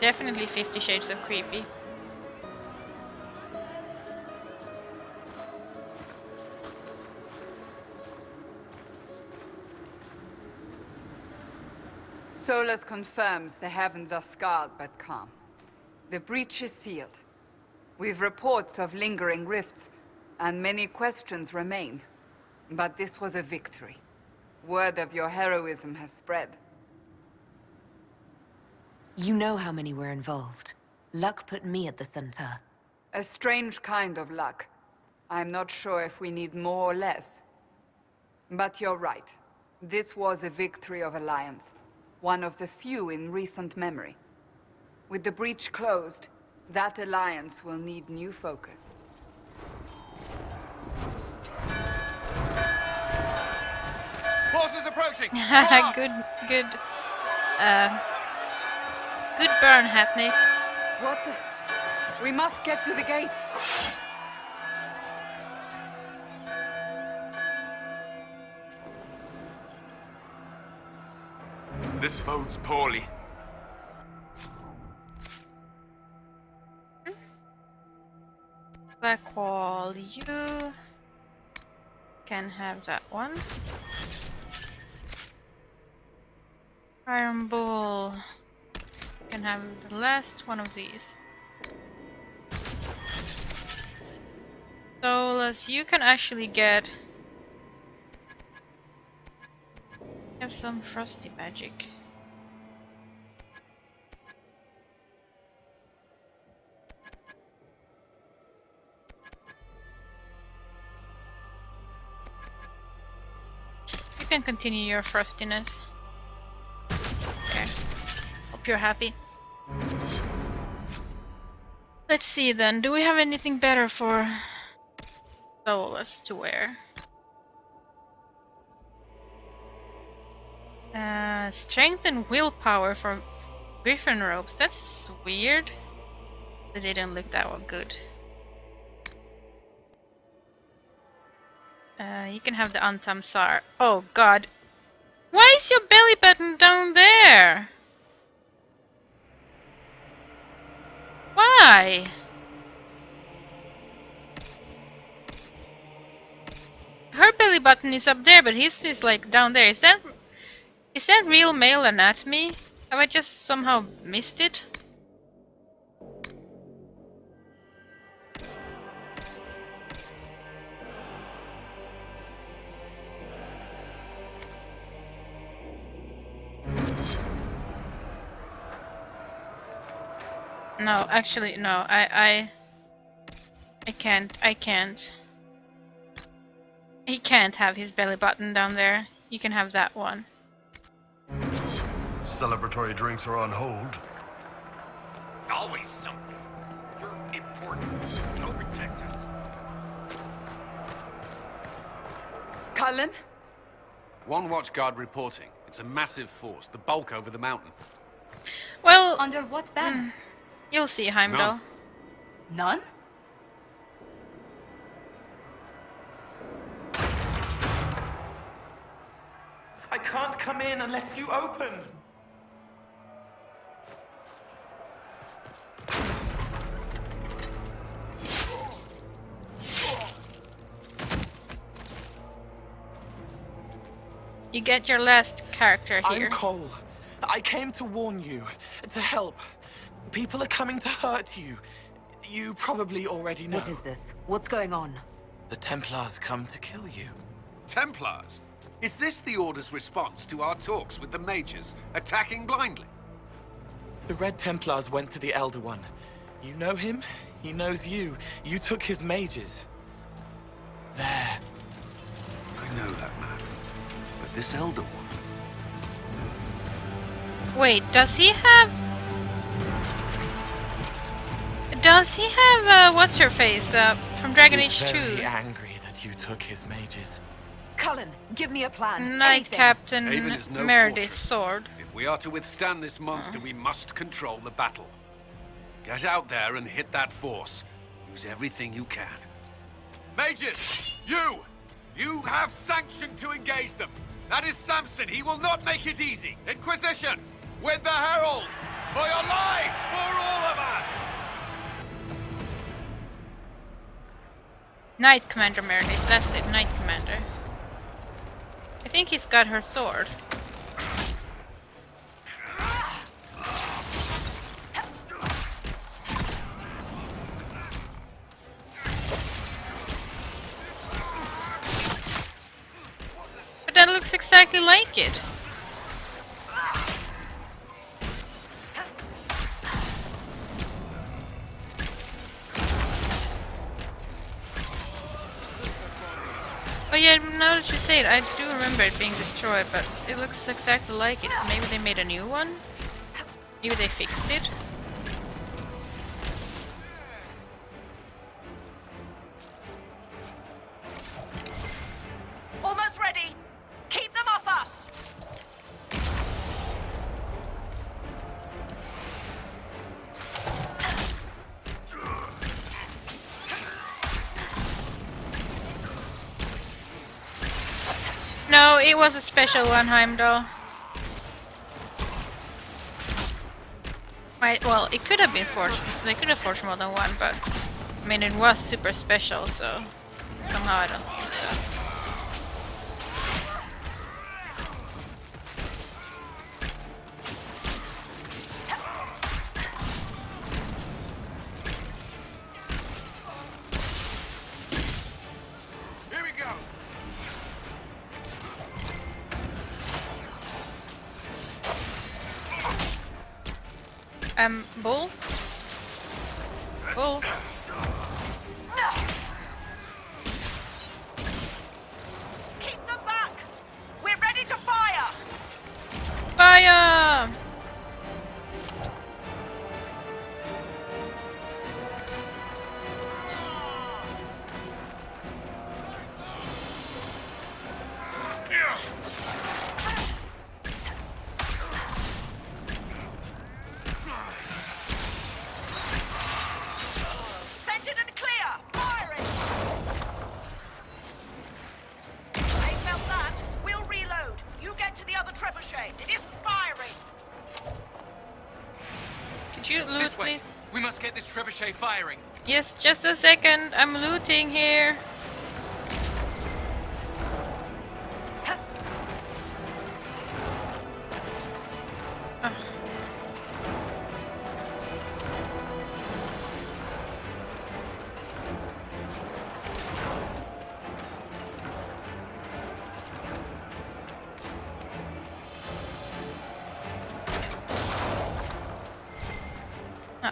Definitely 50 Shades of Creepy. Solus confirms the heavens are scarred but calm. The breach is sealed. We've reports of lingering rifts, and many questions remain. But this was a victory. Word of your heroism has spread. You know how many were involved. Luck put me at the center. A strange kind of luck. I'm not sure if we need more or less. But you're right. This was a victory of Alliance. One of the few in recent memory. With the breach closed, that alliance will need new focus. Forces approaching! Good burn, Hapnik. What the? We must get to the gates! This bodes poorly. Blackwall, you can have that one. Iron Bull can have the last one of these. Solus, you can actually get have some frosty magic. You can continue your frostiness. Okay. Hope you're happy. Let's see then, do we have anything better for Solus to wear? Strength and willpower for Griffin robes. That's weird. They didn't look that well good. You can have the Antamsar. Oh god. Why is your belly button down there? Why? Her belly button is up there, but his is like down there. Is that real male anatomy? Have I just somehow missed it? No, actually, no. I can't. He can't have his belly button down there. You can have that one. Celebratory drinks are on hold. Always something. You're important. Go protect us. Cullen? One watchguard reporting. It's a massive force, the bulk over the mountain. Well, under what banner? You'll see, Heimdall. None? I can't come in unless you open. You get your last character here. I'm Cole. I came to warn you, to help. People are coming to hurt you. You probably already know. What is this? What's going on? The Templars come to kill you. Templars? Is this the Order's response to our talks with the mages, attacking blindly? The Red Templars went to the Elder One. You know him, he knows you. You took his mages. There. I know that man. But this Elder One... Wait, does he have... what's-her-face, from Dragon Age 2? Very angry that you took his mages. Cullen, give me a plan. Knight Captain Haven is no Meredith's fortress. sword. If we are to withstand this monster, we must control the battle. Get out there and hit that force. Use everything you can. Mages! You have sanction to engage them. That is Samson. He will not make it easy. Inquisition! With the Herald! For your lives! For all of us! Knight Commander Meredith, that's it, Knight Commander. I think he's got her sword. But that looks exactly like it. Oh yeah, now that you say it, I do remember it being destroyed, but it looks exactly like it, so maybe they made a new one? Maybe they fixed it? Almost ready. Keep them off us. No, it was a special one, Heimdall. Right, well, it could have been forged. They could have forged more than one, but I mean, it was super special, so somehow I don't think so. Here we go. Bull? Bull? Keep them back. We're ready to fire. Fire! trebuchet firing. Yes, just a second. I'm looting here.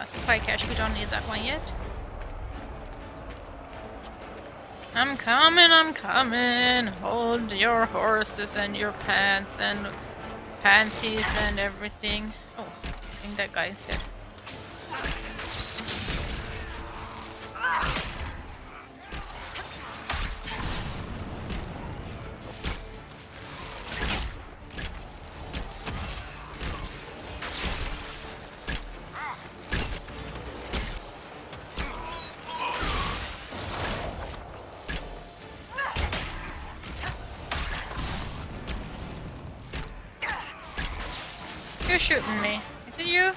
Supply cache, we don't need that one yet. I'm coming. Hold your horses and your pants and panties and everything. Oh, I think that guy is dead. You're shooting me. Is it you?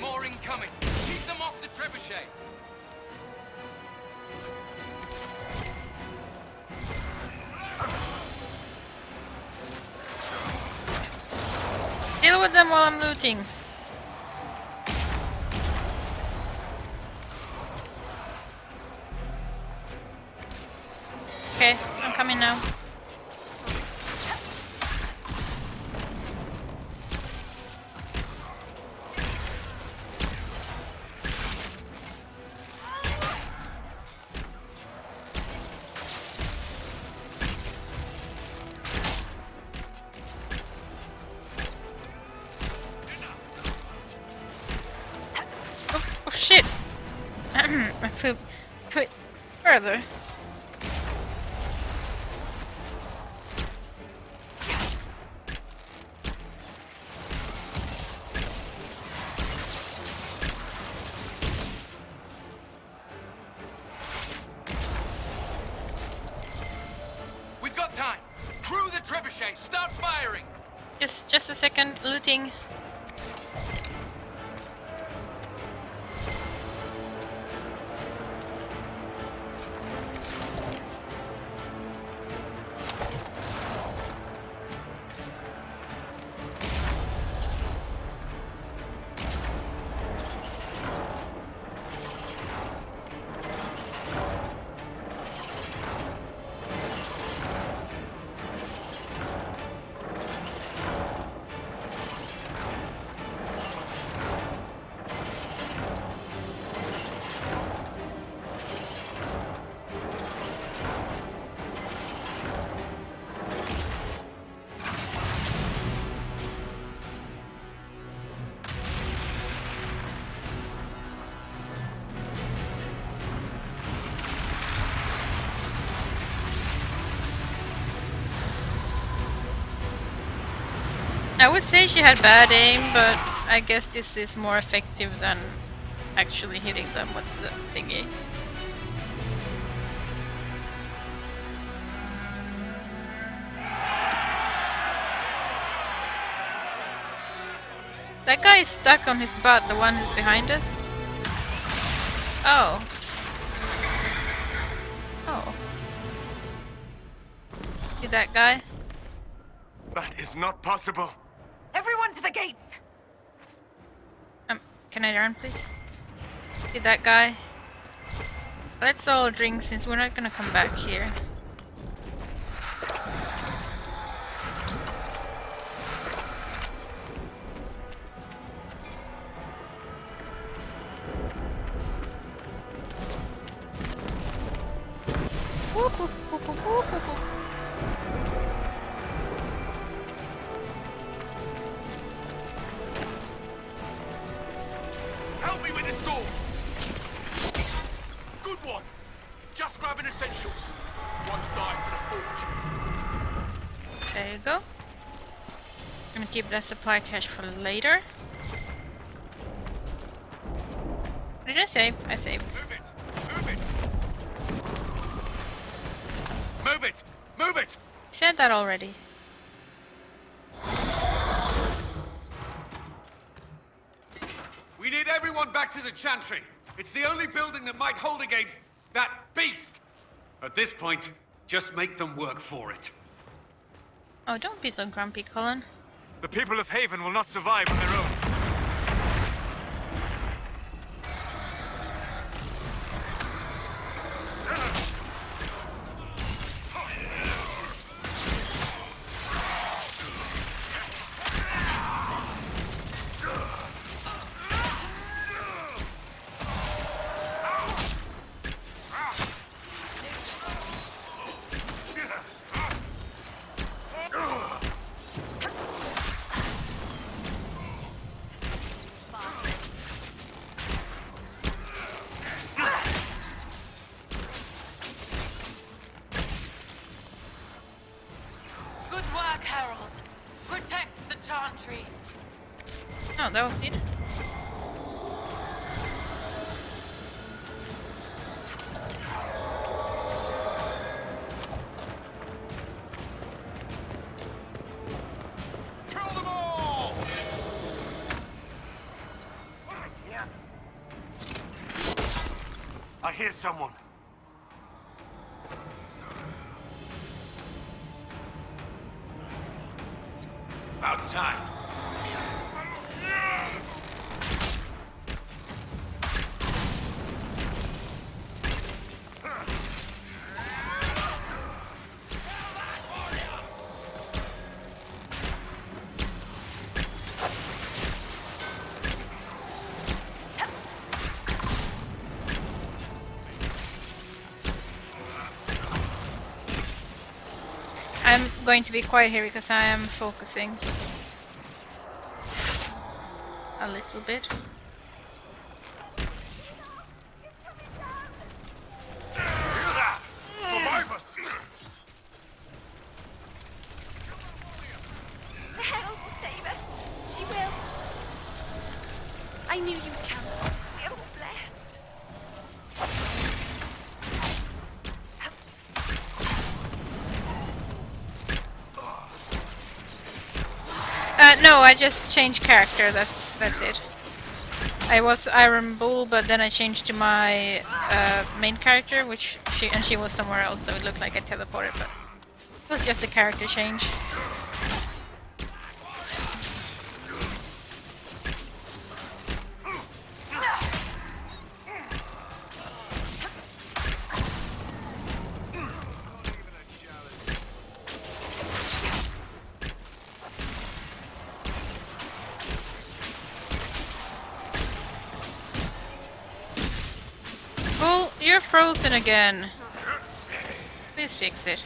More incoming. Keep them off the trebuchet. Deal with them while I'm looting. Okay, I'm coming now. Oh shit! I flew further. We've got time. Crew the trebuchet. Start firing. Just a second, looting. I would say she had bad aim, but I guess this is more effective than actually hitting them with the thingy. That guy is stuck on his butt, the one who's behind us. Oh. Oh. See that guy? That is not possible. Everyone to the gates! Can I run, please? See that guy? Let's all drink since we're not gonna come back here. Whoop, whoop, whoop, whoop, whoop, whoop. Help me with this door! Good one! Just grabbing essentials. One die for the forge. There you go. Gonna keep that supply cache for later. What did I save? I saved. Move it! said that already. We need everyone back to the Chantry. It's the only building that might hold against that beast. At this point, just make them work for it. Oh, don't be so grumpy, Colin. The people of Haven will not survive on their own. Good work, Harold. Protect the Chantry. Oh, that was it. Kill them all! I hear someone. About time. I'm going to be quiet here because I am focusing a little bit. Hear that? Survivors! The Herald will save us. She will. I knew you'd come. We're all blessed. No, I just changed character. That's it. I was Iron Bull, but then I changed to my main character, which she was somewhere else, so it looked like I teleported, but it was just a character change. Bull, you're frozen again. Please fix it.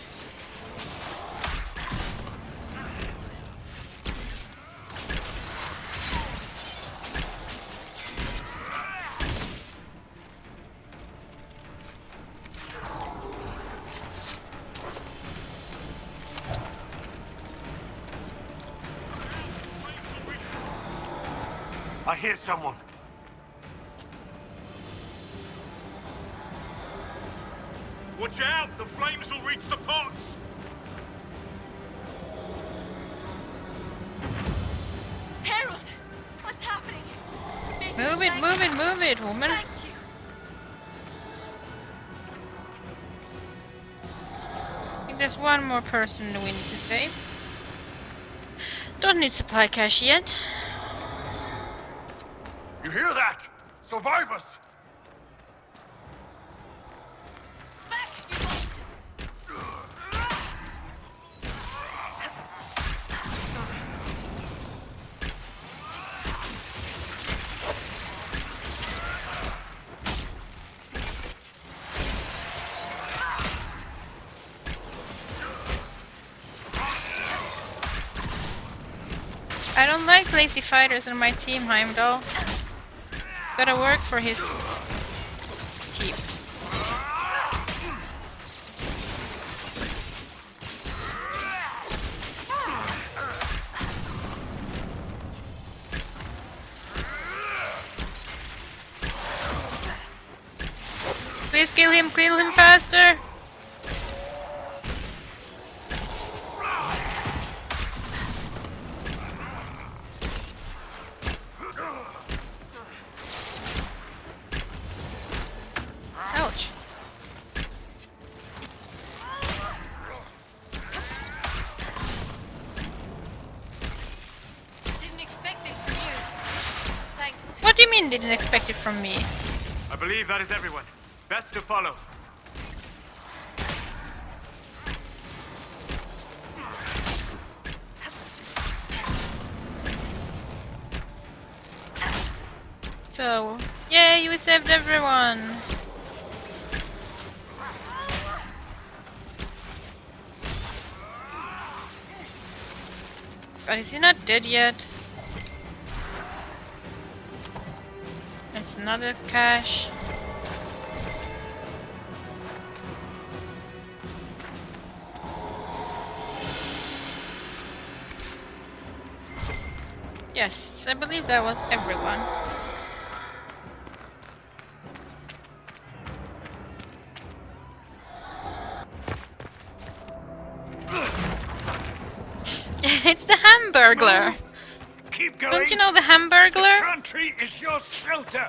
I hear someone. Watch out! The flames will reach the pots! Harold, what's happening? Move it, move it, move it, woman. Thank you. I think there's one more person we need to save. Don't need supply cache yet. You hear that? Survivors! I don't like lazy fighters on my team, Heimdall. Gotta work for his keep. Please kill him faster! Ouch. Didn't expect this from you. Thanks. What do you mean didn't expect it from me? I believe that is everyone. Best to follow. So, yay, we saved everyone! But is he not dead yet? There's another cache. Yes, I believe that was everyone. It's the Hamburglar! Move. Keep going. Don't you know the Hamburglar? The country is your shelter.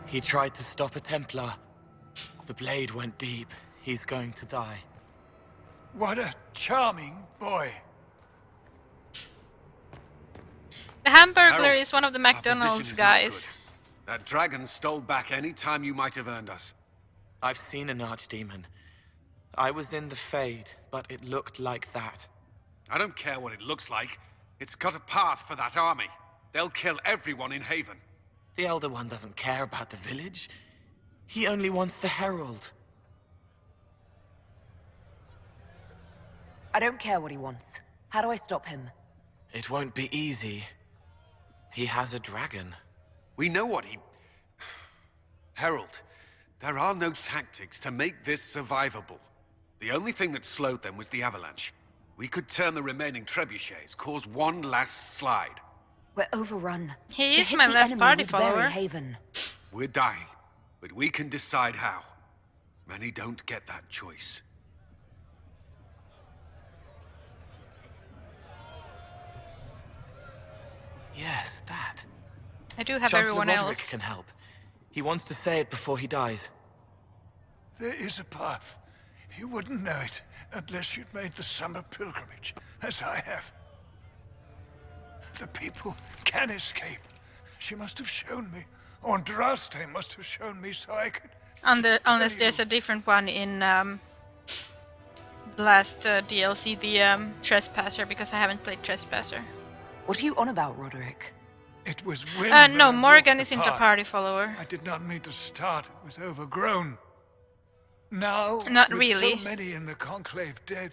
He tried to stop a Templar. The blade went deep. He's going to die. What a charming boy. The Hamburglar Harold, is one of the our position McDonald's is not guys. good. That dragon stole back any time you might have earned us. I've seen an archdemon. I was in the Fade, but it looked like that. I don't care what it looks like. It's got a path for that army. They'll kill everyone in Haven. The Elder One doesn't care about the village. He only wants the Herald. I don't care what he wants. How do I stop him? It won't be easy. He has a dragon. We know what he... Herald, there are no tactics to make this survivable. The only thing that slowed them was the avalanche. We could turn the remaining trebuchets, cause one last slide. We're overrun. He To is hit my the last enemy party would bury follower. Haven. We're dying, but we can decide how. Many don't get that choice. Yes, that. I do have Chancellor everyone Roderick else. can help. He wants to say it before he dies. There is a path. You wouldn't know it unless you'd made the summer pilgrimage, as I have. The people can escape. She must have shown me. Or Andraste must have shown me so I could... Unless there's a different one in last DLC, the Trespasser, because I haven't played Trespasser. What are you on about, Roderick? It was women. No, Morgan isn't a party follower. I did not mean to start it with overgrown. Now, Not with really. so many in the Conclave dead,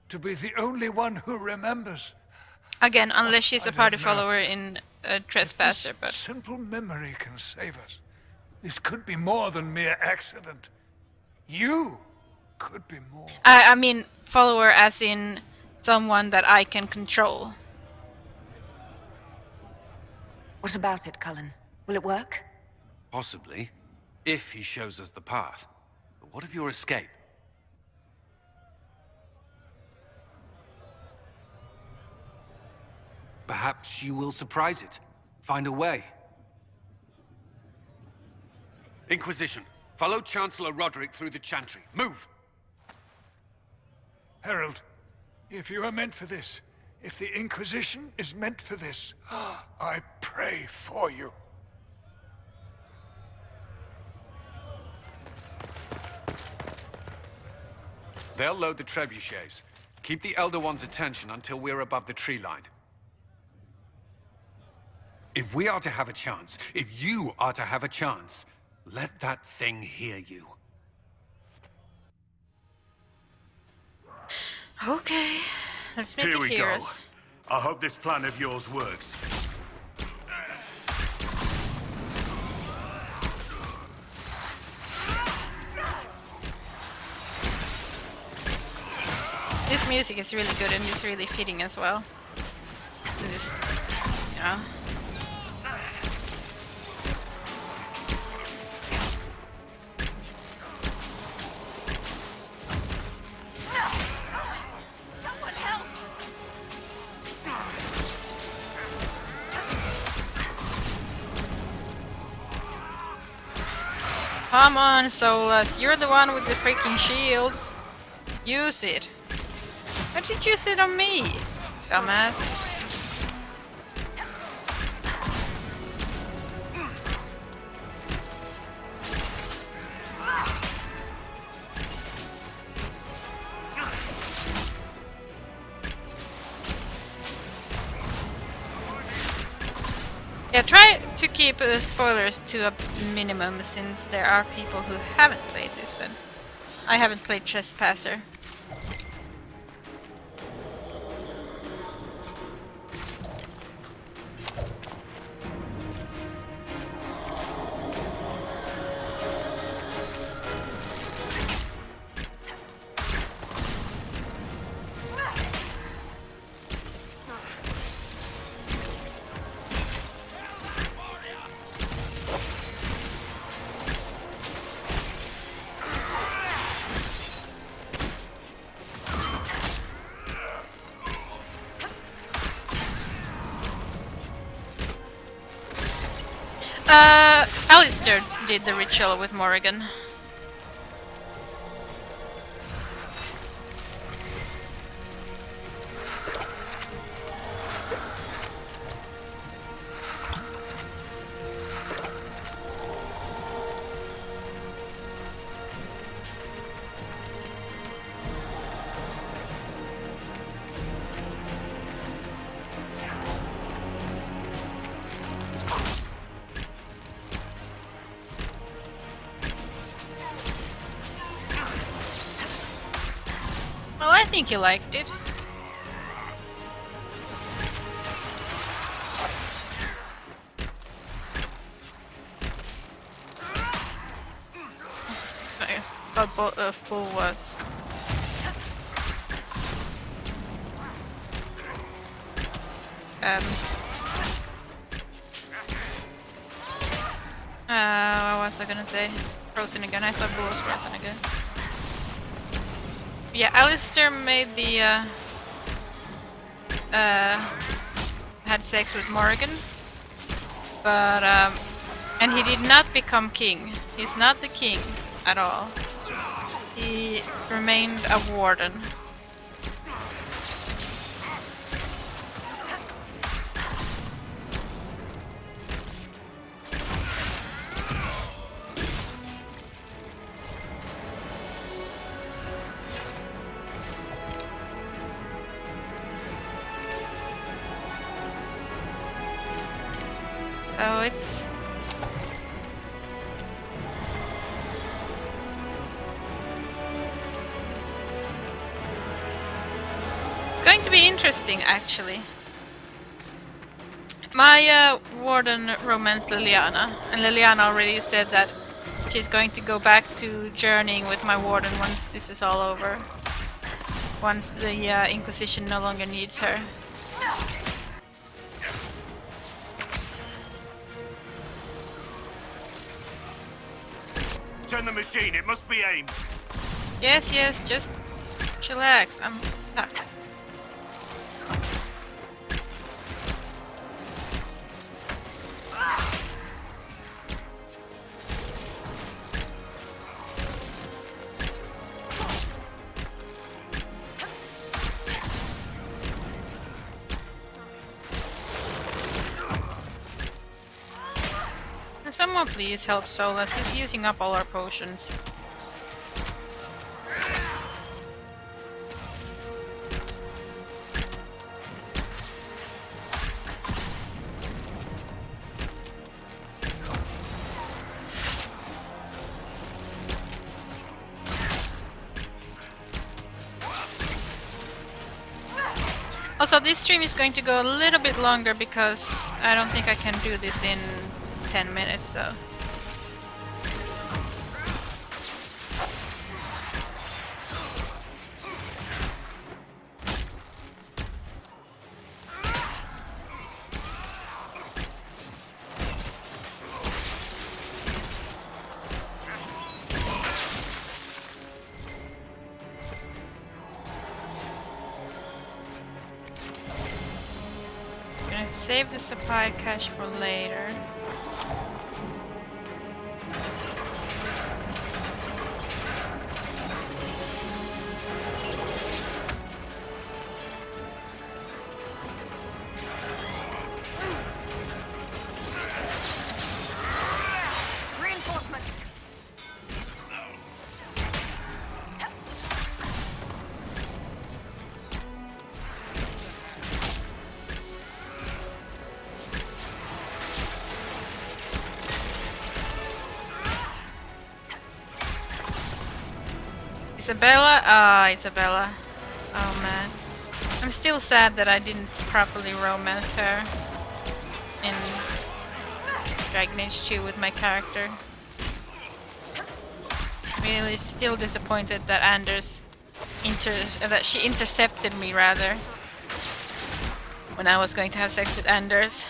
to be the only one who remembers. Again, unless she's I a party don't know. follower in Trespasser, but... Simple memory can save us. This could be more than mere accident. You could be more. I mean, follower as in someone that I can control. What about it, Cullen? Will it work? Possibly, if he shows us the path. But what of your escape? Perhaps you will surprise it. Find a way. Inquisition, follow Chancellor Roderick through the Chantry. Move! Herald, if you are meant for this, if the Inquisition is meant for this, I pray for you. They'll load the trebuchets. Keep the Elder One's attention until we're above the tree line. If we are to have a chance, if you are to have a chance, let that thing hear you. Okay, let's make Here it we hear go. us. I hope this plan of yours works. This music is really good and it's really fitting as well. This, yeah. Someone help! Come on, Solus, you're the one with the freaking shields. Use it. Why did you use it on me, dumbass? Yeah, try to keep spoilers to a minimum since there are people who haven't played this and I haven't played Trespasser. Alistair did the ritual with Morrigan. Well, I think you liked it. What full was. What was I gonna say? Frozen again. I thought Bull was frozen again. Yeah, Alistair made the had sex with Morrigan, but and he did not become king. He's not the king at all. He remained a warden. So it's going to be interesting, actually. My warden romanced Liliana, and Liliana already said that she's going to go back to journeying with my warden once this is all over. Once the Inquisition no longer needs her. Turn the machine, it must be aimed. Yes, yes, just chillax, I'm stuck. Can someone please help Solus? He's using up all our potions. Also, this stream is going to go a little bit longer because I don't think I can do this in 10 minutes, so... Save the supply cache for later. Isabella? Ah, Isabella. Oh man. I'm still sad that I didn't properly romance her in Dragon Age 2 with my character. Really still disappointed that that she intercepted me rather when I was going to have sex with Anders.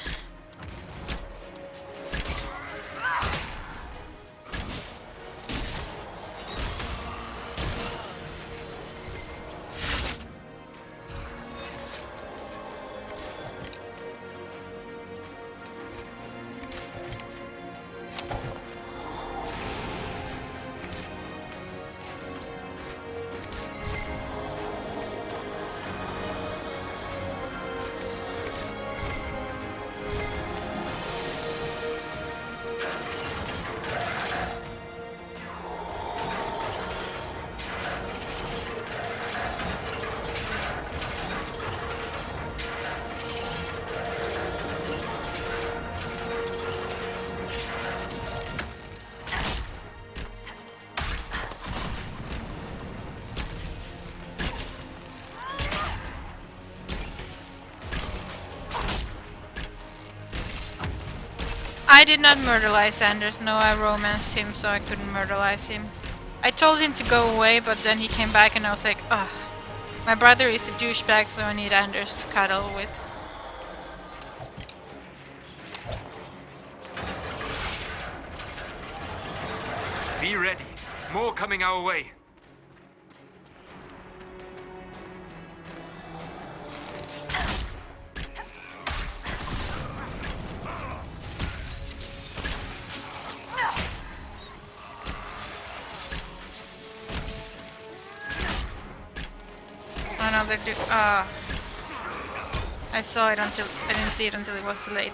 I did not murderize Anders, no, I romanced him so I couldn't murderize him. I told him to go away, but then he came back and I was like, ugh. My brother is a douchebag, so I need Anders to cuddle with. Be ready. More coming our way. Another I saw it until I didn't see it until it was too late.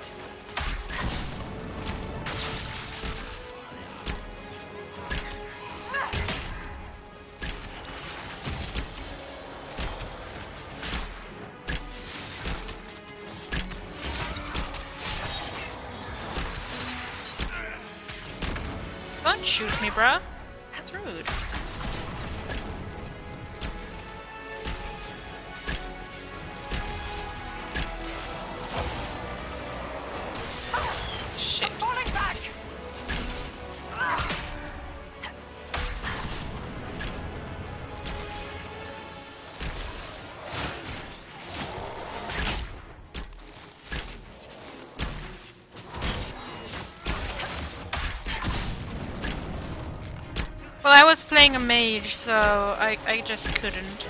Don't shoot me, bruh. That's rude. Shit. Falling back. Well, I was playing a mage, so I just couldn't.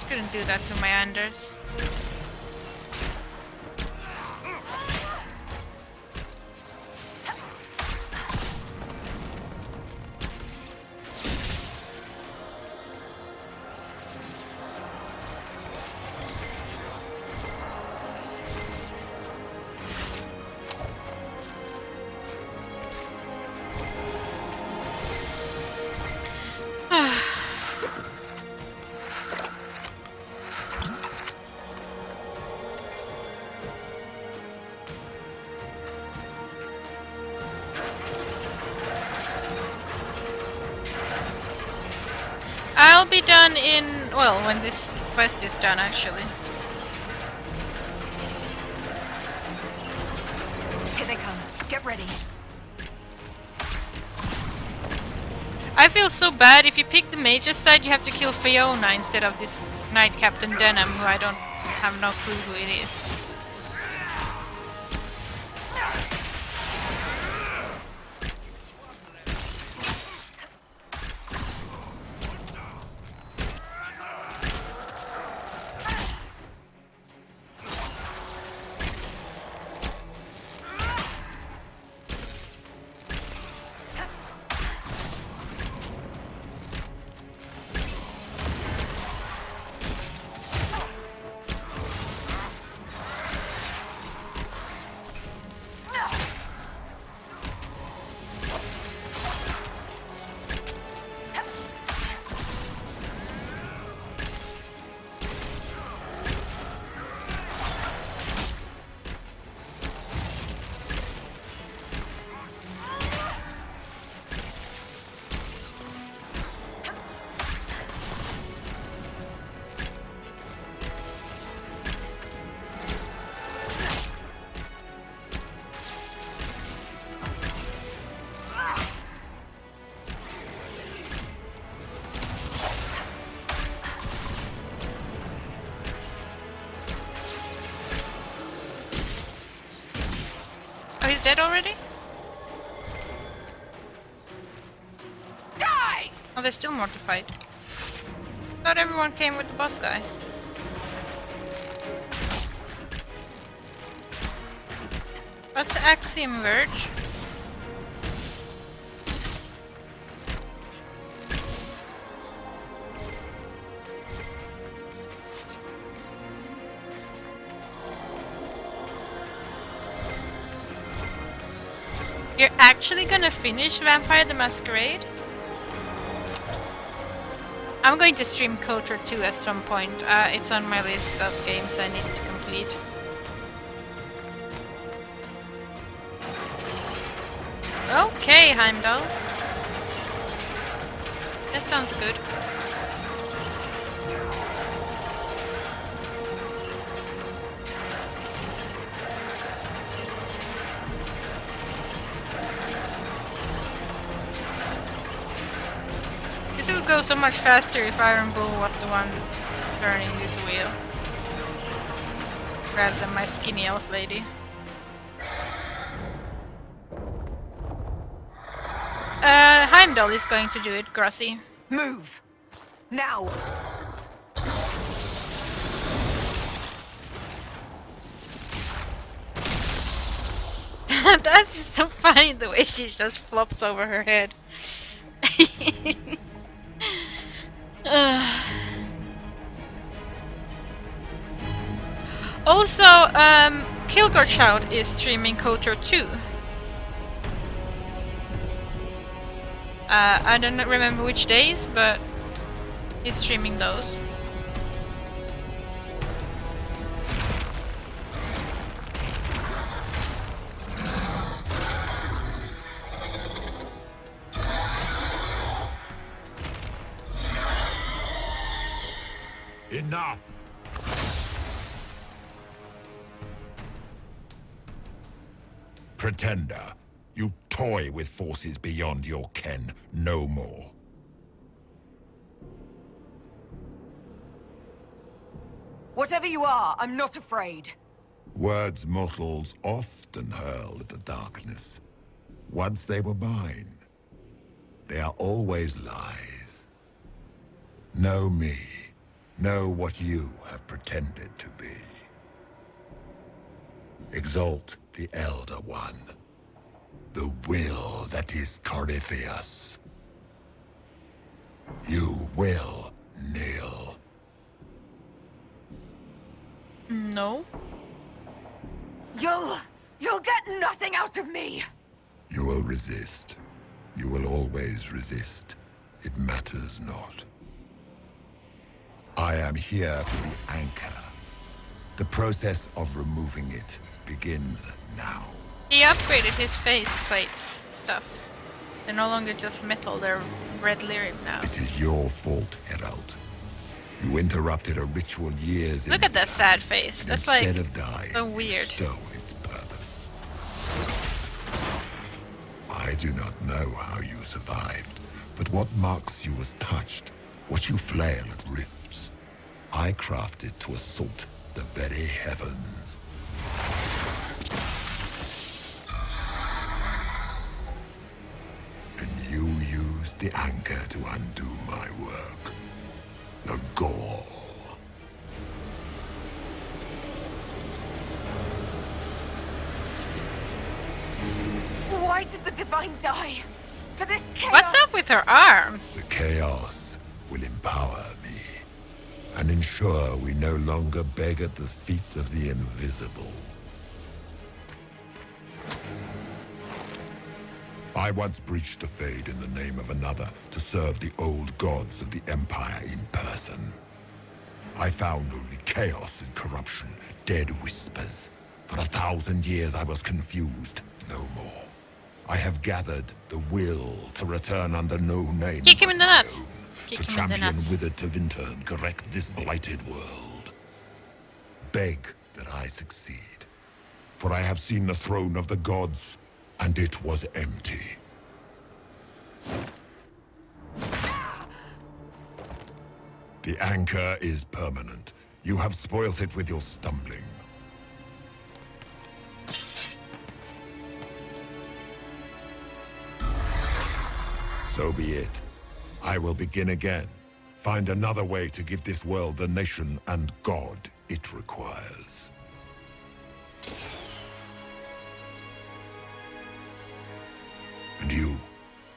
Couldn't do that to my Anders. I'll be done in, well, when this quest is done actually. Here they come. Get ready. I feel so bad. If you pick the mage's side, you have to kill Fiona instead of this Knight Captain Denham, who I don't have no clue who it is. dead already? Die! Oh, there's still more to fight. Thought everyone came with the boss guy. What's Axiom Verge? You're actually gonna finish Vampire the Masquerade? I'm going to stream Culture 2 at some point. It's on my list of games I need to complete. Okay, Heimdall. That sounds good. This would go so much faster if Iron Bull was the one turning this wheel. Rather than my skinny elf lady. Heimdall is going to do it, Grossi. Move! Now! That's so funny the way she just flops over her head. Also, Kilgore is streaming KOTOR 2. I don't remember which days, but he's streaming those. Enough! Pretender, you toy with forces beyond your ken no more. Whatever you are, I'm not afraid. Words mortals often hurl at the darkness. Once they were mine, they are always lies. Know me. Know what you have pretended to be. Exalt the Elder One. The will that is Corypheus. You will kneel. No. You'll get nothing out of me! You will resist. You will always resist. It matters not. I am here for the anchor. The process of removing it begins now. He upgraded his face plates stuff. They're no longer just metal, they're red lyrium now. It is your fault, Herald. You interrupted a ritual years Look at that sad face. That's like so weird. Stole its purpose. I do not know how you survived, but what marks you as touched, what you flail at rifts, I crafted to assault the very heavens. And you used the anchor to undo my work. The gall. Why did the Divine die? For this chaos? What's up with her arms? The chaos will empower me and ensure we no longer beg at the feet of the invisible. I once breached the Fade in the name of another to serve the old gods of the Empire in person. I found only chaos and corruption, dead whispers. For 1,000 years I was confused, no more. I have gathered the will to return under no name. Kick him in the nuts. To champion withered to winter and correct this blighted world. Beg that I succeed. For I have seen the throne of the gods, and it was empty. The anchor is permanent. You have spoilt it with your stumbling. So be it. I will begin again. Find another way to give this world the nation and God it requires. And you,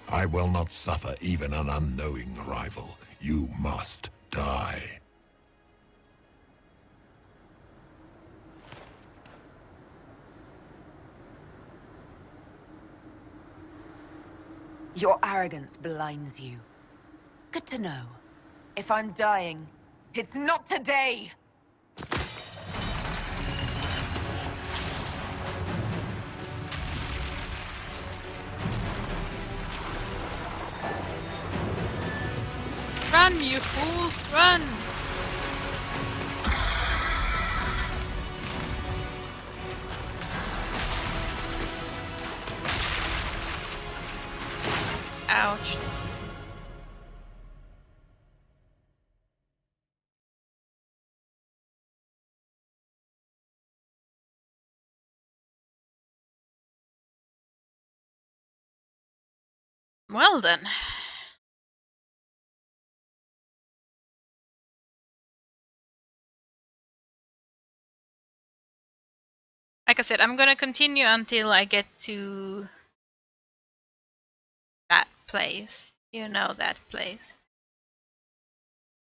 I will not suffer even an unknowing rival. You must die. Your arrogance blinds you. Good to know. If I'm dying, it's not today! Run, you fool! Run! Ouch. Well then. Like I said, I'm gonna continue until I get to that place. You know that place.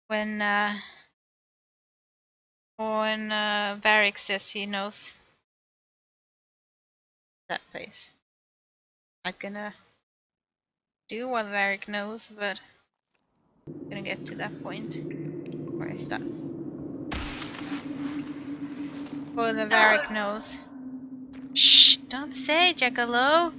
When Varric says he knows that place. Not gonna do what Varric knows, but I'm gonna get to that point where I stop. Well, the Varric knows. Shh! Don't say, Jackalow!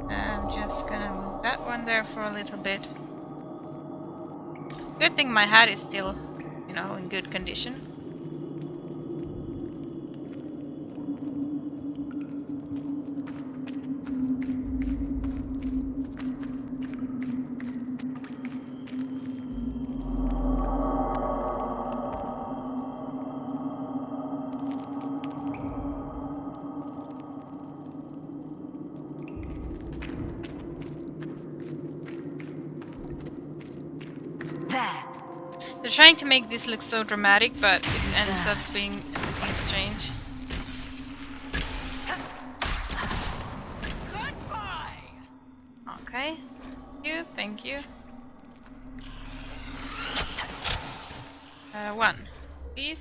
I'm just gonna move that one there for a little bit. Good thing my hat is still, you know, in good condition. They're trying to make this look so dramatic, but it ends up being strange. Okay. Thank you. One, please.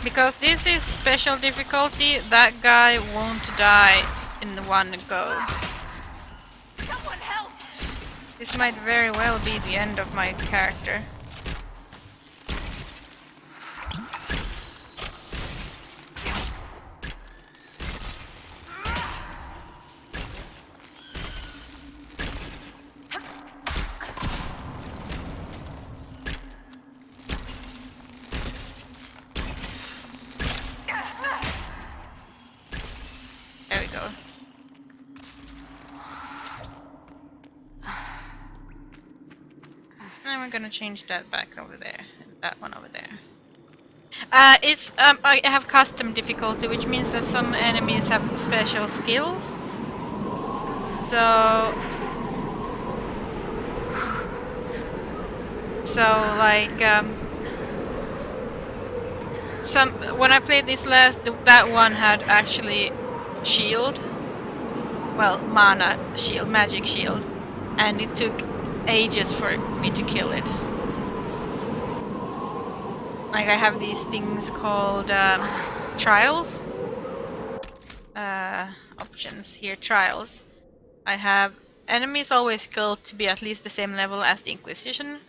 Because this is special difficulty, that guy won't die in one go. Someone help! This might very well be the end of my character. There we go. And we're gonna change that back over there. That one over there. It's I have custom difficulty, which means that some enemies have special skills. So like when I played this last, that one had actually shield. Well, mana shield, magic shield, and it took ages for me to kill it. Like I have these things called trials. Options here, trials. I have enemies always skilled to be at least the same level as the Inquisition.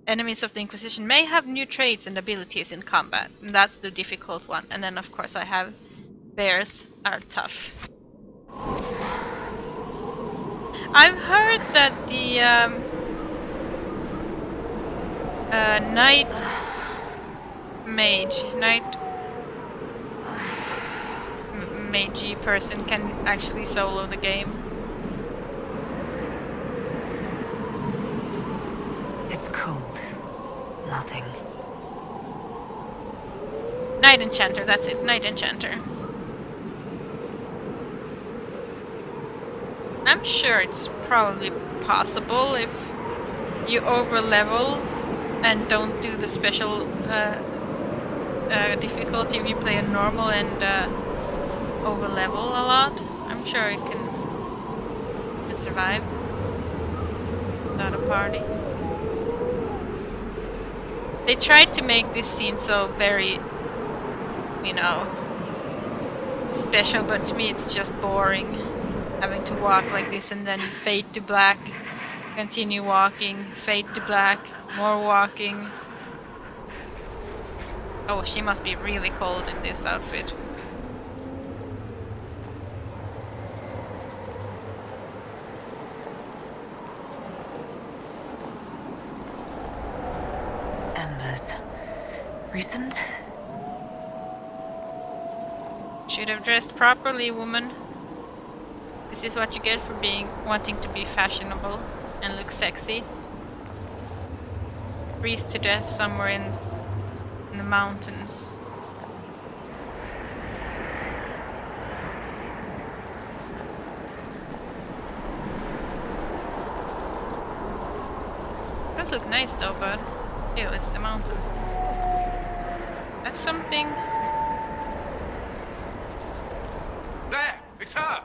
Enemies of the Inquisition may have new traits and abilities in combat, and that's the difficult one. And then of course I have bears are tough. I've heard that the knight magey person can actually solo the game. It's cold. Nothing. Night Enchanter, that's it. Night Enchanter. I'm sure it's probably possible if you overlevel and don't do the special difficulty if you play a normal and overlevel a lot. I'm sure it can survive without a party. They tried to make this scene so very, you know, special, but to me it's just boring. Having to walk like this and then fade to black, continue walking, fade to black, more walking. Oh, she must be really cold in this outfit. Embers. Recent? Should have dressed properly, woman. This is what you get for wanting to be fashionable and look sexy. Freeze to death somewhere in the mountains. Does look nice though, but still, it's the mountains. That's something. There! It's her!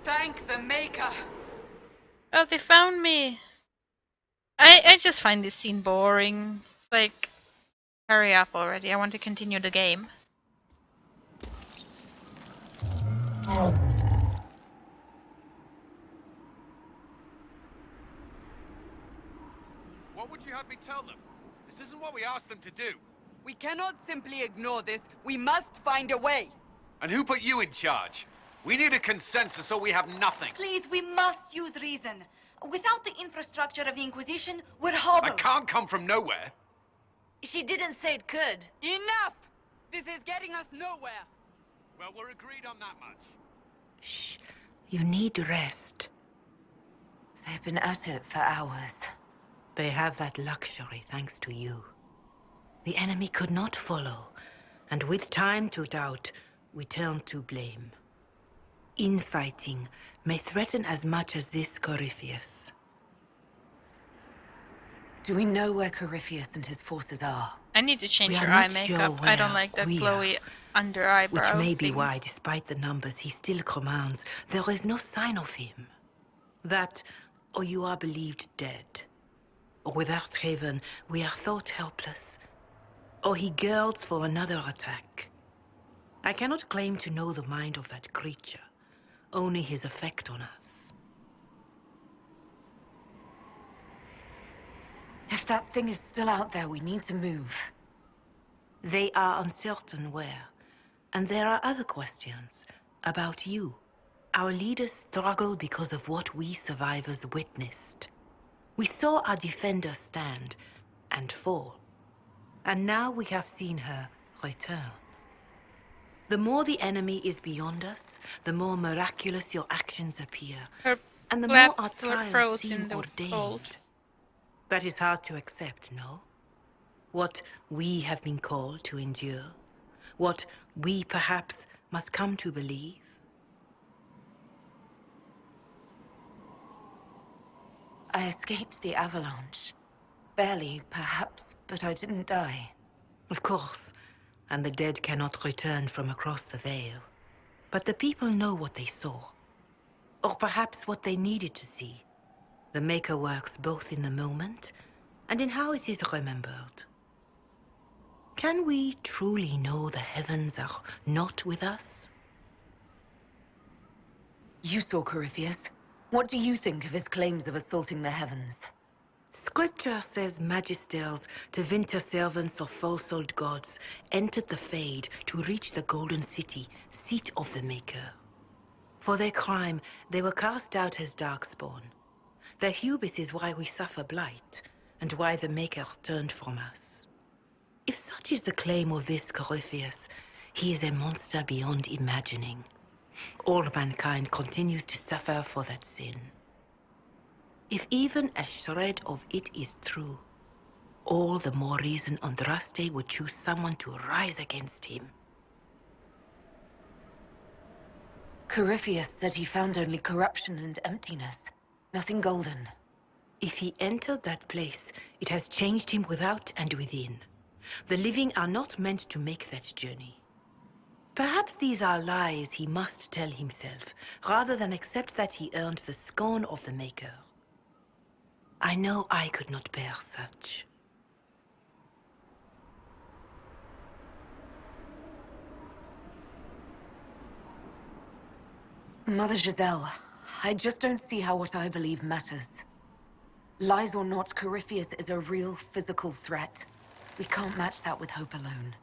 Thank the Maker! Oh, they found me! I just find this scene boring. It's like, hurry up already, I want to continue the game. What would you have me tell them? This isn't what we asked them to do. We cannot simply ignore this. We must find a way. And who put you in charge? We need a consensus or we have nothing. Please, we must use reason. Without the infrastructure of the Inquisition, we're hobbled. I can't come from nowhere. She didn't say it could. Enough! This is getting us nowhere. Well, we're agreed on that much. Shh. You need rest. They've been at it for hours. They have that luxury thanks to you. The enemy could not follow, and with time to doubt, we turn to blame. Infighting may threaten as much as this Corypheus. Do we know where Corypheus and his forces are? I need to change We your are eye not makeup. sure I don't where like that we glowy under eyebrow Which may be thing. why, despite the numbers he still commands, there is no sign of him. That, or you are believed dead. Or without Haven, we are thought helpless. Or he girds for another attack. I cannot claim to know the mind of that creature, only his effect on us. If that thing is still out there, we need to move. They are uncertain where. And there are other questions about you. Our leaders struggle because of what we survivors witnessed. We saw our defenders stand and fall. And now we have seen her return. The more the enemy is beyond us, the more miraculous your actions appear. And the more our trials seem ordained. That is hard to accept, no? What we have been called to endure. What we perhaps must come to believe. I escaped the avalanche. Barely, perhaps, but I didn't die. Of course. And the dead cannot return from across the veil. But the people know what they saw. Or perhaps what they needed to see. The Maker works both in the moment and in how it is remembered. Can we truly know the heavens are not with us? You saw Corypheus. What do you think of his claims of assaulting the heavens? Scripture says magisters, divinter servants of false-souled gods, entered the Fade to reach the Golden City, seat of the Maker. For their crime, they were cast out as darkspawn. Their hubris is why we suffer blight, and why the Maker turned from us. If such is the claim of this Corypheus, He is a monster beyond imagining. All mankind continues to suffer for that sin. If even a shred of it is true, all the more reason Andraste would choose someone to rise against him. Corypheus said he found only corruption and emptiness. Nothing golden. If he entered that place, it has changed him without and within. The living are not meant to make that journey. Perhaps these are lies he must tell himself, rather than accept that he earned the scorn of the Maker. I know I could not bear such. Mother Giselle, I just don't see how what I believe matters. Lies or not, Corypheus is a real physical threat. We can't match that with hope alone.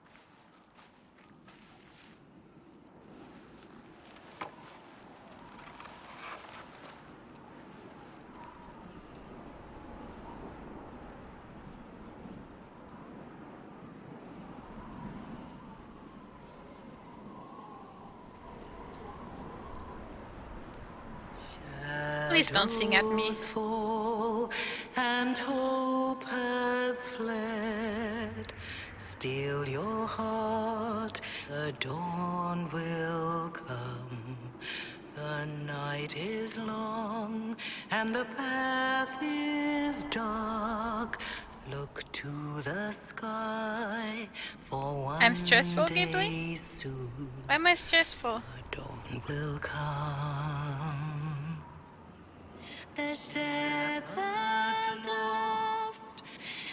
Please don't sing at me. Fall and hope has fled. Still your heart, the dawn will come. The night is long and the path is dark. Look to the sky for one I'm stressful, day Ghibli? soon. Why am I stressful? The dawn will come. The shepherd lost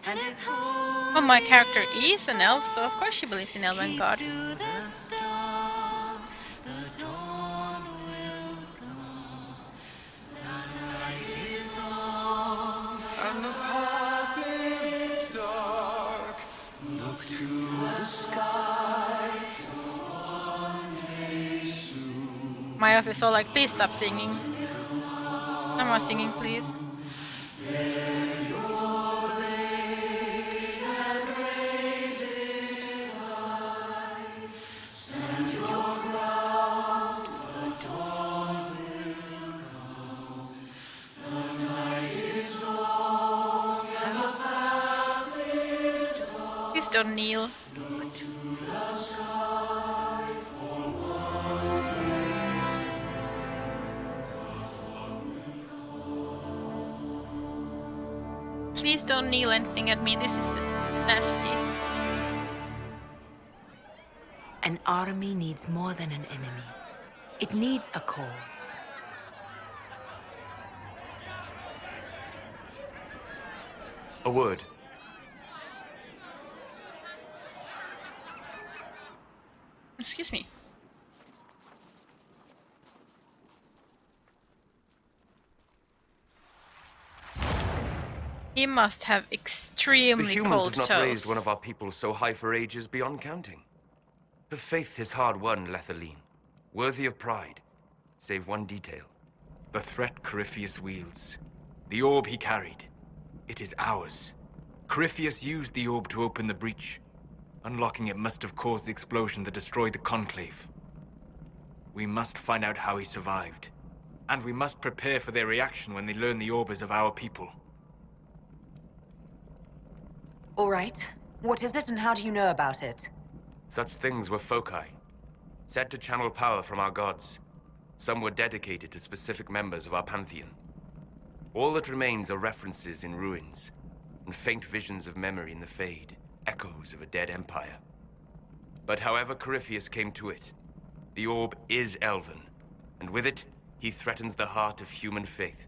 and his home. Well, my character is an elf, so of course she believes in elven gods. And the path is dark. Look to the sky for one day soon. My elf is all like, please stop singing. No more singing, please. Please don't kneel. Please don't kneel and sing at me, this is nasty. An army needs more than an enemy. It needs a cause. A word. Excuse me. He must have extremely The humans cold have not toes. raised one of our people so high for ages beyond counting. Her faith is hard won, Lethaline, worthy of pride, save one detail. The threat Corypheus wields. The orb he carried. It is ours. Corypheus used the orb to open the breach. Unlocking it must have caused the explosion that destroyed the Conclave. We must find out how he survived. And we must prepare for their reaction when they learn the orb is of our people. All right. What is it and how do you know about it? Such things were foci, said to channel power from our gods. Some were dedicated to specific members of our pantheon. All that remains are references in ruins, and faint visions of memory in the Fade, echoes of a dead empire. But however Corypheus came to it, the orb is elven, and with it, he threatens the heart of human faith.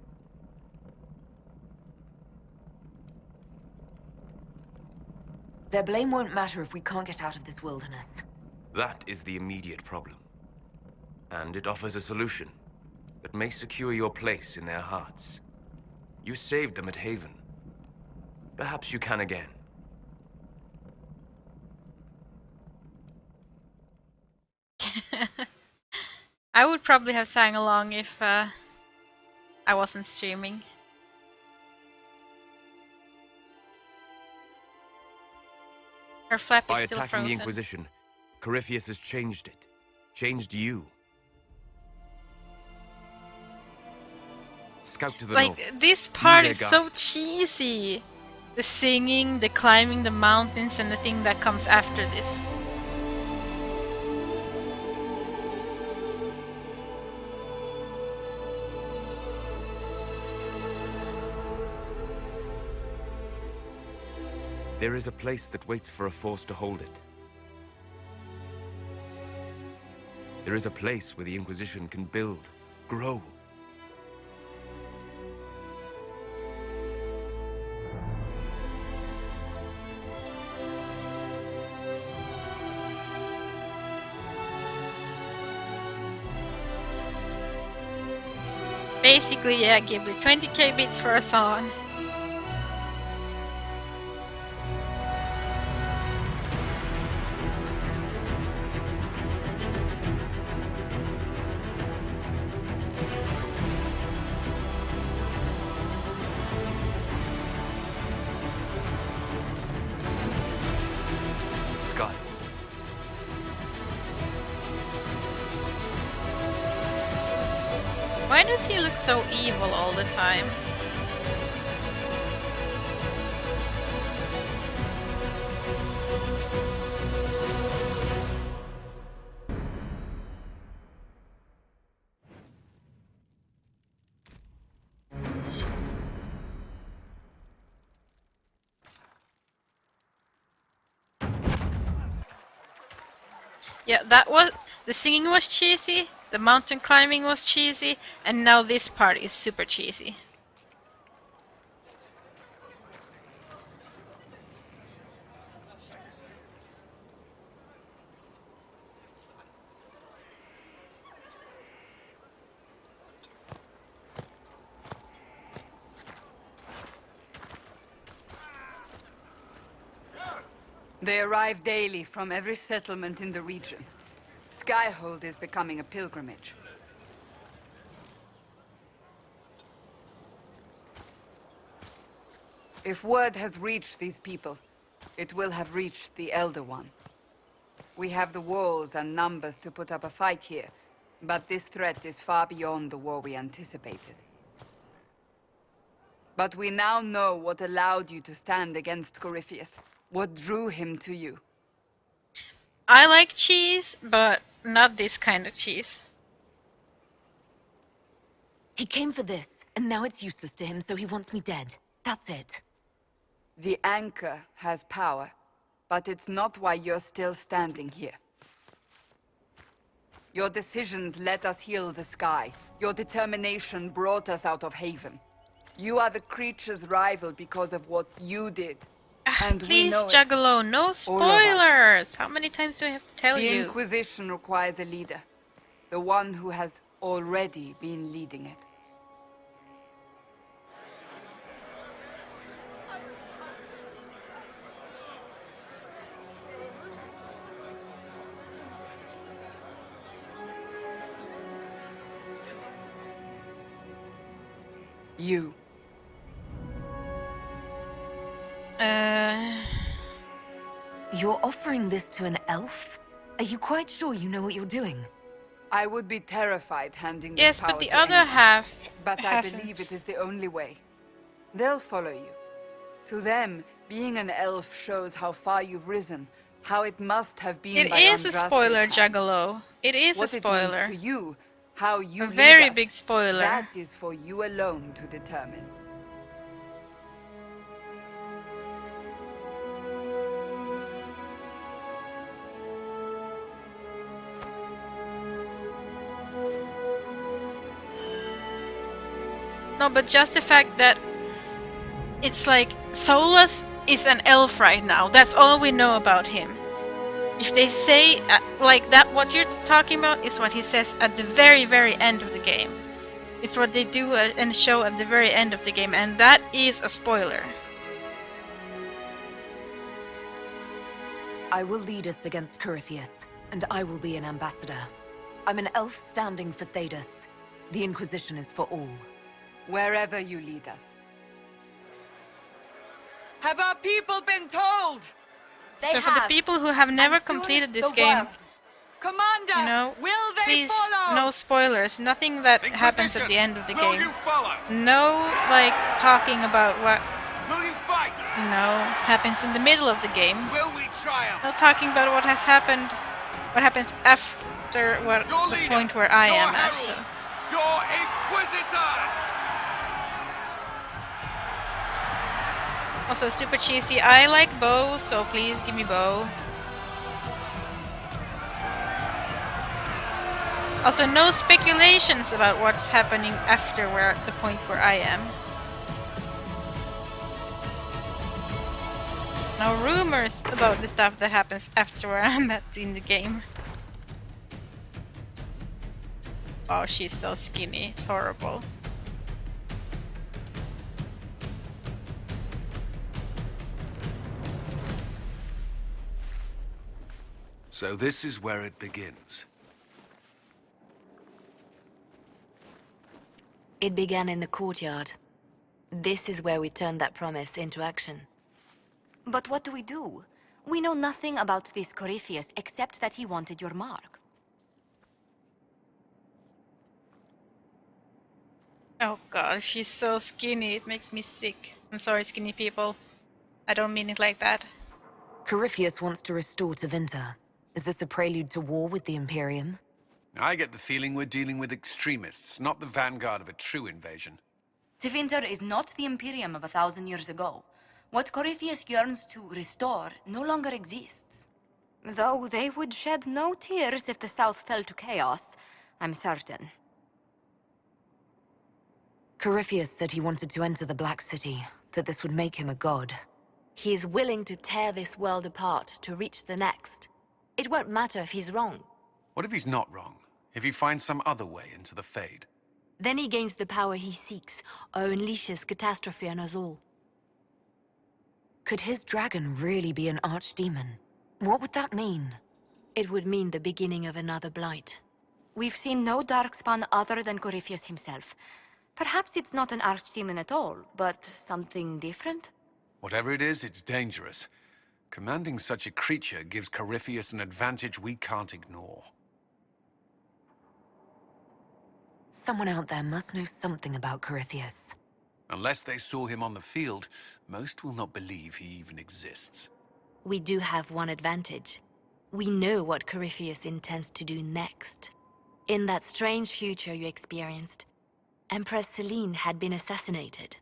Their blame won't matter if we can't get out of this wilderness. That is the immediate problem. And it offers a solution that may secure your place in their hearts. You saved them at Haven. Perhaps you can again. I would probably have sang along if I wasn't streaming. Her flap is By still attacking frozen. the Inquisition, Corypheus has changed it. Changed you. Scout to the north. Like, this part their is guide. so cheesy. The singing, the climbing the mountains, and the thing that comes after this. There is a place that waits for a force to hold it. There is a place where the Inquisition can build, grow. Basically, yeah, give me 20k bits for a song. Sky. Why does he look so evil all the time? Yeah, that was... The singing was cheesy, the mountain climbing was cheesy, and now this part is super cheesy. They arrive daily from every settlement in the region. Skyhold is becoming a pilgrimage. If word has reached these people, it will have reached the Elder One. We have the walls and numbers to put up a fight here, but this threat is far beyond the war we anticipated. But we now know what allowed you to stand against Corypheus, what drew him to you. I like cheese, but not this kind of cheese. He came for this, and now it's useless to him, so he wants me dead. That's it. The anchor has power, but it's not why you're still standing here. Your decisions let us heal the sky. Your determination brought us out of Haven. You are the creature's rival because of what you did. And we Please, know Juggalo, no spoilers! How many times do I have to tell the you? Inquisition requires a leader. The one who has already been leading it. You. You're offering this to an elf? Are you quite sure you know what you're doing? I would be terrified handing Yes, this power but the to other anyone. half But hasn't. I believe it is the only way. They'll follow you. To them, being an elf shows how far you've risen, how it must have been It by is a Andraste's spoiler, hand. Juggalo. It is What a it means spoiler. to you, how you A lead very us, big spoiler. That is for you alone to determine. No, but just the fact that it's like Solus is an elf right now. That's all we know about him. If they say like that, what you're talking about is what he says at the very, very end of the game. It's what they do and show at the very end of the game, and that is a spoiler. I will lead us against Corypheus, and I will be an ambassador. I'm an elf standing for Thedas. The Inquisition is for all. Wherever you lead us. Have our people been told? They So for the have. people who have never And soon completed this the game, world. Commander, you know, will they please, follow? no spoilers. Nothing that happens at the end of the game. No, like, talking about what, you know, happens in the middle of the game. No talking about what has happened, what happens after the point where I am at. So. Your Inquisitor! Also super cheesy. I like bow, so please give me bow. Also, no speculations about what's happening after the point where I am. No rumors about the stuff that happens after where I'm at in the game. Oh, she's so skinny. It's horrible. So this is where it begins. It began in the courtyard. This is where we turned that promise into action. But what do we do? We know nothing about this Corypheus except that he wanted your mark. Oh god, she's so skinny. It makes me sick. I'm sorry, skinny people. I don't mean it like that. Corypheus wants to restore Tevinter. Is this a prelude to war with the Imperium? I get the feeling we're dealing with extremists, not the vanguard of a true invasion. Tevinter is not the Imperium of 1,000 years ago. What Corypheus yearns to restore no longer exists. Though they would shed no tears if the South fell to chaos, I'm certain. Corypheus said he wanted to enter the Black City, that this would make him a god. He is willing to tear this world apart to reach the next. It won't matter if he's wrong. What if he's not wrong? If he finds some other way into the Fade? Then he gains the power he seeks, or unleashes catastrophe on us all. Could his dragon really be an archdemon? What would that mean? It would mean the beginning of another blight. We've seen no darkspawn other than Corypheus himself. Perhaps it's not an archdemon at all, but something different? Whatever it is, it's dangerous. Commanding such a creature gives Corypheus an advantage we can't ignore. Someone out there must know something about Corypheus. Unless they saw him on the field, most will not believe he even exists. We do have one advantage. We know what Corypheus intends to do next. In that strange future you experienced, Empress Selene had been assassinated.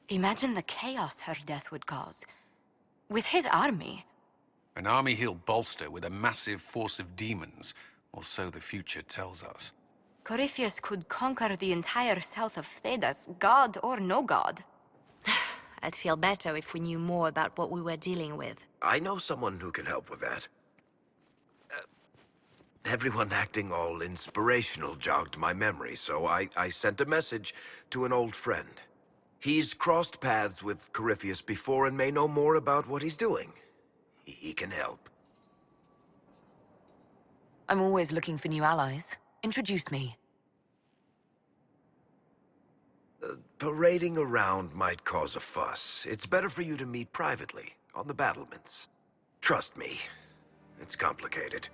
Imagine the chaos her death would cause. With his army. An army he'll bolster with a massive force of demons, or so the future tells us. Corypheus could conquer the entire south of Thedas, god or no god. I'd feel better if we knew more about what we were dealing with. I know someone who can help with that. Everyone acting all inspirational jogged my memory, so I sent a message to an old friend. He's crossed paths with Corypheus before and may know more about what he's doing. He can help. I'm always looking for new allies. Introduce me. Parading around might cause a fuss. It's better for you to meet privately, on the battlements. Trust me, it's complicated.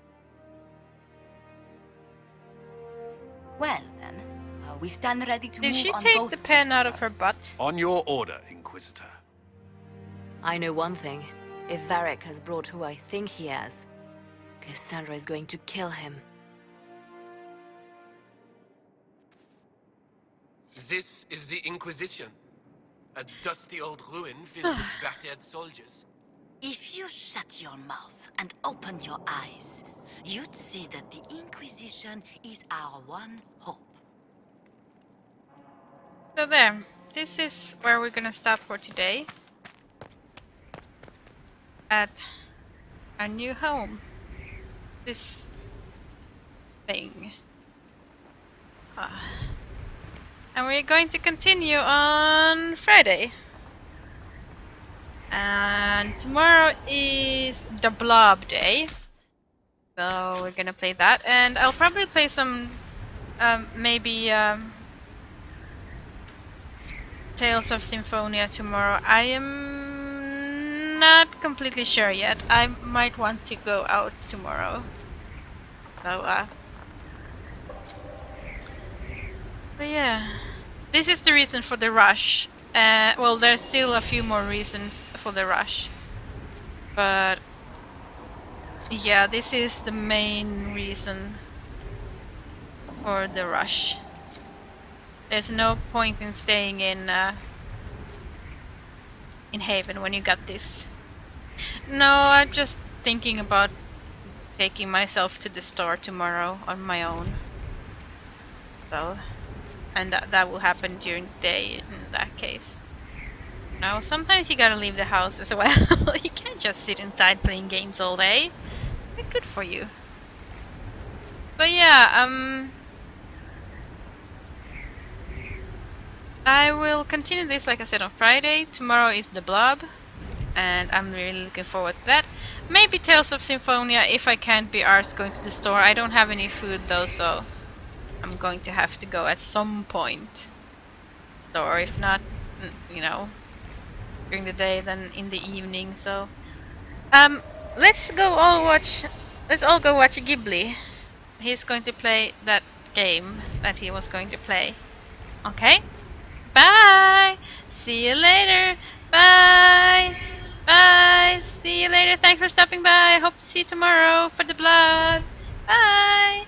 Well, then, we stand ready to move Did she on take both the pen out of her butt? On your order, Inquisitor. I know one thing. If Varric has brought who I think he has, Cassandra is going to kill him. This is the Inquisition. A dusty old ruin filled with battered soldiers. If you shut your mouth and open your eyes, you'd see that the Inquisition is our one hope. So there. This is where we're gonna stop for today. At our new home. This thing. And we're going to continue on Friday. And tomorrow is the Blob Day. So we're gonna play that. And I'll probably play some, maybe, Tales of Symphonia tomorrow. I am not completely sure yet. I might want to go out tomorrow. So, but yeah. This is the reason for the rush. Well, there's still a few more reasons for the rush. But yeah, this is the main reason for the rush. There's no point in staying in Haven when you got this. No, I'm just thinking about taking myself to the store tomorrow on my own. So, and that will happen during the day in that case. Now, sometimes you gotta leave the house as well. You can't just sit inside playing games all day. Good for you. But yeah, I will continue this, like I said, on Friday. Tomorrow is the Blob, and I'm really looking forward to that. Maybe Tales of Symphonia if I can't be arsed going to the store. I don't have any food though, so I'm going to have to go at some point. So, or if not, you know, during the day, then in the evening. So, let's all go watch Ghibli. He's going to play that game that he was going to play. Okay? Bye! See you later! Bye! Bye! See you later. Thanks for stopping by. I hope to see you tomorrow for the blood. Bye!